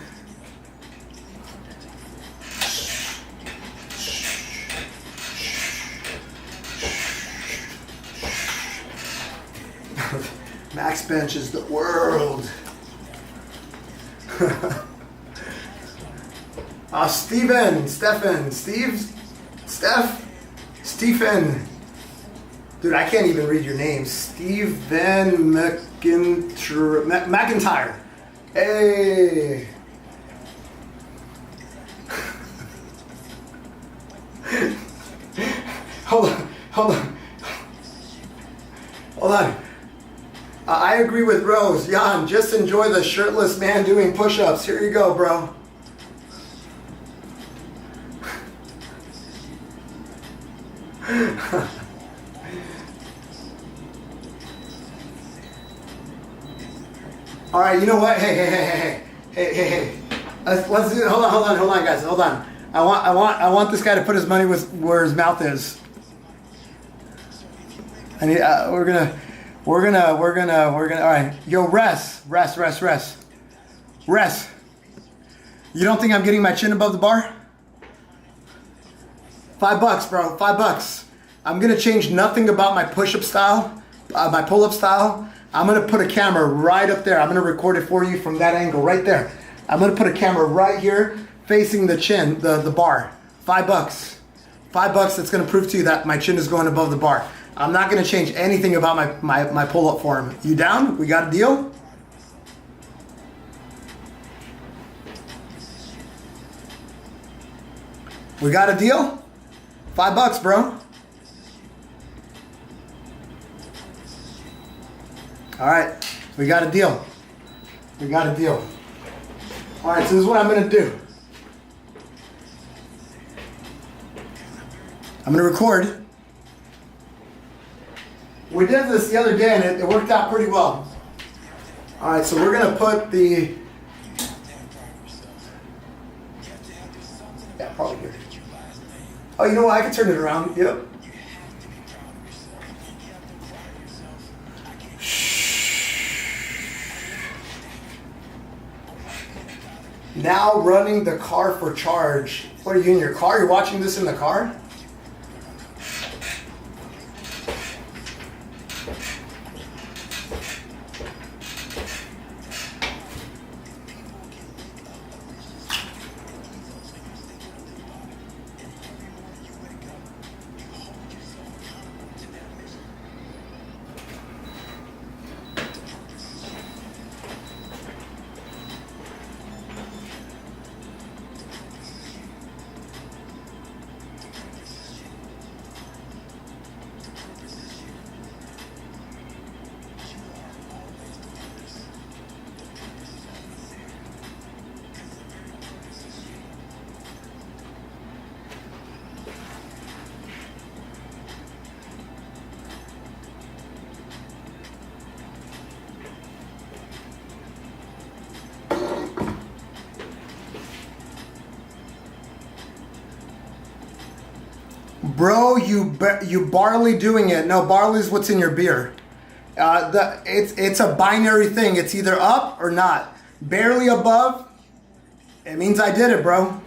Max bench is the world. Stephen. Dude, I can't even read your name. Stephen McIntyre. Hey. Hold on. I agree with Rose. Jan, just enjoy the shirtless man doing push-ups. Here you go, bro. All right, you know what? Hey. Let's do it. Hold on, guys. Hold on. I want this guy to put his money where his mouth is. I need. We're gonna. All right, yo, rest. You don't think I'm getting my chin above the bar? $5, bro. $5. I'm gonna change nothing about my push-up style, my pull-up style. I'm gonna put a camera right up there. I'm gonna record it for you from that angle right there. I'm gonna put a camera right here, facing the chin, the bar. $5. $5. That's gonna prove to you that my chin is going above the bar. I'm not going to change anything about my pull-up form. You down? We got a deal? We got a deal? $5, bro. All right. We got a deal. All right, so this is what I'm going to do. I'm going to record. We did this the other day and it worked out pretty well. All right, so we're gonna put the, yeah, probably here. Oh, you know what? I can turn it around. Yep. Now running the car for charge. What are you in your car? You're watching this in the car? Bro, you barley doing it. No, barley's what's in your beer. It's a binary thing. It's either up or not. Barely above, it means I did it, bro.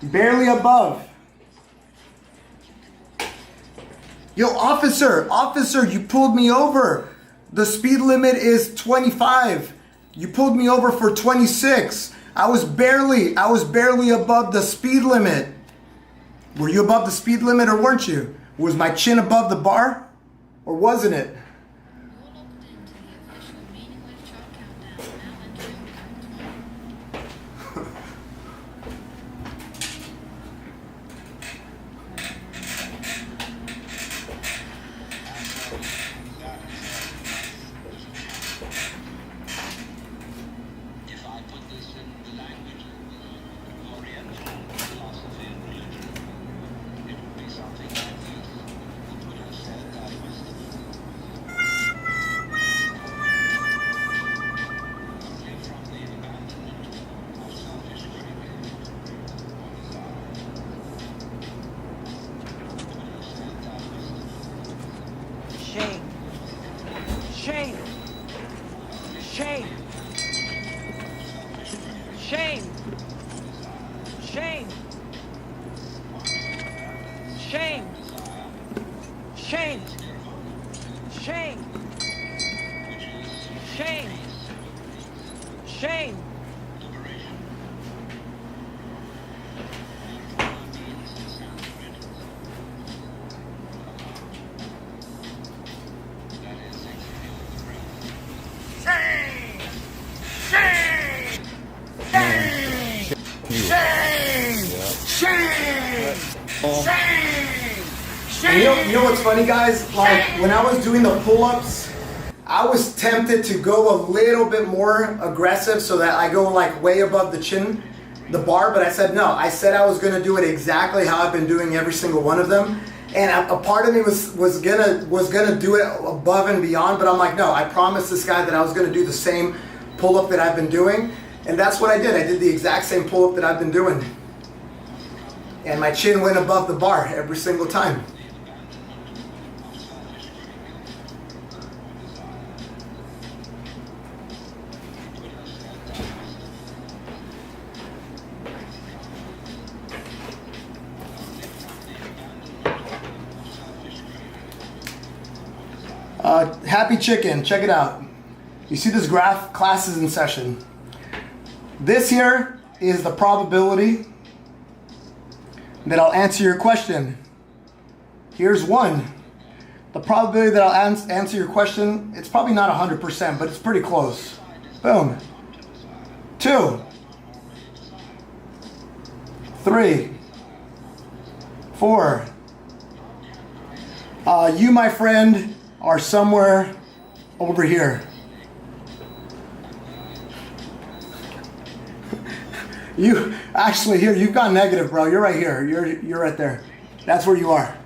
Barely above. Yo, officer, you pulled me over. The speed limit is 25. You pulled me over for 26. I was barely above the speed limit. Were you above the speed limit or weren't you? Was my chin above the bar or wasn't it? Shame. Shame. Shame. Shame. Shame. Shame. Shame. Shame. Shame. You know what's funny, guys? Like, when I was doing the pull-ups, I was tempted to go a little bit more aggressive so that I go like way above the chin, the bar, but I said no. I said I was gonna do it exactly how I've been doing every single one of them. And a part of me was gonna do it above and beyond, but I'm like, no, I promised this guy that I was gonna do the same pull-up that I've been doing. And that's what I did. I did the exact same pull-up that I've been doing. And my chin went above the bar every single time. Happy Chicken, check it out. You see this graph? Classes in session. This here is the probability that I'll answer your question. Here's one. The probability that I'll answer your question, it's probably not 100%, but it's pretty close. Boom. 2, 3, 4. You, my friend, are somewhere over here. You actually here, you've gone negative, bro. You're right here. You're right there. That's where you are.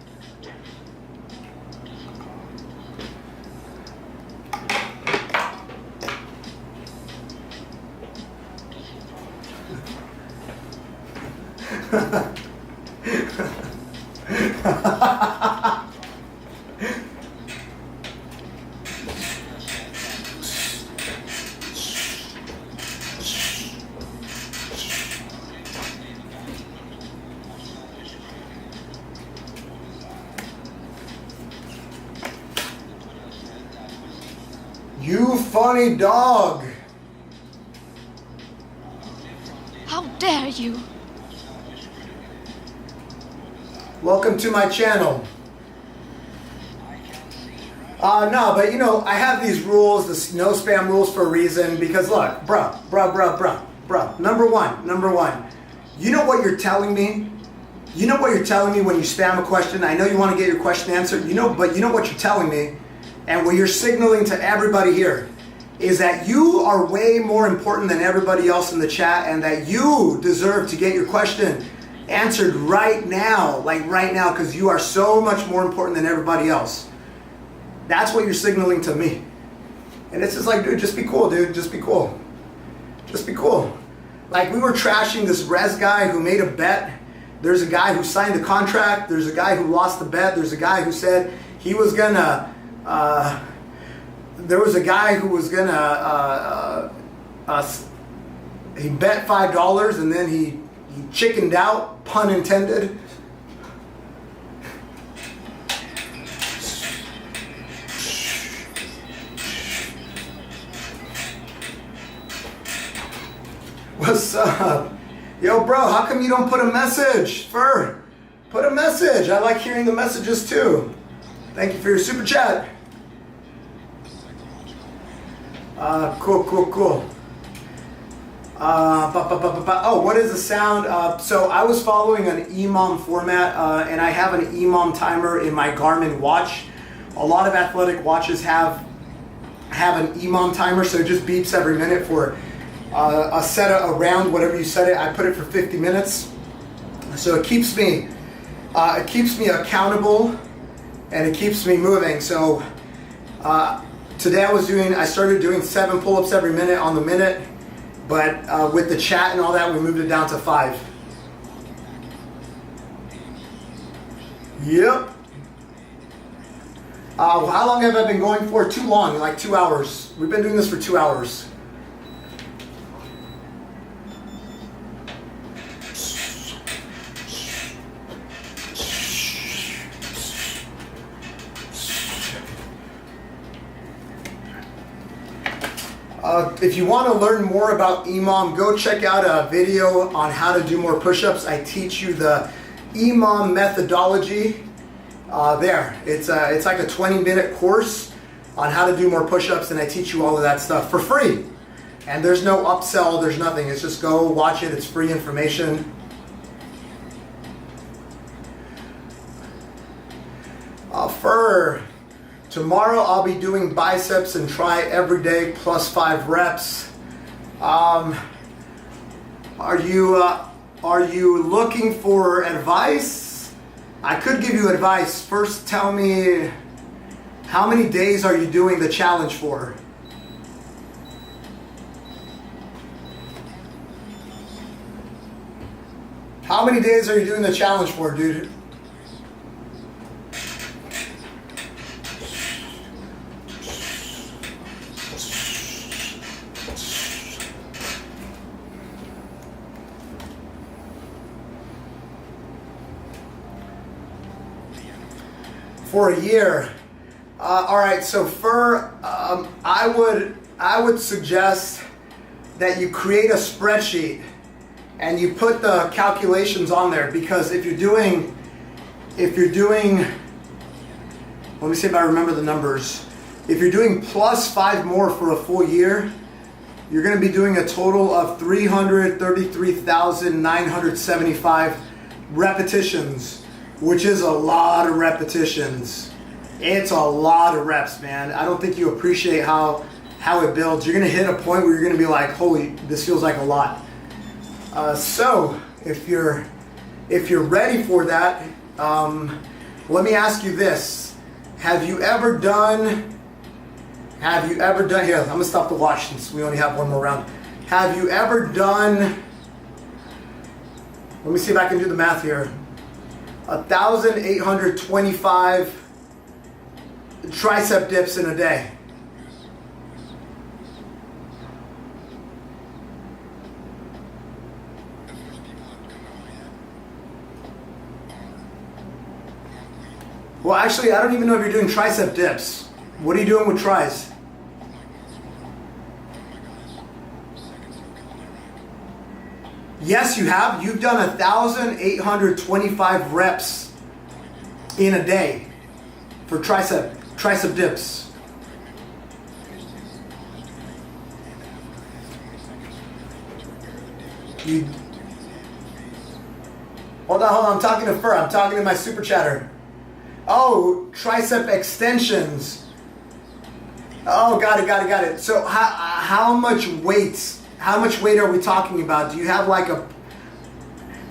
You funny dog. How dare you? Welcome to my channel. No, but you know, I have these rules, this no spam rules for a reason, because look, bro. Number one, you know what you're telling me? You know what you're telling me when you spam a question? I know you want to get your question answered, but you know what you're telling me? And what you're signaling to everybody here is that you are way more important than everybody else in the chat, and that you deserve to get your question answered right now, like right now, because you are so much more important than everybody else. That's what you're signaling to me. And it's just like, dude, just be cool, dude. Just be cool. Just be cool. Like, we were trashing this Rez guy who made a bet. There's a guy who signed a contract. There's a guy who lost the bet. There's a guy who said he was gonna there was a guy who was gonna he bet $5 and then he chickened out, pun intended. What's up? Yo, bro, how come you don't put a message? Fur, put a message. I like hearing the messages too. Thank you for your super chat. Cool. Oh, what is the sound? So I was following an EMOM format, and I have an EMOM timer in my Garmin watch. A lot of athletic watches have an EMOM timer, so it just beeps every minute for a set around whatever you set it. I put it for 50 minutes, so it keeps me accountable, and it keeps me moving. So today I started doing 7 pull-ups every minute on the minute, but with the chat and all that, we moved it down to 5. Yep. How long have I been going for? Too long, like 2 hours. We've been doing this for 2 hours. If you want to learn more about EMOM, go check out a video on how to do more push-ups. I teach you the EMOM methodology. It's like a 20-minute course on how to do more push-ups, and I teach you all of that stuff for free. And there's no upsell, there's nothing. It's just go watch it. It's free information. For tomorrow, I'll be doing biceps and try every day plus 5 reps. Are you looking for advice? I could give you advice. First, tell me, how many days are you doing the challenge for? How many days are you doing the challenge for, dude? For a year. All right, so I would suggest that you create a spreadsheet and you put the calculations on there, because if you're doing, let me see if I remember the numbers. If you're doing plus 5 more for a full year, you're going to be doing a total of 333,975 repetitions, which is a lot of repetitions. It's a lot of reps, man. I don't think you appreciate how it builds. You're gonna hit a point where you're gonna be like, holy, this feels like a lot. So if you're ready for that, let me ask you this. Have you ever done, here, I'm gonna stop the watch since we only have one more round. Have you ever done, let me see if I can do the math here. 1,825 tricep dips in a day. Well, actually, I don't even know if you're doing tricep dips. What are you doing with tries? Yes, you have. You've done 1,825 reps in a day for tricep dips. Hold on. I'm talking to Fur. I'm talking to my super chatter. Oh, tricep extensions. Oh, got it. So how much weight? How much weight are we talking about? Do you have like a...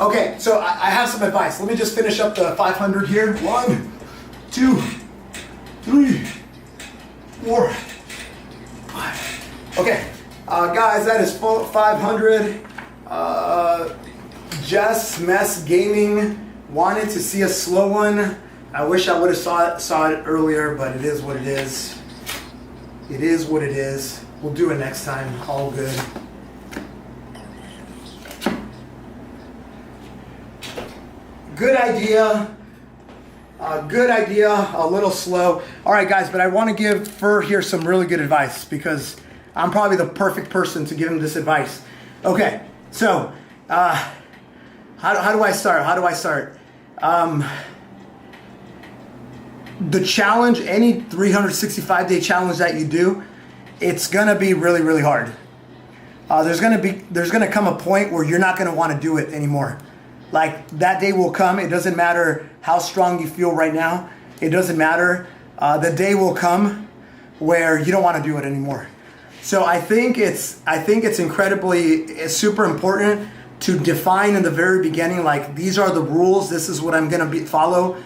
Okay, so I have some advice. Let me just finish up the 500 here. 1, 2, 3, 4, 5. Okay, guys, that is 500. Jess Mess Gaming wanted to see a slow one. I wish I would have saw it earlier, but it is what it is. It is what it is. We'll do it next time. All good. Good idea. A little slow. All right, guys, but I want to give Fur here some really good advice, because I'm probably the perfect person to give him this advice. Okay, So, how do I start? How do I start? The challenge, any 365-day challenge that you do, it's gonna be really, really hard. There's gonna come a point where you're not gonna want to do it anymore. Like, that day will come. It doesn't matter how strong you feel right now. It doesn't matter. The day will come where you don't want to do it anymore. So I think it's it's super important to define in the very beginning, like, these are the rules. This is what I'm gonna follow.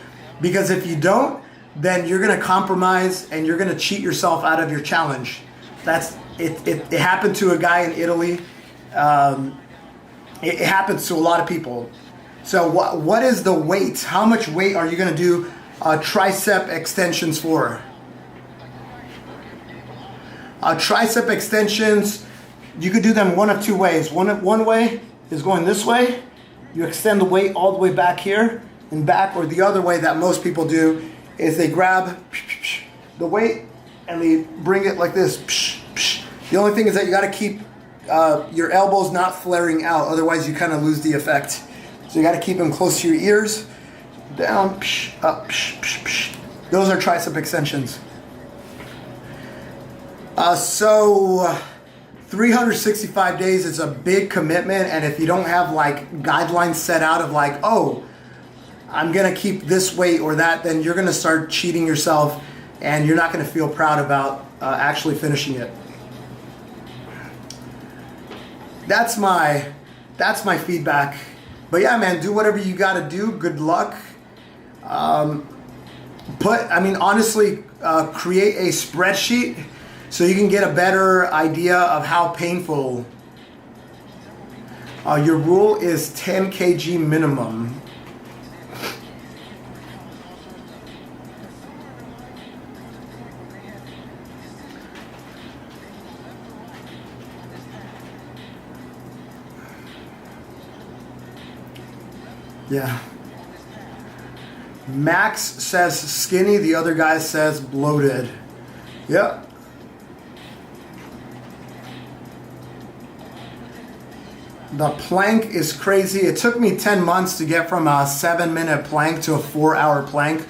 Because if you don't, then you're gonna compromise and you're gonna cheat yourself out of your challenge. That's it. It happened to a guy in Italy. It happens to a lot of people. So what is the weight? How much weight are you gonna do tricep extensions for? Tricep extensions, you could do them one of two ways. One way is going this way. You extend the weight all the way back here and back, or the other way that most people do is they grab the weight and they bring it like this. The only thing is that you got to keep your elbows not flaring out, otherwise you kind of lose the effect. So you got to keep them close to your ears. Down, up. Those are tricep extensions. So 365 days is a big commitment, and if you don't have like guidelines set out of like, oh, I'm gonna keep this weight or that, then you're gonna start cheating yourself and you're not gonna feel proud about actually finishing it. That's my feedback. But yeah, man, do whatever you gotta do. Good luck. Honestly, create a spreadsheet so you can get a better idea of how painful. Your rule is 10 kg minimum. Yeah. Max says skinny, the other guy says bloated. Yep. The plank is crazy. It took me 10 months to get from a 7-minute plank to a 4-hour plank.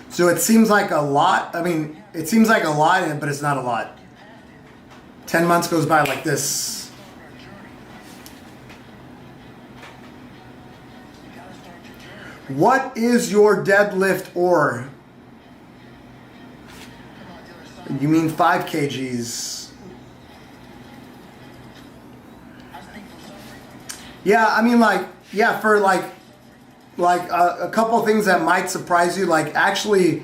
So it seems like a lot. I mean, it seems like a lot, but it's not a lot. 10 months goes by like this. What is your deadlift or? You mean 5 kgs? Yeah, I mean, like, yeah, for like a couple of things that might surprise you, like actually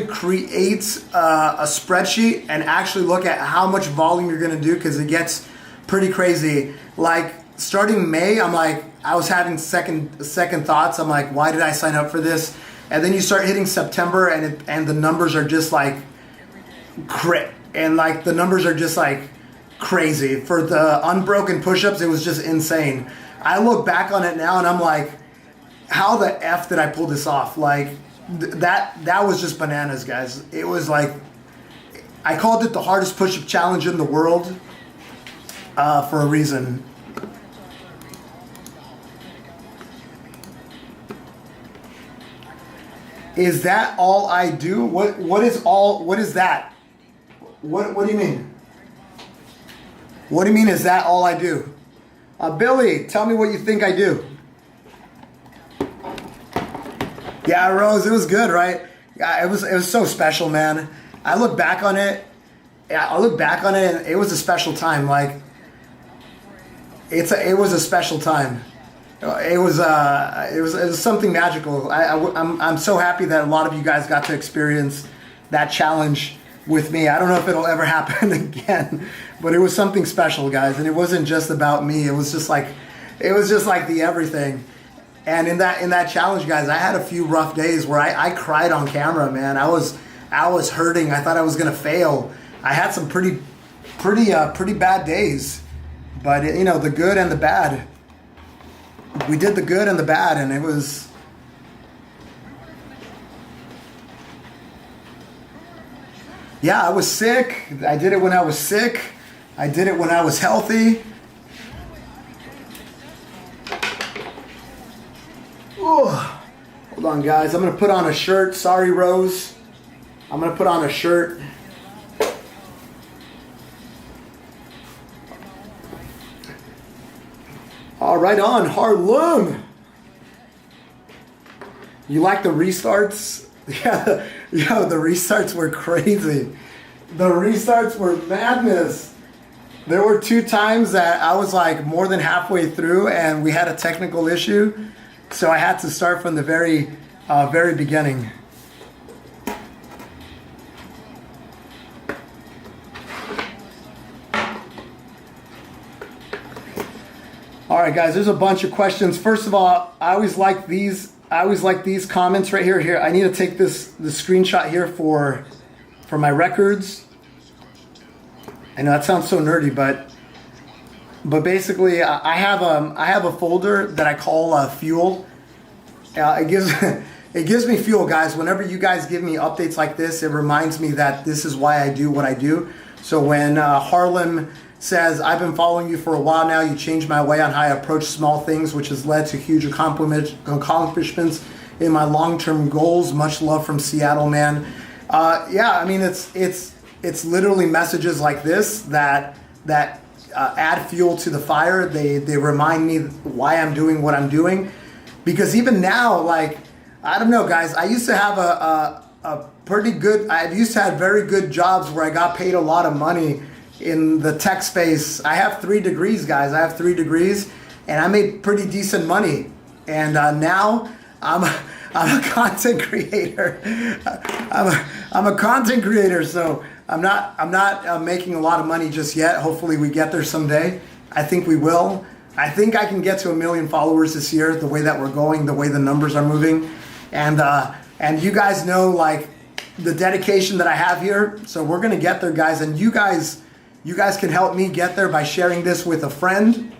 create a spreadsheet and actually look at how much volume you're gonna do, because it gets pretty crazy. Like starting May, I was having second thoughts. I'm like, why did I sign up for this? And then you start hitting September, and the numbers are just like the numbers are just like crazy. For the unbroken push-ups, it was just insane. I look back on it now and I'm like, how the F did I pull this off? Like that was just bananas, guys. It was like, I called it the hardest push-up challenge in the world for a reason. Is that all I do? What is that? What do you mean? What do you mean, is that all I do? Billy, tell me what you think I do. Yeah, Rose, it was good, right? Yeah, it was so special, man. I look back on it. Yeah, I look back on it, and it was a special time. Like, it was a special time. It was something magical. I'm so happy that a lot of you guys got to experience that challenge with me. I don't know if it'll ever happen again, but it was something special, guys. And it wasn't just about me. It was just like the everything. And in that challenge, guys, I had a few rough days where I cried on camera, man. I was hurting. I thought I was gonna fail. I had some pretty bad days, but the good and the bad. We did the good and the bad, and it was. Yeah, I was sick. I did it when I was sick. I did it when I was healthy. Hold on, guys. I'm going to put on a shirt. Sorry, Rose. I'm going to put on a shirt. All right, on Harlem. You like the restarts? Yeah, yo, the restarts were crazy. The restarts were madness. There were 2 times that I was like more than halfway through and we had a technical issue. So I had to start from the very beginning. All right, guys, there's a bunch of questions. First of all, I always like these comments right here. Here, I need to take the screenshot here for my records. I know that sounds so nerdy, but basically, I have a folder that I call fuel. It gives me fuel, guys. Whenever you guys give me updates like this, it reminds me that this is why I do what I do. So when Harlem says, I've been following you for a while now, you changed my way on how I approach small things, which has led to huge accomplishments in my long-term goals. Much love from Seattle, man. Yeah, I mean, it's literally messages like this that add fuel to the fire. They remind me why I'm doing what I'm doing. Because even now, like, I don't know, guys, I used to have I used to have very good jobs where I got paid a lot of money in the tech space. I have 3 degrees, guys. I have 3 degrees, and I made pretty decent money. And now I'm a content creator. I'm a content creator, so I'm not making a lot of money just yet. Hopefully we get there someday. I think we will. I think I can get to 1 million followers this year, the way that we're going, the way the numbers are moving. And you guys know, like, the dedication that I have here. So we're gonna get there, guys. And you guys can help me get there by sharing this with a friend.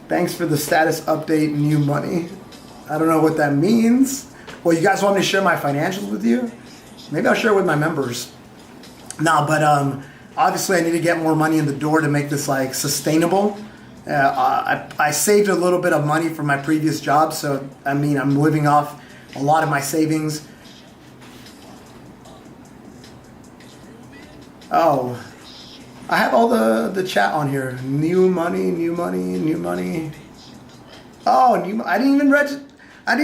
Thanks for the status update, new money. I don't know what that means. Well, you guys want me to share my financials with you? Maybe I'll share it with my members. No, but obviously I need to get more money in the door to make this like sustainable. I saved a little bit of money from my previous job, so I mean I'm living off a lot of my savings. Oh, I have all the chat on here. New money, new money, new money. Oh, I didn't even register. I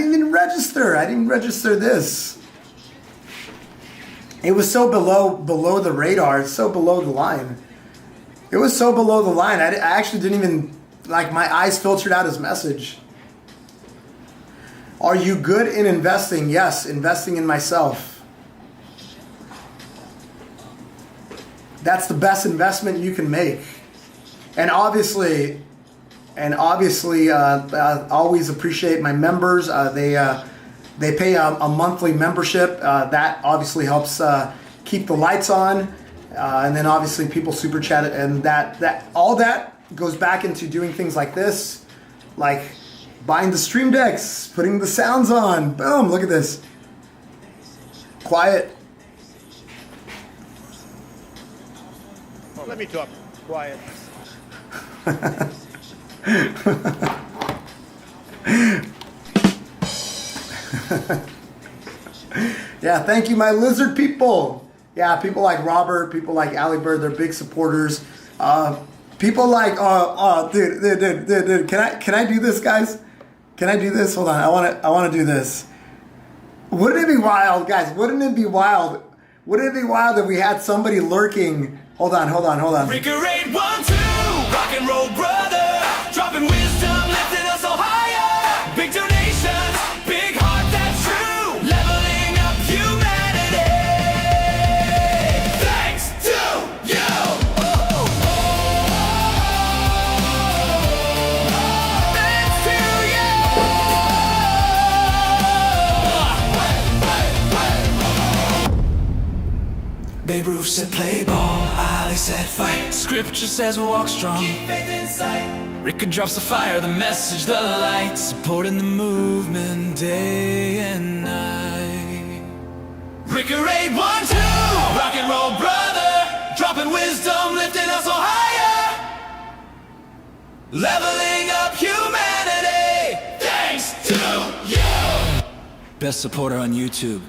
didn't register this. It was so below the radar. It's so below the line. It was so below the line. I actually didn't even, like, my eyes filtered out his message. Are you good in investing? Yes, investing in myself. That's the best investment you can make. And obviously, I always appreciate my members. They pay a monthly membership. That obviously helps keep the lights on. And then obviously people super chat it, and that all that goes back into doing things like this, like buying the stream decks, putting the sounds on. Boom! Look at this. Quiet. Oh, let me talk. Quiet. Yeah, thank you, my lizard people. Yeah, people like Robert, people like Ali Bird, they're big supporters. People like, dude, can I do this, guys? Can I do this? Hold on, I want to do this. Wouldn't it be wild, guys? Wouldn't it be wild? Wouldn't it be wild if we had somebody lurking? Hold on. Ricorate 1, 2, rock and roll brother, dropping wisdom, lifting us all higher. Big donations, big heart, that's true. Leveling up humanity. Thanks to you. Babe Ruth said play ball, Ali said fight. Scripture says walk strong, keep faith in sight. Rick drops the fire, the message, the light, supporting the movement day and night. Ricorate 1, 2, rock and roll brother, dropping wisdom, lifting us all higher. Leveling up humanity, thanks best supporter on YouTube.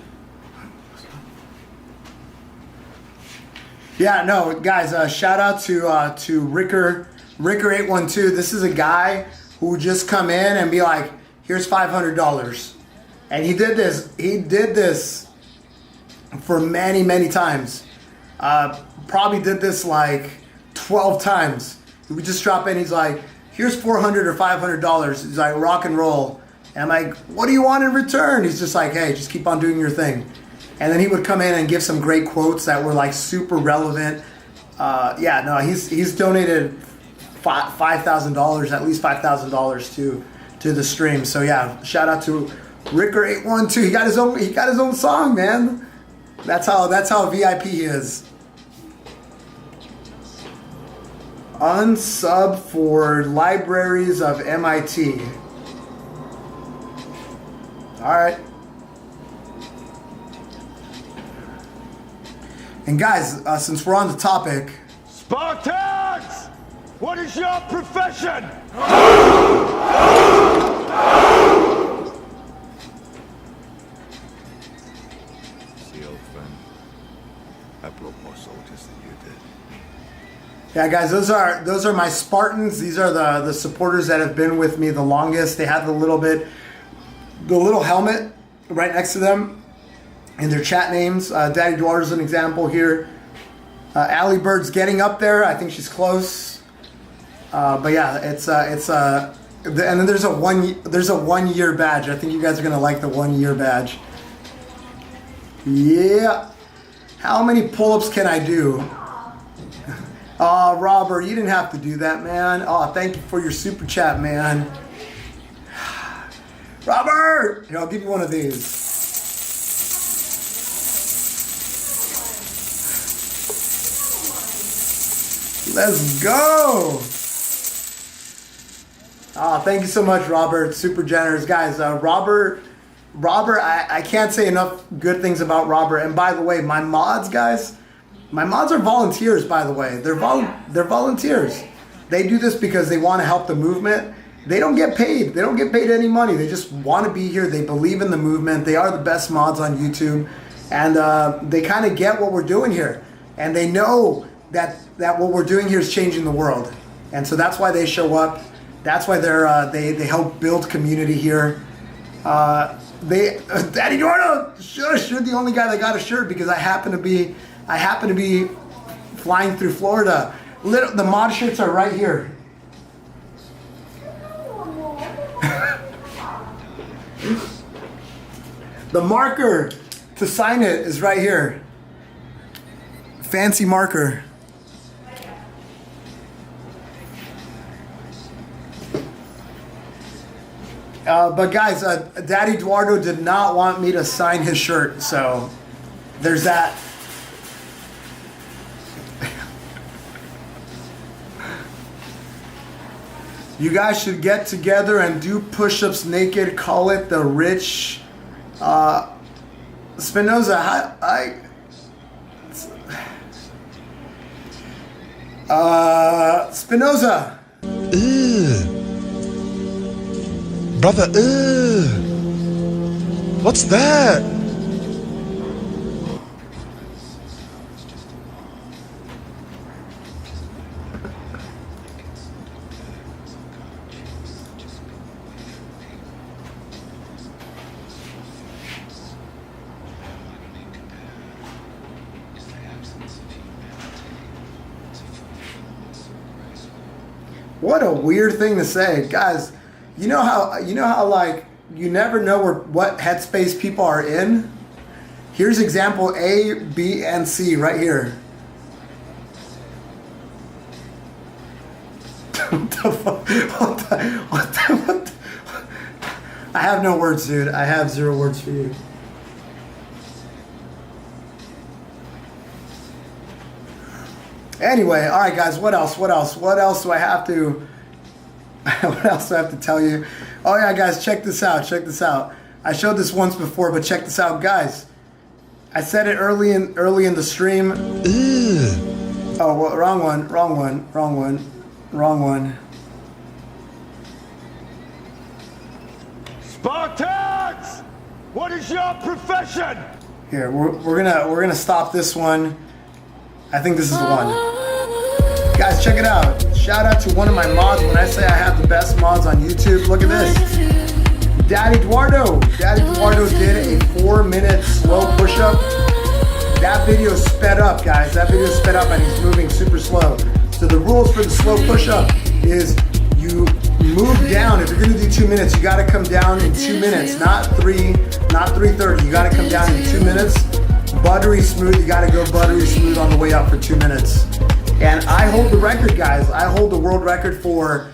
Yeah, no, guys, shout out to Ricker812. This is a guy who would just come in and be like, here's $500. And he did this for many, many times. Probably did this like 12 times. He would just drop in, he's like, here's $400 or $500. He's like, rock and roll. And I'm like, what do you want in return? He's just like, hey, just keep on doing your thing. And then he would come in and give some great quotes that were like super relevant. Yeah, no, he's donated $5,000, at least $5,000 to the stream. So yeah, shout out to Ricker812. He got his own song, man. That's how VIP he is. Unsub for Libraries of MIT. All right. And guys, since we're on the topic, Spartans! What is your profession? See, old friend, I broke more soldiers than you did. yeah, guys, those are my Spartans. These are the supporters that have been with me the longest. They have the little helmet right next to them. And their chat names. Daddy Dwar's an example here. Allie Bird's getting up there. I think she's close. But yeah, and then there's a 1 year badge. I think you guys are gonna like the 1 year badge. Yeah. How many pull-ups can I do? Oh, Robert, you didn't have to do that, man. Oh, thank you for your super chat, man. Robert, here, I'll give you one of these. Let's go! Oh, thank you so much, Robert. Super generous. Guys, Robert, I can't say enough good things about Robert. And by the way, my mods, guys, my mods are volunteers, by the way. They're volunteers. They do this because they want to help the movement. They don't get paid. They don't get paid any money. They just want to be here. They believe in the movement. They are the best mods on YouTube. And they kind of get what we're doing here. And they know that what we're doing here is changing the world, and so that's why they show up. That's why they help build community here. Daddy Dorno, sure, the only guy that got a shirt because I happen to be flying through Florida. The mod shirts are right here. The marker to sign it is right here. Fancy marker. But guys, Daddy Eduardo did not want me to sign his shirt, so there's that. You guys should get together and do push-ups naked. Call it the rich Spinoza. Spinoza. Brother, what's that? What a weird thing to say, guys. You know how like you never know what headspace people are in. Here's example A, B, and C right here. What the? I have no words, dude. I have zero words for you. Anyway, all right, guys. What else? What else do I have to? What else do I have to tell you? Oh yeah, guys, check this out. I showed this once before, but check this out, guys. I said it early in the stream. Oh, well, wrong one. Spartans! What is your profession? Here, we're gonna stop this one. I think this is the one. Guys, check it out. Shout out to one of my mods. When I say I have the best mods on YouTube, look at this. Daddy Eduardo. Daddy Eduardo did a 4-minute slow push-up. That video sped up, guys. That video sped up and he's moving super slow. So the rules for the slow push-up is you move down. If you're gonna do 2 minutes, you gotta come down in 2 minutes, not 3:30. You gotta come down in 2 minutes. Buttery smooth, you gotta go buttery smooth on the way up for 2 minutes. And I hold the record, guys. I hold the world record for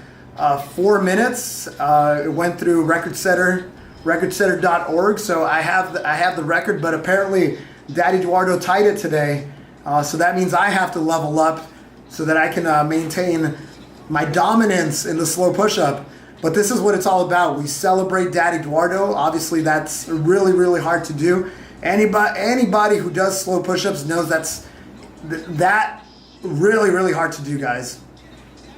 4 minutes. It went through recordsetter.org, so I have the record, but apparently Daddy Eduardo tied it today. So that means I have to level up so that I can maintain my dominance in the slow push-up. But this is what it's all about. We celebrate Daddy Eduardo. Obviously, that's really, really hard to do. Anybody who does slow push-ups knows that really, really hard to do, guys.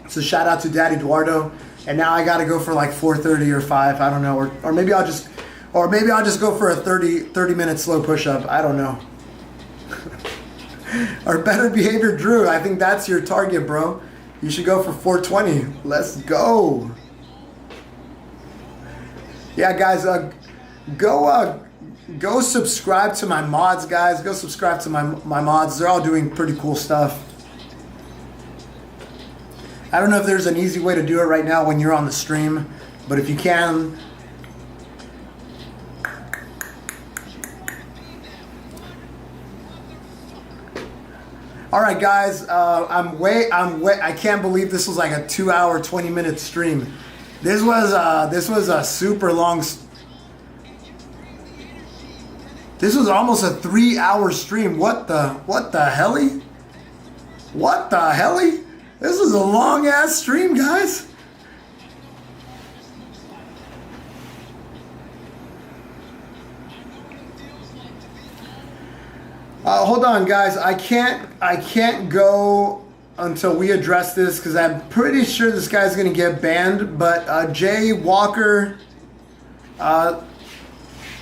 So shout out to Daddy Eduardo. And now I got to go for like 4:30 or 5. I don't know. Or maybe I'll just go for a 30-minute slow push-up. I don't know. Or better behavior, Drew. I think that's your target, bro. You should go for 420. Let's go. Yeah, guys, go subscribe to my mods, guys. Go subscribe to my mods. They're all doing pretty cool stuff. I don't know if there's an easy way to do it right now when you're on the stream, but if you can. All right, guys, I can't believe this was like a 2-hour, 20-minute stream. This was a super long. This was almost a 3-hour stream. What the helly? What the helly? This is a long ass stream, guys. Hold on, guys. I can't go until we address this because I'm pretty sure this guy's gonna get banned. But Jay Walker,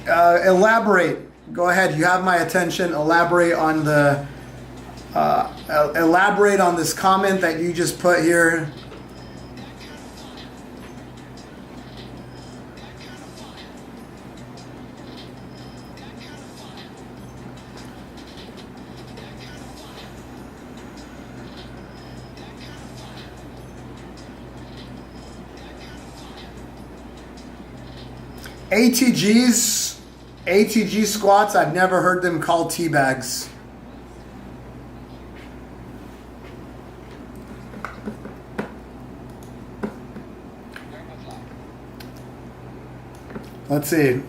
elaborate. Go ahead. You have my attention. Elaborate on the. Elaborate on this comment that you just put here. ATG squats, I've never heard them called teabags. Let's see.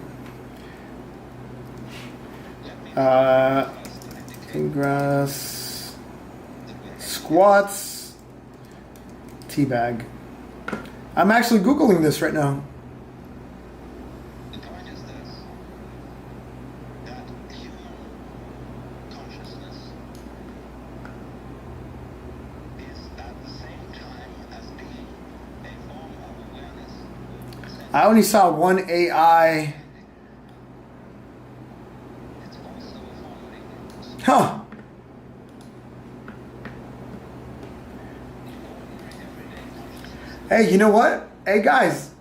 Ingress squats teabag. I'm actually Googling this right now. I only saw one AI. Huh. Hey, you know what? Hey guys.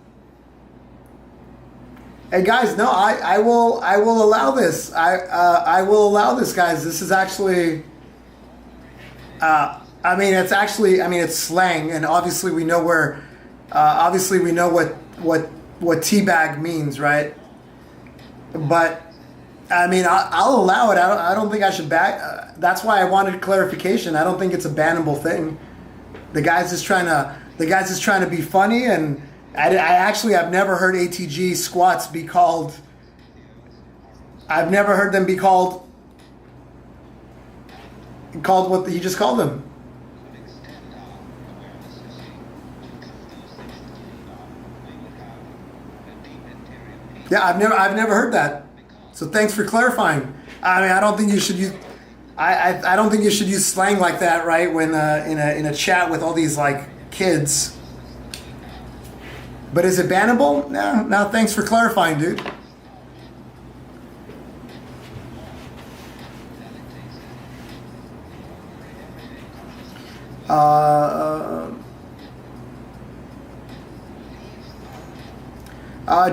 No, I will allow this. I will allow this, guys. This is actually it's slang, and obviously we know where what teabag means, right? But I'll allow it. I don't think I should back. That's why I wanted clarification. I don't think it's a bannable thing. The guy's just trying to be funny, and I've never heard ATG squats be called. I've never heard them be called what he just called them. Yeah, I've never heard that. So thanks for clarifying. I don't think you should use. I don't think you should use slang like that, right? When in a chat with all these like kids. But is it bannable? No. Thanks for clarifying, dude.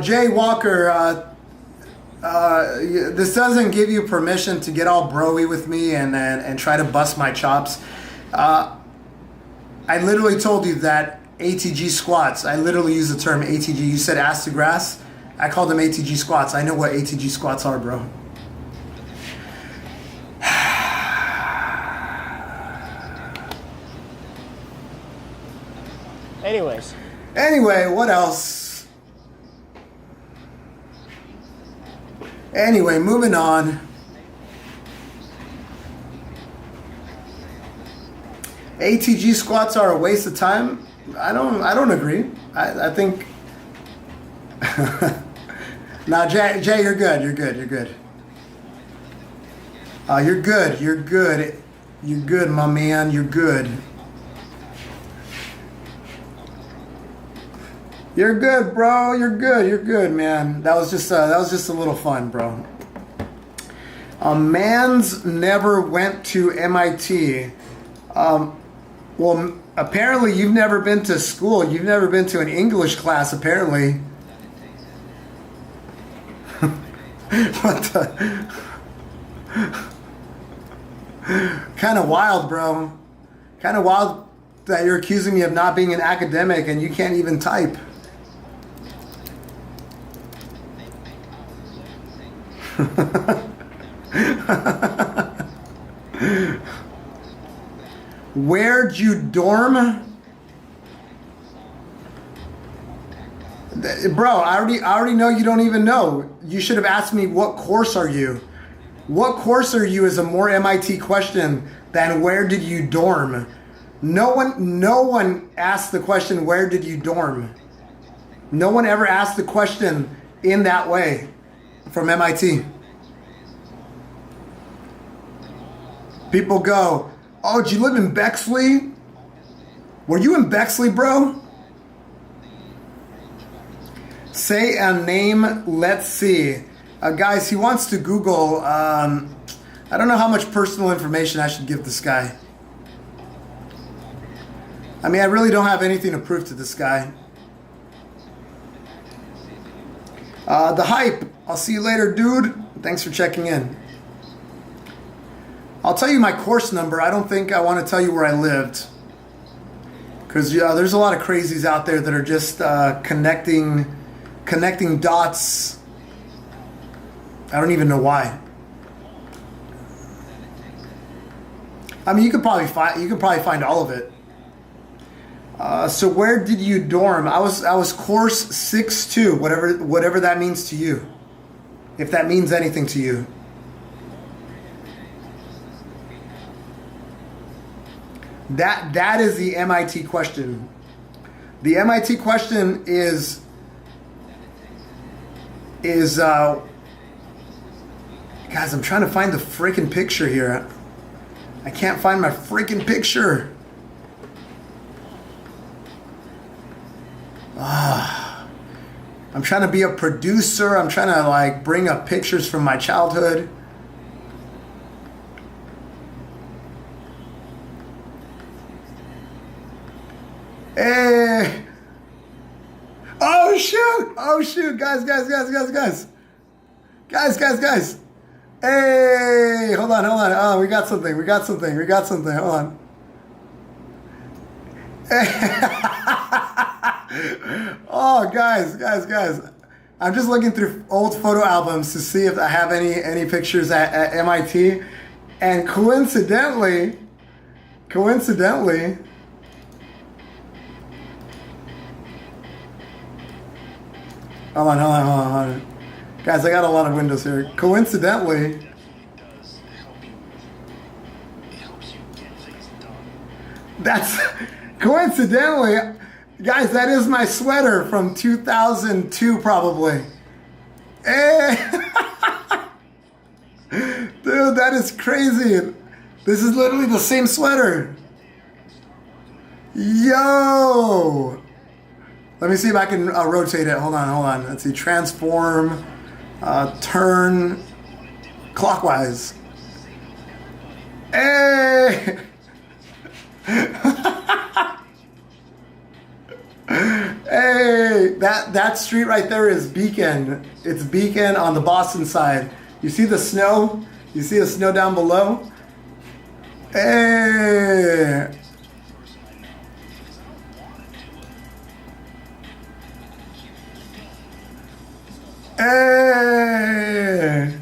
Jay Walker, this doesn't give you permission to get all broy with me and try to bust my chops. I literally told you that ATG squats. I literally used the term ATG. You said ass to grass. I called them ATG squats. I know what ATG squats are, bro. Anyways. Anyway, what else? Anyway, moving on. ATG squats are a waste of time. I don't agree. I think. Nah, Jay, you're good. You're good. You're good. You're good. You're good. You're good, my man. You're good. You're good, bro. You're good. You're good, man. That was just a little fun, bro. Mans never went to MIT. Well, apparently you've never been to school. You've never been to an English class, apparently. What the? Kind of wild, bro. Kind of wild that you're accusing me of not being an academic and you can't even type. Where'd you dorm? Bro, I already know you don't even know. You should have asked me, what course are you? What course are you is a more MIT question than where did you dorm? No one asked the question, where did you dorm? No one ever asked the question in that way from MIT. People go, oh, did you live in Bexley? Were you in Bexley, bro? Say a name, let's see. Guys, he wants to Google, I don't know how much personal information I should give this guy. I mean, I really don't have anything to prove to this guy. The hype, I'll see you later, dude. Thanks for checking in. I'll tell you my course number. I don't think I want to tell you where I lived. Because there's a lot of crazies out there that are just connecting dots. I don't even know why. I mean, you could probably find all of it. So where did you dorm? I was course 6-2, whatever that means to you. If that means anything to you. That is the MIT question. The MIT question is guys, I'm trying to find the freaking picture here. I can't find my freaking picture. I'm trying to be a producer. I'm trying to like bring up pictures from my childhood. Hey! Oh shoot! Oh shoot! Guys! Hey! Hold on! Oh, we got something! Hold on. Oh, guys! I'm just looking through old photo albums to see if I have any pictures at MIT, and coincidentally. Hold on. Guys, I got a lot of windows here. Coincidentally, guys, that is my sweater from 2002 probably. Hey! Dude, that is crazy. This is literally the same sweater. Yo! Let me see if I can rotate it. Hold on. Let's see. Transform. Turn. Clockwise. Hey! Hey, that street right there is Beacon. It's Beacon on the Boston side. You see the snow? You see the snow down below? Hey. Hey.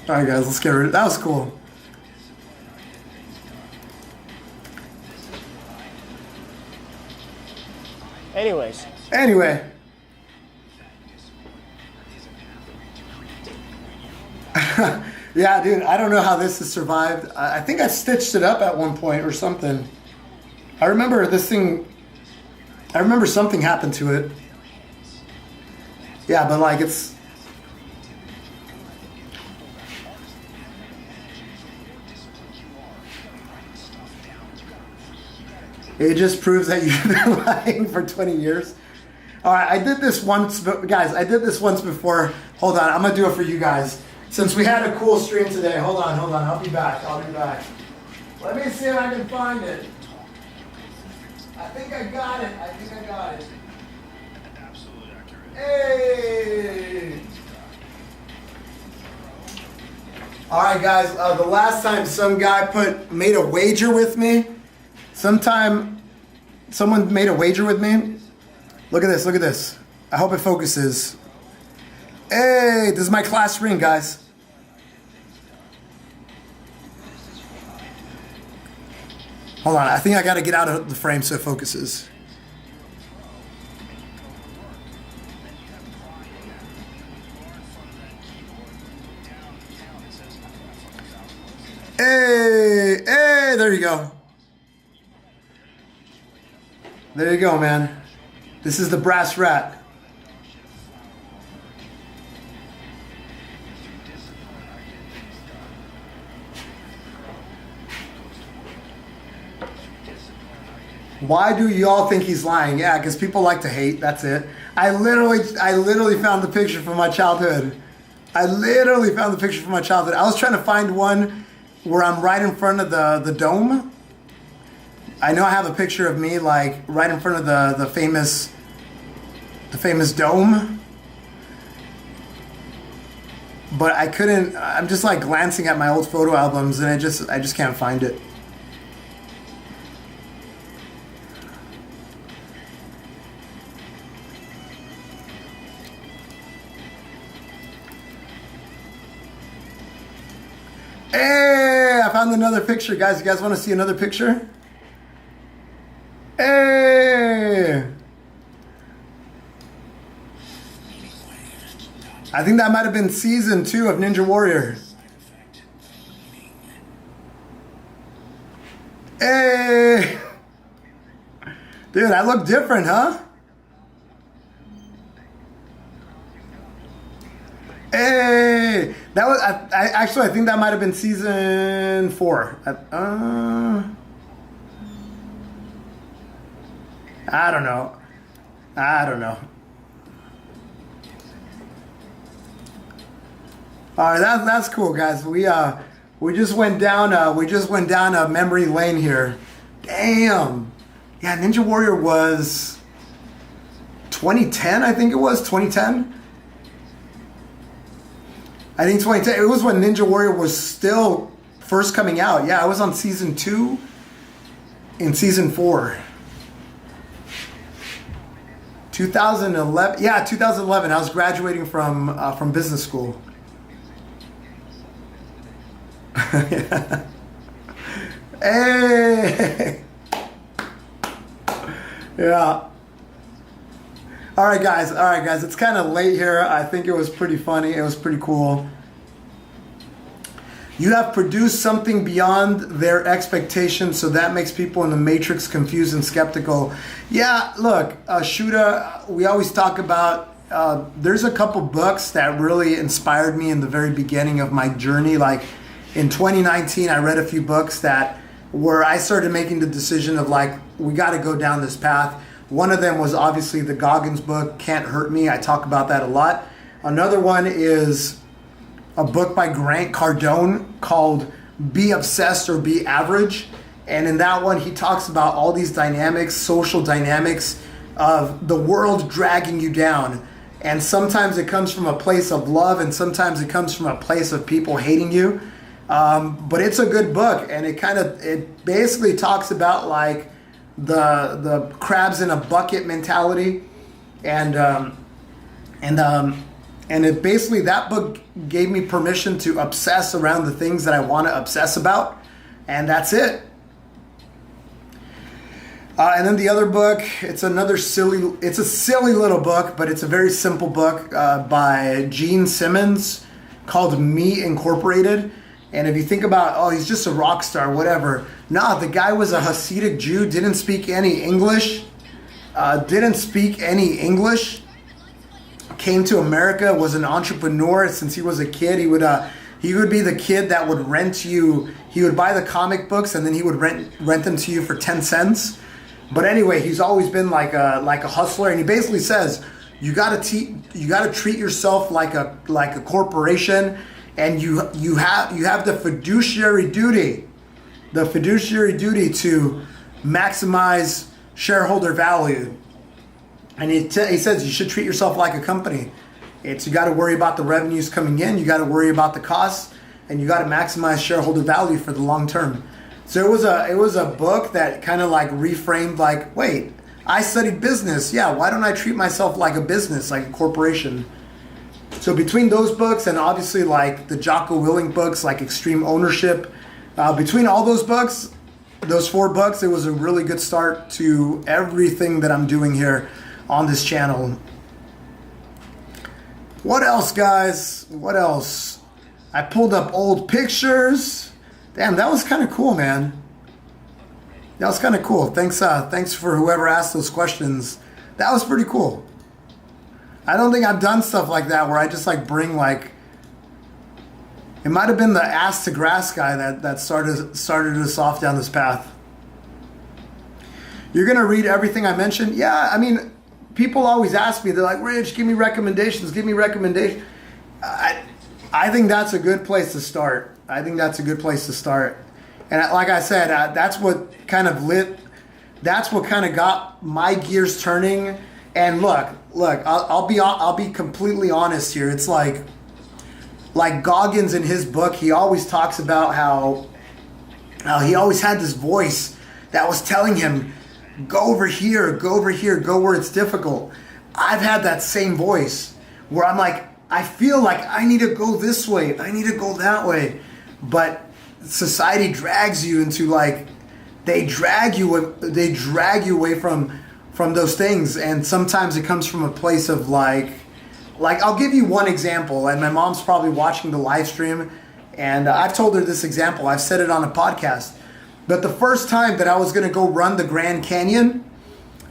All right, guys, let's get rid of that. Was cool. Anyways. Anyway. Yeah, dude, I don't know how this has survived. I think I stitched it up at one point or something. I remember this thing. I remember something happened to it. Yeah, but like it's. It just proves that you've been lying for 20 years. All right, I did this once, but guys, I did this once before. Hold on, I'm gonna do it for you guys. Since we had a cool stream today, hold on, I'll be back. Let me see if I can find it. I think I got it. Hey! All right, guys, the last time some guy made a wager with me, someone made a wager with me. Look at this. I hope it focuses. Hey, this is my class ring, guys. Hold on, I think I gotta get out of the frame so it focuses. Hey, there you go. There you go, man. This is the brass rat. Why do y'all think he's lying? Yeah, because people like to hate. That's it. I literally found the picture from my childhood. I was trying to find one where I'm right in front of the dome. I know I have a picture of me like right in front of the famous dome. But I couldn't. I'm just like glancing at my old photo albums and I just can't find it. Hey, I found another picture, guys. You guys want to see another picture? Hey! I think that might have been season 2 of Ninja Warrior. Hey! Dude, I look different, huh? Hey! That was I think that might have been season 4. I don't know. All right, that's cool, guys. We just went down a memory lane here. Damn. Yeah, Ninja Warrior was 2010. I think it was 2010. I think 2010. It was when Ninja Warrior was still first coming out. Yeah, I was on season 2 and season 4. 2011. Yeah, 2011. I was graduating from business school. Hey. Yeah. All right, guys. It's kind of late here. I think it was pretty funny. It was pretty cool. You have produced something beyond their expectations, so that makes people in the Matrix confused and skeptical. Yeah, look, Shuda, we always talk about, there's a couple books that really inspired me in the very beginning of my journey. Like in 2019, I read a few books where I started making the decision of like, we got to go down this path. One of them was obviously the Goggins book, Can't Hurt Me. I talk about that a lot. Another one is a book by Grant Cardone called Be Obsessed or Be Average. And in that one, he talks about all these dynamics, social dynamics of the world dragging you down. And sometimes it comes from a place of love, and sometimes it comes from a place of people hating you. But it's a good book, and it basically talks about like the crabs in a bucket mentality, and it basically, that book gave me permission to obsess around the things that I want to obsess about, and that's it. And then the other book, it's a silly little book, but it's a very simple book by Gene Simmons called Me Incorporated. And if you think about, oh, he's just a rock star, whatever. Nah, the guy was a Hasidic Jew, didn't speak any English, came to America, was an entrepreneur since he was a kid. He would be the kid that would rent you, he would buy the comic books and then he would rent them to you for 10 cents. But anyway, he's always been like a hustler, and he basically says you gotta treat yourself like a corporation, and you have the fiduciary duty to maximize shareholder value. And he says you should treat yourself like a company. You got to worry about the revenues coming in, you got to worry about the costs, and you got to maximize shareholder value for the long term. So it was a book that kind of like reframed, like, wait, I studied business. Yeah, why don't I treat myself like a business, like a corporation? So between those books and obviously like the Jocko Willink books, like Extreme Ownership, between all those books, those 4 books, it was a really good start to everything that I'm doing here on this channel. What else, guys? What else? I pulled up old pictures. Damn, that was kind of cool, man. That was kind of cool. Thanks for whoever asked those questions. That was pretty cool. I don't think I've done stuff like that where I just like bring like, it might have been the ass to grass guy that started us off down this path. You're gonna read everything I mentioned? Yeah, I mean, people always ask me, they're like, Rich, give me recommendations. I think that's a good place to start. And like I said, that's what kind of got my gears turning. And look, I'll be completely honest here. It's like Goggins in his book, he always talks about how he always had this voice that was telling him, go over here, go where it's difficult. I've had that same voice where I'm like, I feel like I need to go this way, I need to go that way. But society drags you into like, they drag you away from those things. And sometimes it comes from a place of like I'll give you one example, and my mom's probably watching the live stream, and I've told her this example, I've said it on a podcast. But the first time that I was gonna go run the Grand Canyon,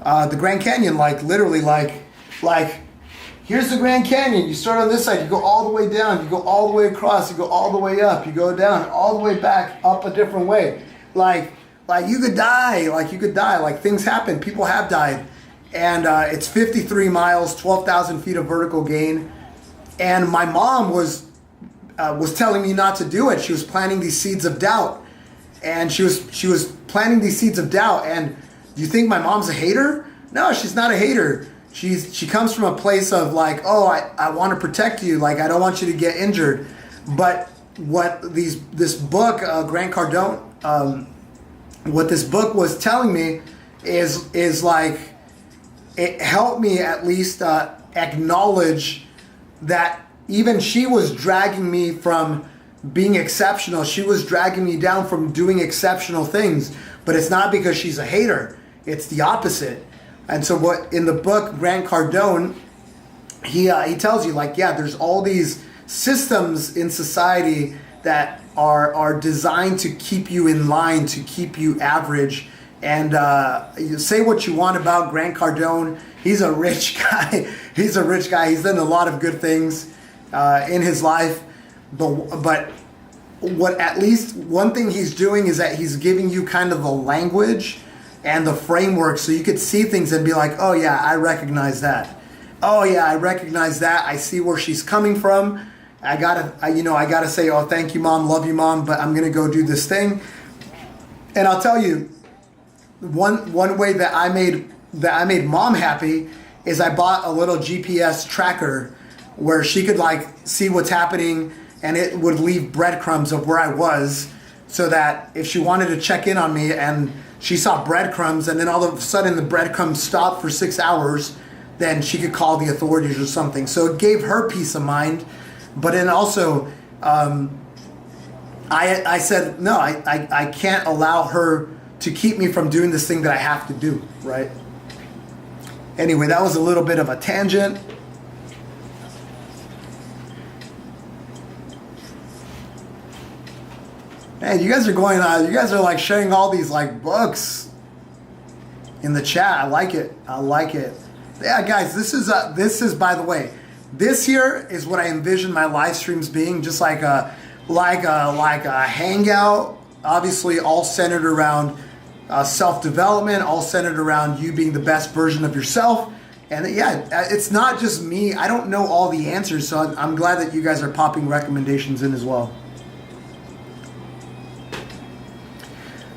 like literally like here's the Grand Canyon. You start on this side, you go all the way down, you go all the way across, you go all the way up, you go down, all the way back, up a different way. Like you could die, like things happen, people have died. And it's 53 miles, 12,000 feet of vertical gain. And my mom was telling me not to do it. She was planting these seeds of doubt. And she was planting these seeds of doubt. And do you think my mom's a hater? No, she's not a hater. She comes from a place of like, oh, I want to protect you, like I don't want you to get injured. But what this book, Grant Cardone, what this book was telling me is like, it helped me at least acknowledge that even she was dragging me from being exceptional. She was dragging me down from doing exceptional things. But it's not because she's a hater. It's the opposite. And so what in the book, Grant Cardone, he tells you like, yeah, there's all these systems in society that are designed to keep you in line, to keep you average. And you say what you want about Grant Cardone. He's a rich guy. He's done a lot of good things in his life. But what at least one thing he's doing is that he's giving you kind of the language and the framework so you could see things and be like, oh yeah, I recognize that. Oh yeah, I recognize that. I see where she's coming from. I gotta say, oh, thank you, mom, love you, mom, but I'm gonna go do this thing. And I'll tell you, one way that I made mom happy is I bought a little GPS tracker where she could like see what's happening, and it would leave breadcrumbs of where I was, so that if she wanted to check in on me and she saw breadcrumbs and then all of a sudden the breadcrumbs stopped for 6 hours, then she could call the authorities or something. So it gave her peace of mind. But then also, I said, no, I can't allow her to keep me from doing this thing that I have to do, right? Anyway, that was a little bit of a tangent. Man, you guys are going on. You guys are like sharing all these like books in the chat. I like it. I like it. Yeah, guys, this is by the way, this here is what I envision my live streams being, just like a hangout. Obviously, all centered around self-development, all centered around you being the best version of yourself. And yeah, it's not just me. I don't know all the answers, so I'm glad that you guys are popping recommendations in as well.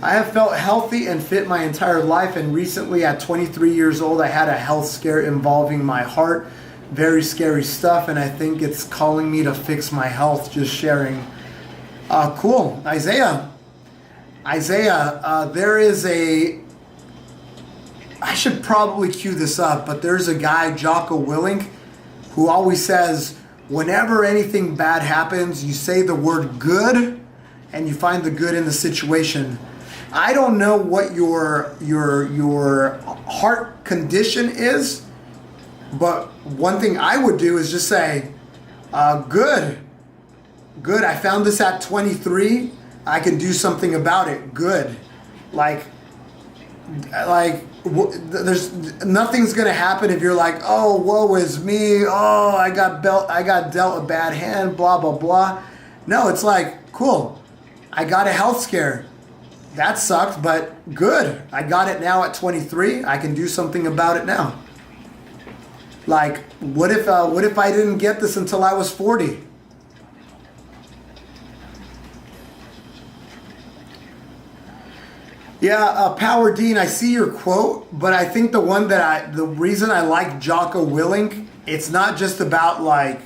I have felt healthy and fit my entire life, and recently at 23 years old, I had a health scare involving my heart. Very scary stuff, and I think it's calling me to fix my health. Just sharing. Cool. Isaiah, there is a... I should probably cue this up, but there's a guy, Jocko Willink, who always says, whenever anything bad happens, you say the word good, and you find the good in the situation. I don't know what your heart condition is, but one thing I would do is just say, good. I found this at 23. I can do something about it. Good. There's nothing's gonna happen if you're like, oh, woe is me. Oh, I got dealt a bad hand. Blah blah blah. No, it's like, cool. I got a health scare. That sucked, but good. I got it now at 23. I can do something about it now. Like, what if I didn't get this until I was 40? Yeah, Power Dean, I see your quote, but I think the reason I like Jocko Willink, it's not just about like,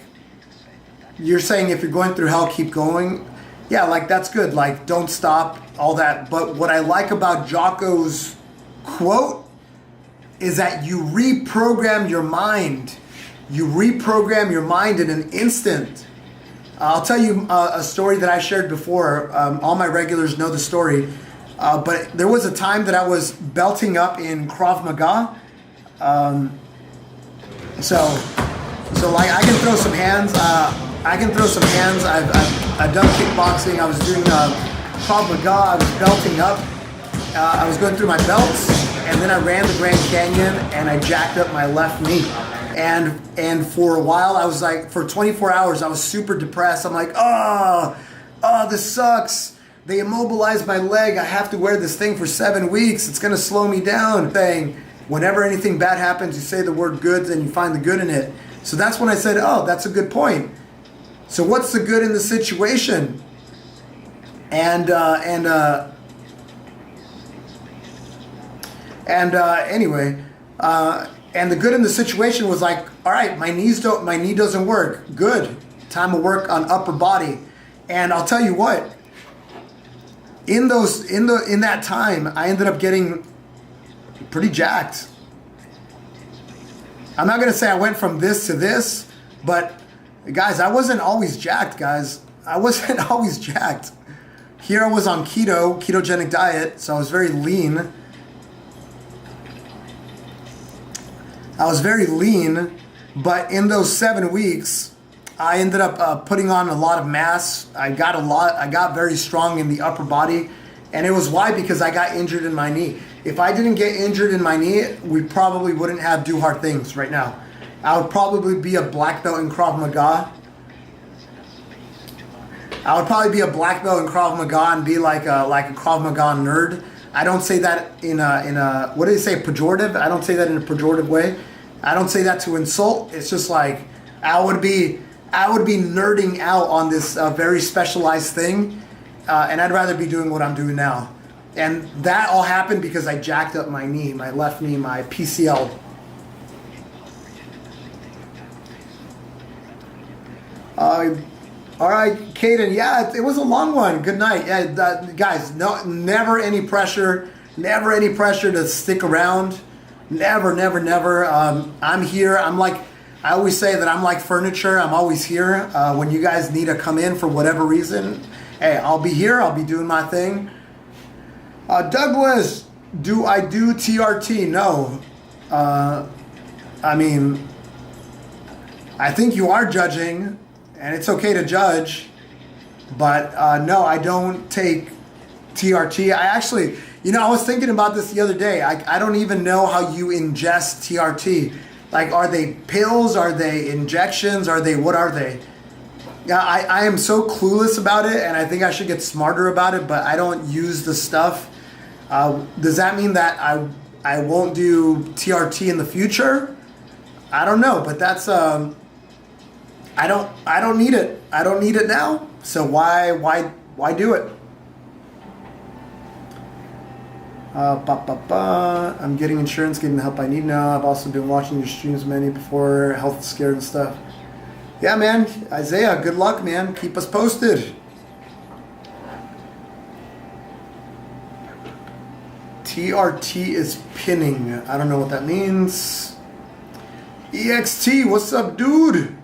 you're saying if you're going through hell, keep going. Yeah, like that's good. Like, don't stop, all that. But what I like about Jocko's quote is that you reprogram your mind. You reprogram your mind in an instant. I'll tell you a story that I shared before. All my regulars know the story. But there was a time that I was belting up in Krav Maga. So like I can throw some hands. I've done kickboxing. I was doing Krav Maga. I was belting up. I was going through my belts, and then I ran the Grand Canyon, and I jacked up my left knee. And for a while, I was like, for 24 hours, I was super depressed. I'm like, oh, this sucks. They immobilized my leg. I have to wear this thing for 7 weeks. It's gonna slow me down. Saying, whenever anything bad happens, you say the word good, and you find the good in it. So that's when I said, oh, that's a good point. So what's the good in the situation? Anyway, and the good in the situation was like, all right, my knee doesn't work. Good, time to work on upper body. And I'll tell you what, in that time, I ended up getting pretty jacked. I'm not gonna say I went from this to this, but guys, I wasn't always jacked, guys. I wasn't always jacked. Here I was on ketogenic diet, so I was very lean. But in those 7 weeks, I ended up putting on a lot of mass. I got very strong in the upper body, and it was because I got injured in my knee. If I didn't get injured in my knee, we probably wouldn't have Do Hard Things right now. I would probably be a black belt in Krav Maga. I would probably be a black belt in Krav Maga and be like a Krav Maga nerd. I don't say that in a what do they say, pejorative? I don't say that in a pejorative way. I don't say that to insult. It's just like I would be nerding out on this very specialized thing, and I'd rather be doing what I'm doing now. And that all happened because I jacked up my knee, my left knee, my PCL. All right, Caden. Yeah, it was a long one. Good night. Yeah, guys. No, never any pressure. Never any pressure to stick around. Never, never, never. I'm here. I'm like, I always say that I'm like furniture. I'm always here. When you guys need to come in for whatever reason, hey, I'll be here. I'll be doing my thing. Douglas, do I do TRT? No. I mean, I think you are judging, and it's okay to judge, but no, I don't take TRT. I actually, I was thinking about this the other day. I don't even know how you ingest TRT. Like, are they pills? Are they injections? What are they? Yeah, I am so clueless about it, and I think I should get smarter about it, but I don't use the stuff. Does that mean that I won't do TRT in the future? I don't know, but that's I don't need it. I don't need it now. So why do it? I'm getting insurance, getting the help I need now. I've also been watching your streams many before, health scared and stuff. Yeah, man, Isaiah, good luck, man. Keep us posted. TRT is pinning. I don't know what that means. EXT, what's up, dude?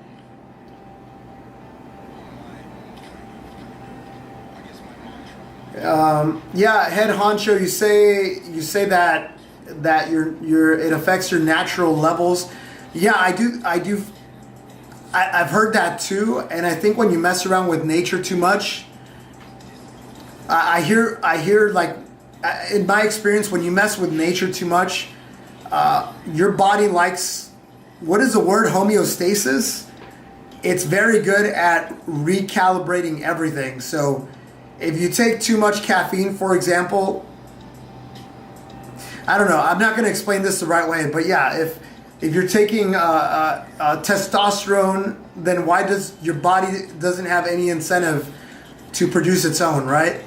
Yeah, head honcho. You say that it affects your natural levels. Yeah, I do. I've heard that too, and I think when you mess around with nature too much, I hear like, in my experience, when you mess with nature too much, your body likes, what is the word, homeostasis? It's very good at recalibrating everything. So if you take too much caffeine, for example, I don't know, I'm not going to explain this the right way, but yeah, if you're taking testosterone, then why does your body doesn't have any incentive to produce its own, right?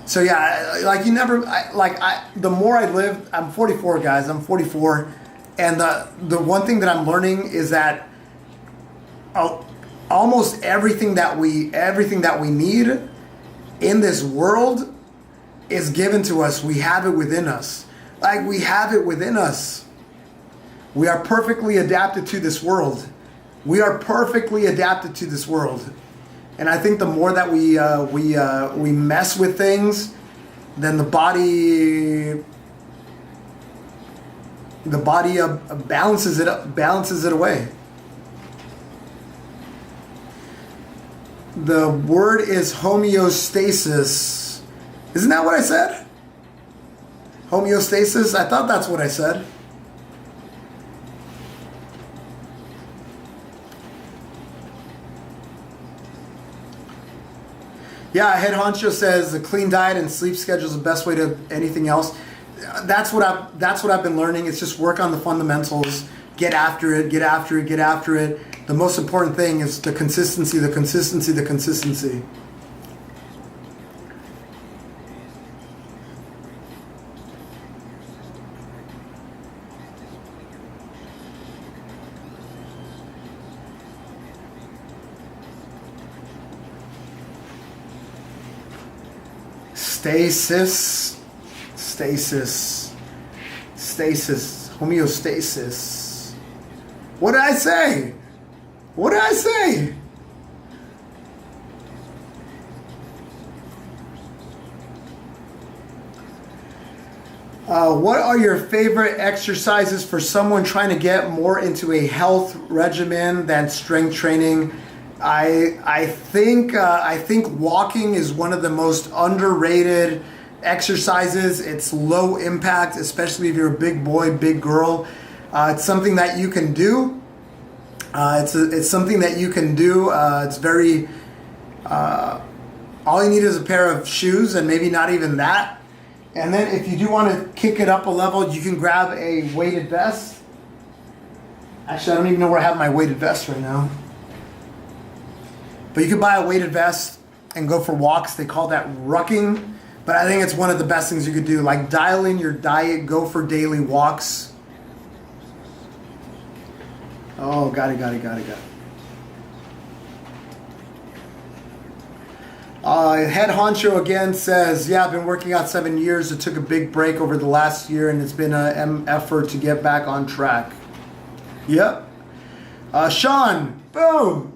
So yeah, like the more I live, I'm 44, guys. I'm 44, and the one thing that I'm learning is that almost everything that we need in this world is given to us. We have it within us. Like, we have it within us. We are perfectly adapted to this world. We are perfectly adapted to this world. And I think the more that we mess with things, then the body balances it away. The word is homeostasis. Isn't that what I said? Homeostasis? I thought that's what I said. Yeah, Head Honcho says a clean diet and sleep schedule is the best way to anything else. That's what I've been learning. It's just work on the fundamentals, get after it. The most important thing is the consistency. Stasis, homeostasis. What did I say? What are your favorite exercises for someone trying to get more into a health regimen than strength training? I think walking is one of the most underrated exercises. It's low impact, especially if you're a big boy, big girl. It's something that you can do. It's something that you can do. It's very. All you need is a pair of shoes, and maybe not even that. And then if you do want to kick it up a level, you can grab a weighted vest. Actually, I don't even know where I have my weighted vest right now. But you can buy a weighted vest and go for walks. They call that rucking. But I think it's one of the best things you could do. Like dial in your diet, go for daily walks. Oh, got it. Head Honcho again says, yeah, I've been working out 7 years. It took a big break over the last year, and it's been an effort to get back on track. Yep. Sean, boom.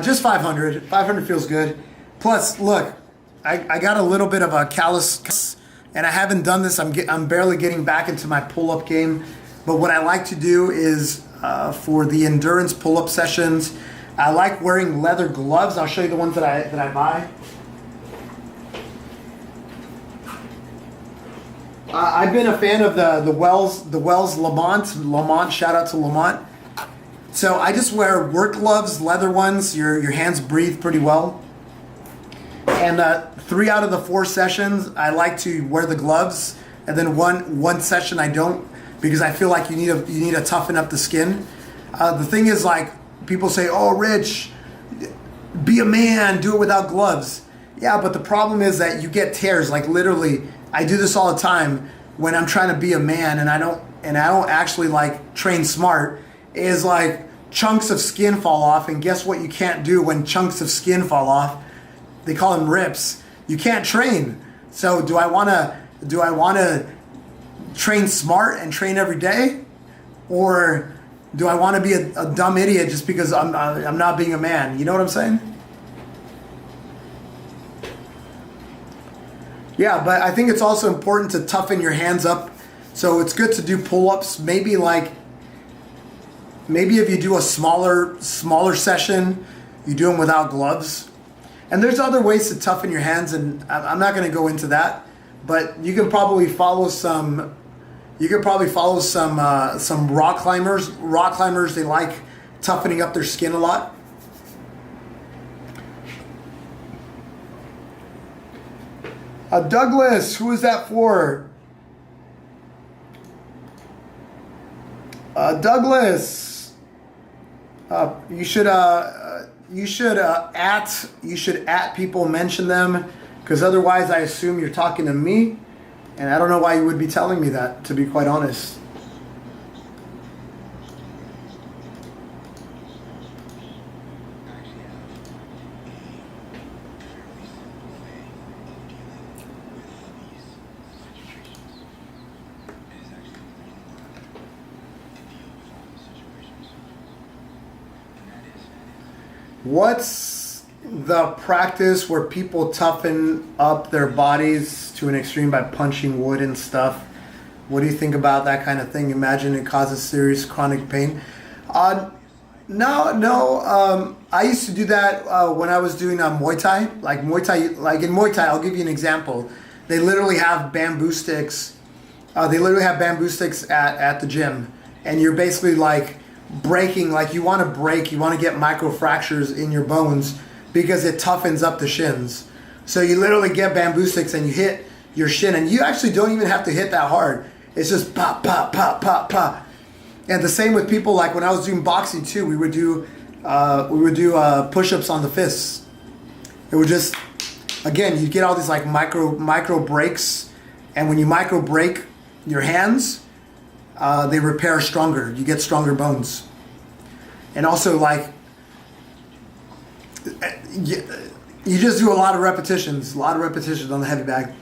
Just 500. 500 feels good. Plus, look, I got a little bit of a callus, and I haven't done this. I'm barely getting back into my pull-up game. But what I like to do is for the endurance pull-up sessions, I like wearing leather gloves. I'll show you the ones that I buy. I've been a fan of the Wells Lamont. Shout out to Lamont. So I just wear work gloves, leather ones. Your hands breathe pretty well. And 3 out of the 4 sessions, I like to wear the gloves, and then one session I don't, because I feel like you need to toughen up the skin. The thing is, like, people say, oh, Rich, be a man, do it without gloves. Yeah, but the problem is that you get tears. Like, literally, I do this all the time when I'm trying to be a man, and I don't actually like train smart. Is like chunks of skin fall off, and guess what you can't do when chunks of skin fall off? They call them rips. You can't train. So do I want to train smart and train every day, or do I want to be a dumb idiot just because I'm not being a man? You know what I'm saying? Yeah, but I think it's also important to toughen your hands up. So it's good to do pull-ups. Maybe if you do a smaller session, you do them without gloves. And there's other ways to toughen your hands, and I'm not going to go into that. But you can probably follow some. You could probably follow some rock climbers. Rock climbers, they like toughening up their skin a lot. Douglas, who is that for? Douglas, you should at people, mention them, because otherwise I assume you're talking to me, and I don't know why you would be telling me that, to be quite honest. What's the practice where people toughen up their bodies to an extreme by punching wood and stuff? What do you think about that kind of thing? Imagine it causes serious chronic pain. No. I used to do that when I was doing Muay Thai. Like in Muay Thai, I'll give you an example. They literally have bamboo sticks. At the gym, and you're basically like breaking, like you want to get micro fractures in your bones because it toughens up the shins. So you literally get bamboo sticks and you hit your shin, and you actually don't even have to hit that hard. It's just pop, pop, pop, pop, pop. And the same with people, like when I was doing boxing too, we would do push-ups on the fists. It would just, again, you get all these like micro breaks, and when you micro break your hands, they repair stronger. You get stronger bones. And also, like, you just do a lot of repetitions on the heavy bag.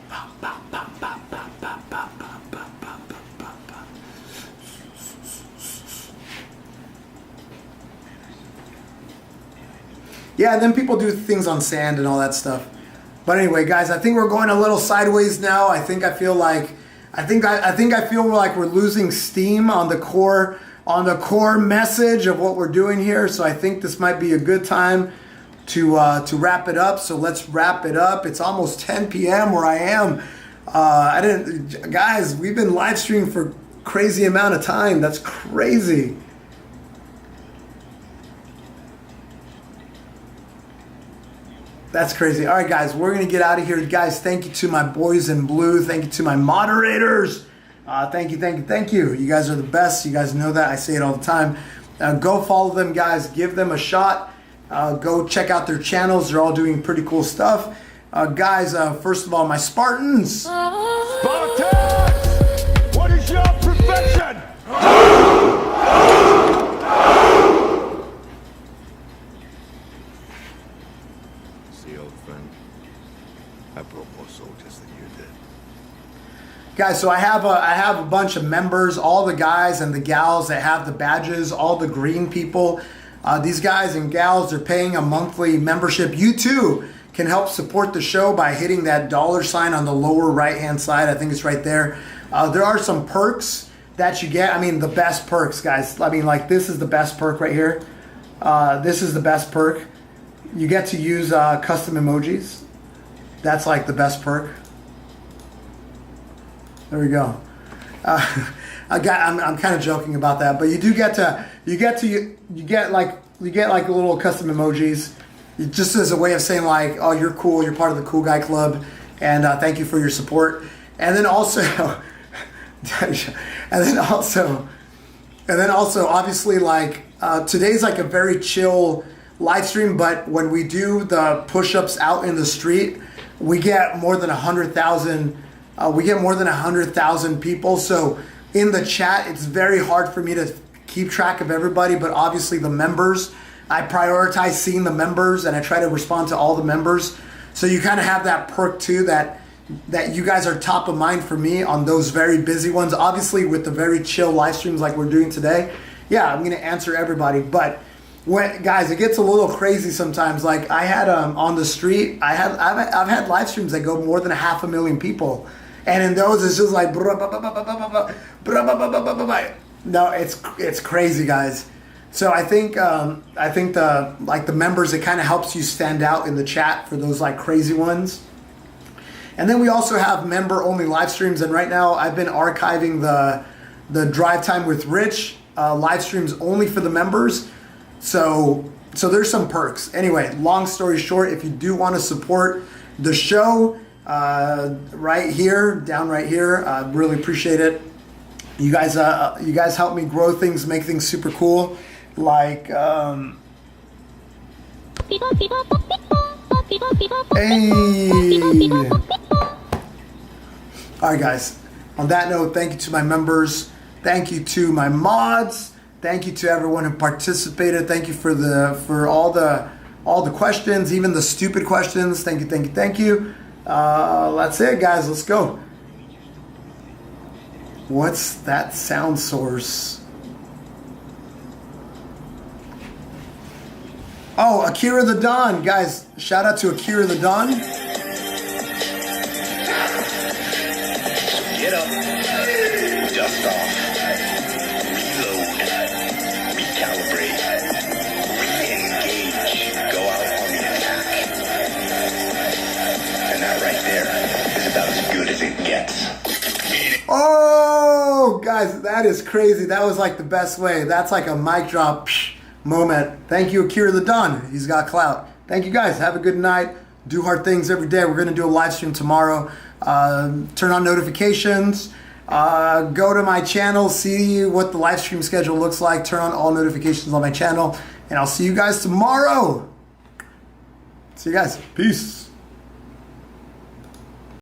Yeah, and then people do things on sand and all that stuff. But anyway, guys, I think we're going a little sideways now. I feel like we're losing steam on the core message of what we're doing here. So I think this might be a good time to wrap it up. So let's wrap it up. It's almost 10 p.m. where I am. Guys, we've been live streaming for crazy amount of time. That's crazy. That's crazy. All right, guys, we're going to get out of here. Guys, thank you to my boys in blue. Thank you to my moderators. Thank you. You guys are the best. You guys know that. I say it all the time. Go follow them, guys. Give them a shot. Go check out their channels. They're all doing pretty cool stuff. Guys, first of all, my Spartans. Spartans! What is your profession? See, old friend, I broke more soldiers than you did. Guys, so I have a bunch of members, all the guys and the gals that have the badges, all the green people. These guys and gals are paying a monthly membership. You too can help support the show by hitting that $ on the lower right-hand side. I think it's right there. There are some perks that you get. I mean, the best perks, guys. I mean, like, this is the best perk right here. This is the best perk. You get to use custom emojis. That's like the best perk. There we go. I'm kind of joking about that, but you do get to you get like little custom emojis, just as a way of saying like, oh, you're cool, you're part of the cool guy club, and thank you for your support. And then also, obviously, like today's like a very chill live stream, but when we do the push-ups out in the street, we get more than 100,000. We get more than 100,000 people. So in the chat, it's very hard for me to keep track of everybody, but obviously the members, I prioritize seeing the members and I try to respond to all the members. So you kind of have that perk too, that you guys are top of mind for me on those very busy ones. Obviously with the very chill live streams like we're doing today, yeah, I'm gonna answer everybody. But guys, it gets a little crazy sometimes. Like I had on the street, I've had live streams that go more than 500,000 people. And in those, it's just like, no, it's crazy, guys. So I think the members, it kind of helps you stand out in the chat for those like crazy ones. And then we also have member only live streams. And right now I've been archiving the Drive Time with Rich live streams only for the members. So there's some perks. Anyway, long story short, if you do want to support the show, right here, down right here, really appreciate it. You guys help me grow things, make things super cool. Like, hey. All right, guys. On that note, thank you to my members. Thank you to my mods. Thank you to everyone who participated. Thank you for all the questions, even the stupid questions. Thank you. That's it, guys. Let's go. What's that sound source? Oh, Akira the Don. Guys, shout out to Akira the Don. Get up, dust off, reload, recalibrate, re-engage, go out on the attack. And that right there is about as good as it gets. Oh, guys, that is crazy. That was like the best way. That's like a mic drop moment. Thank you, Akira the Don. He's got clout. Thank you, guys. Have a good night. Do hard things every day. We're going to do a live stream tomorrow. Turn on notifications. Go to my channel. See what the live stream schedule looks like. Turn on all notifications on my channel. And I'll see you guys tomorrow. See you guys. Peace.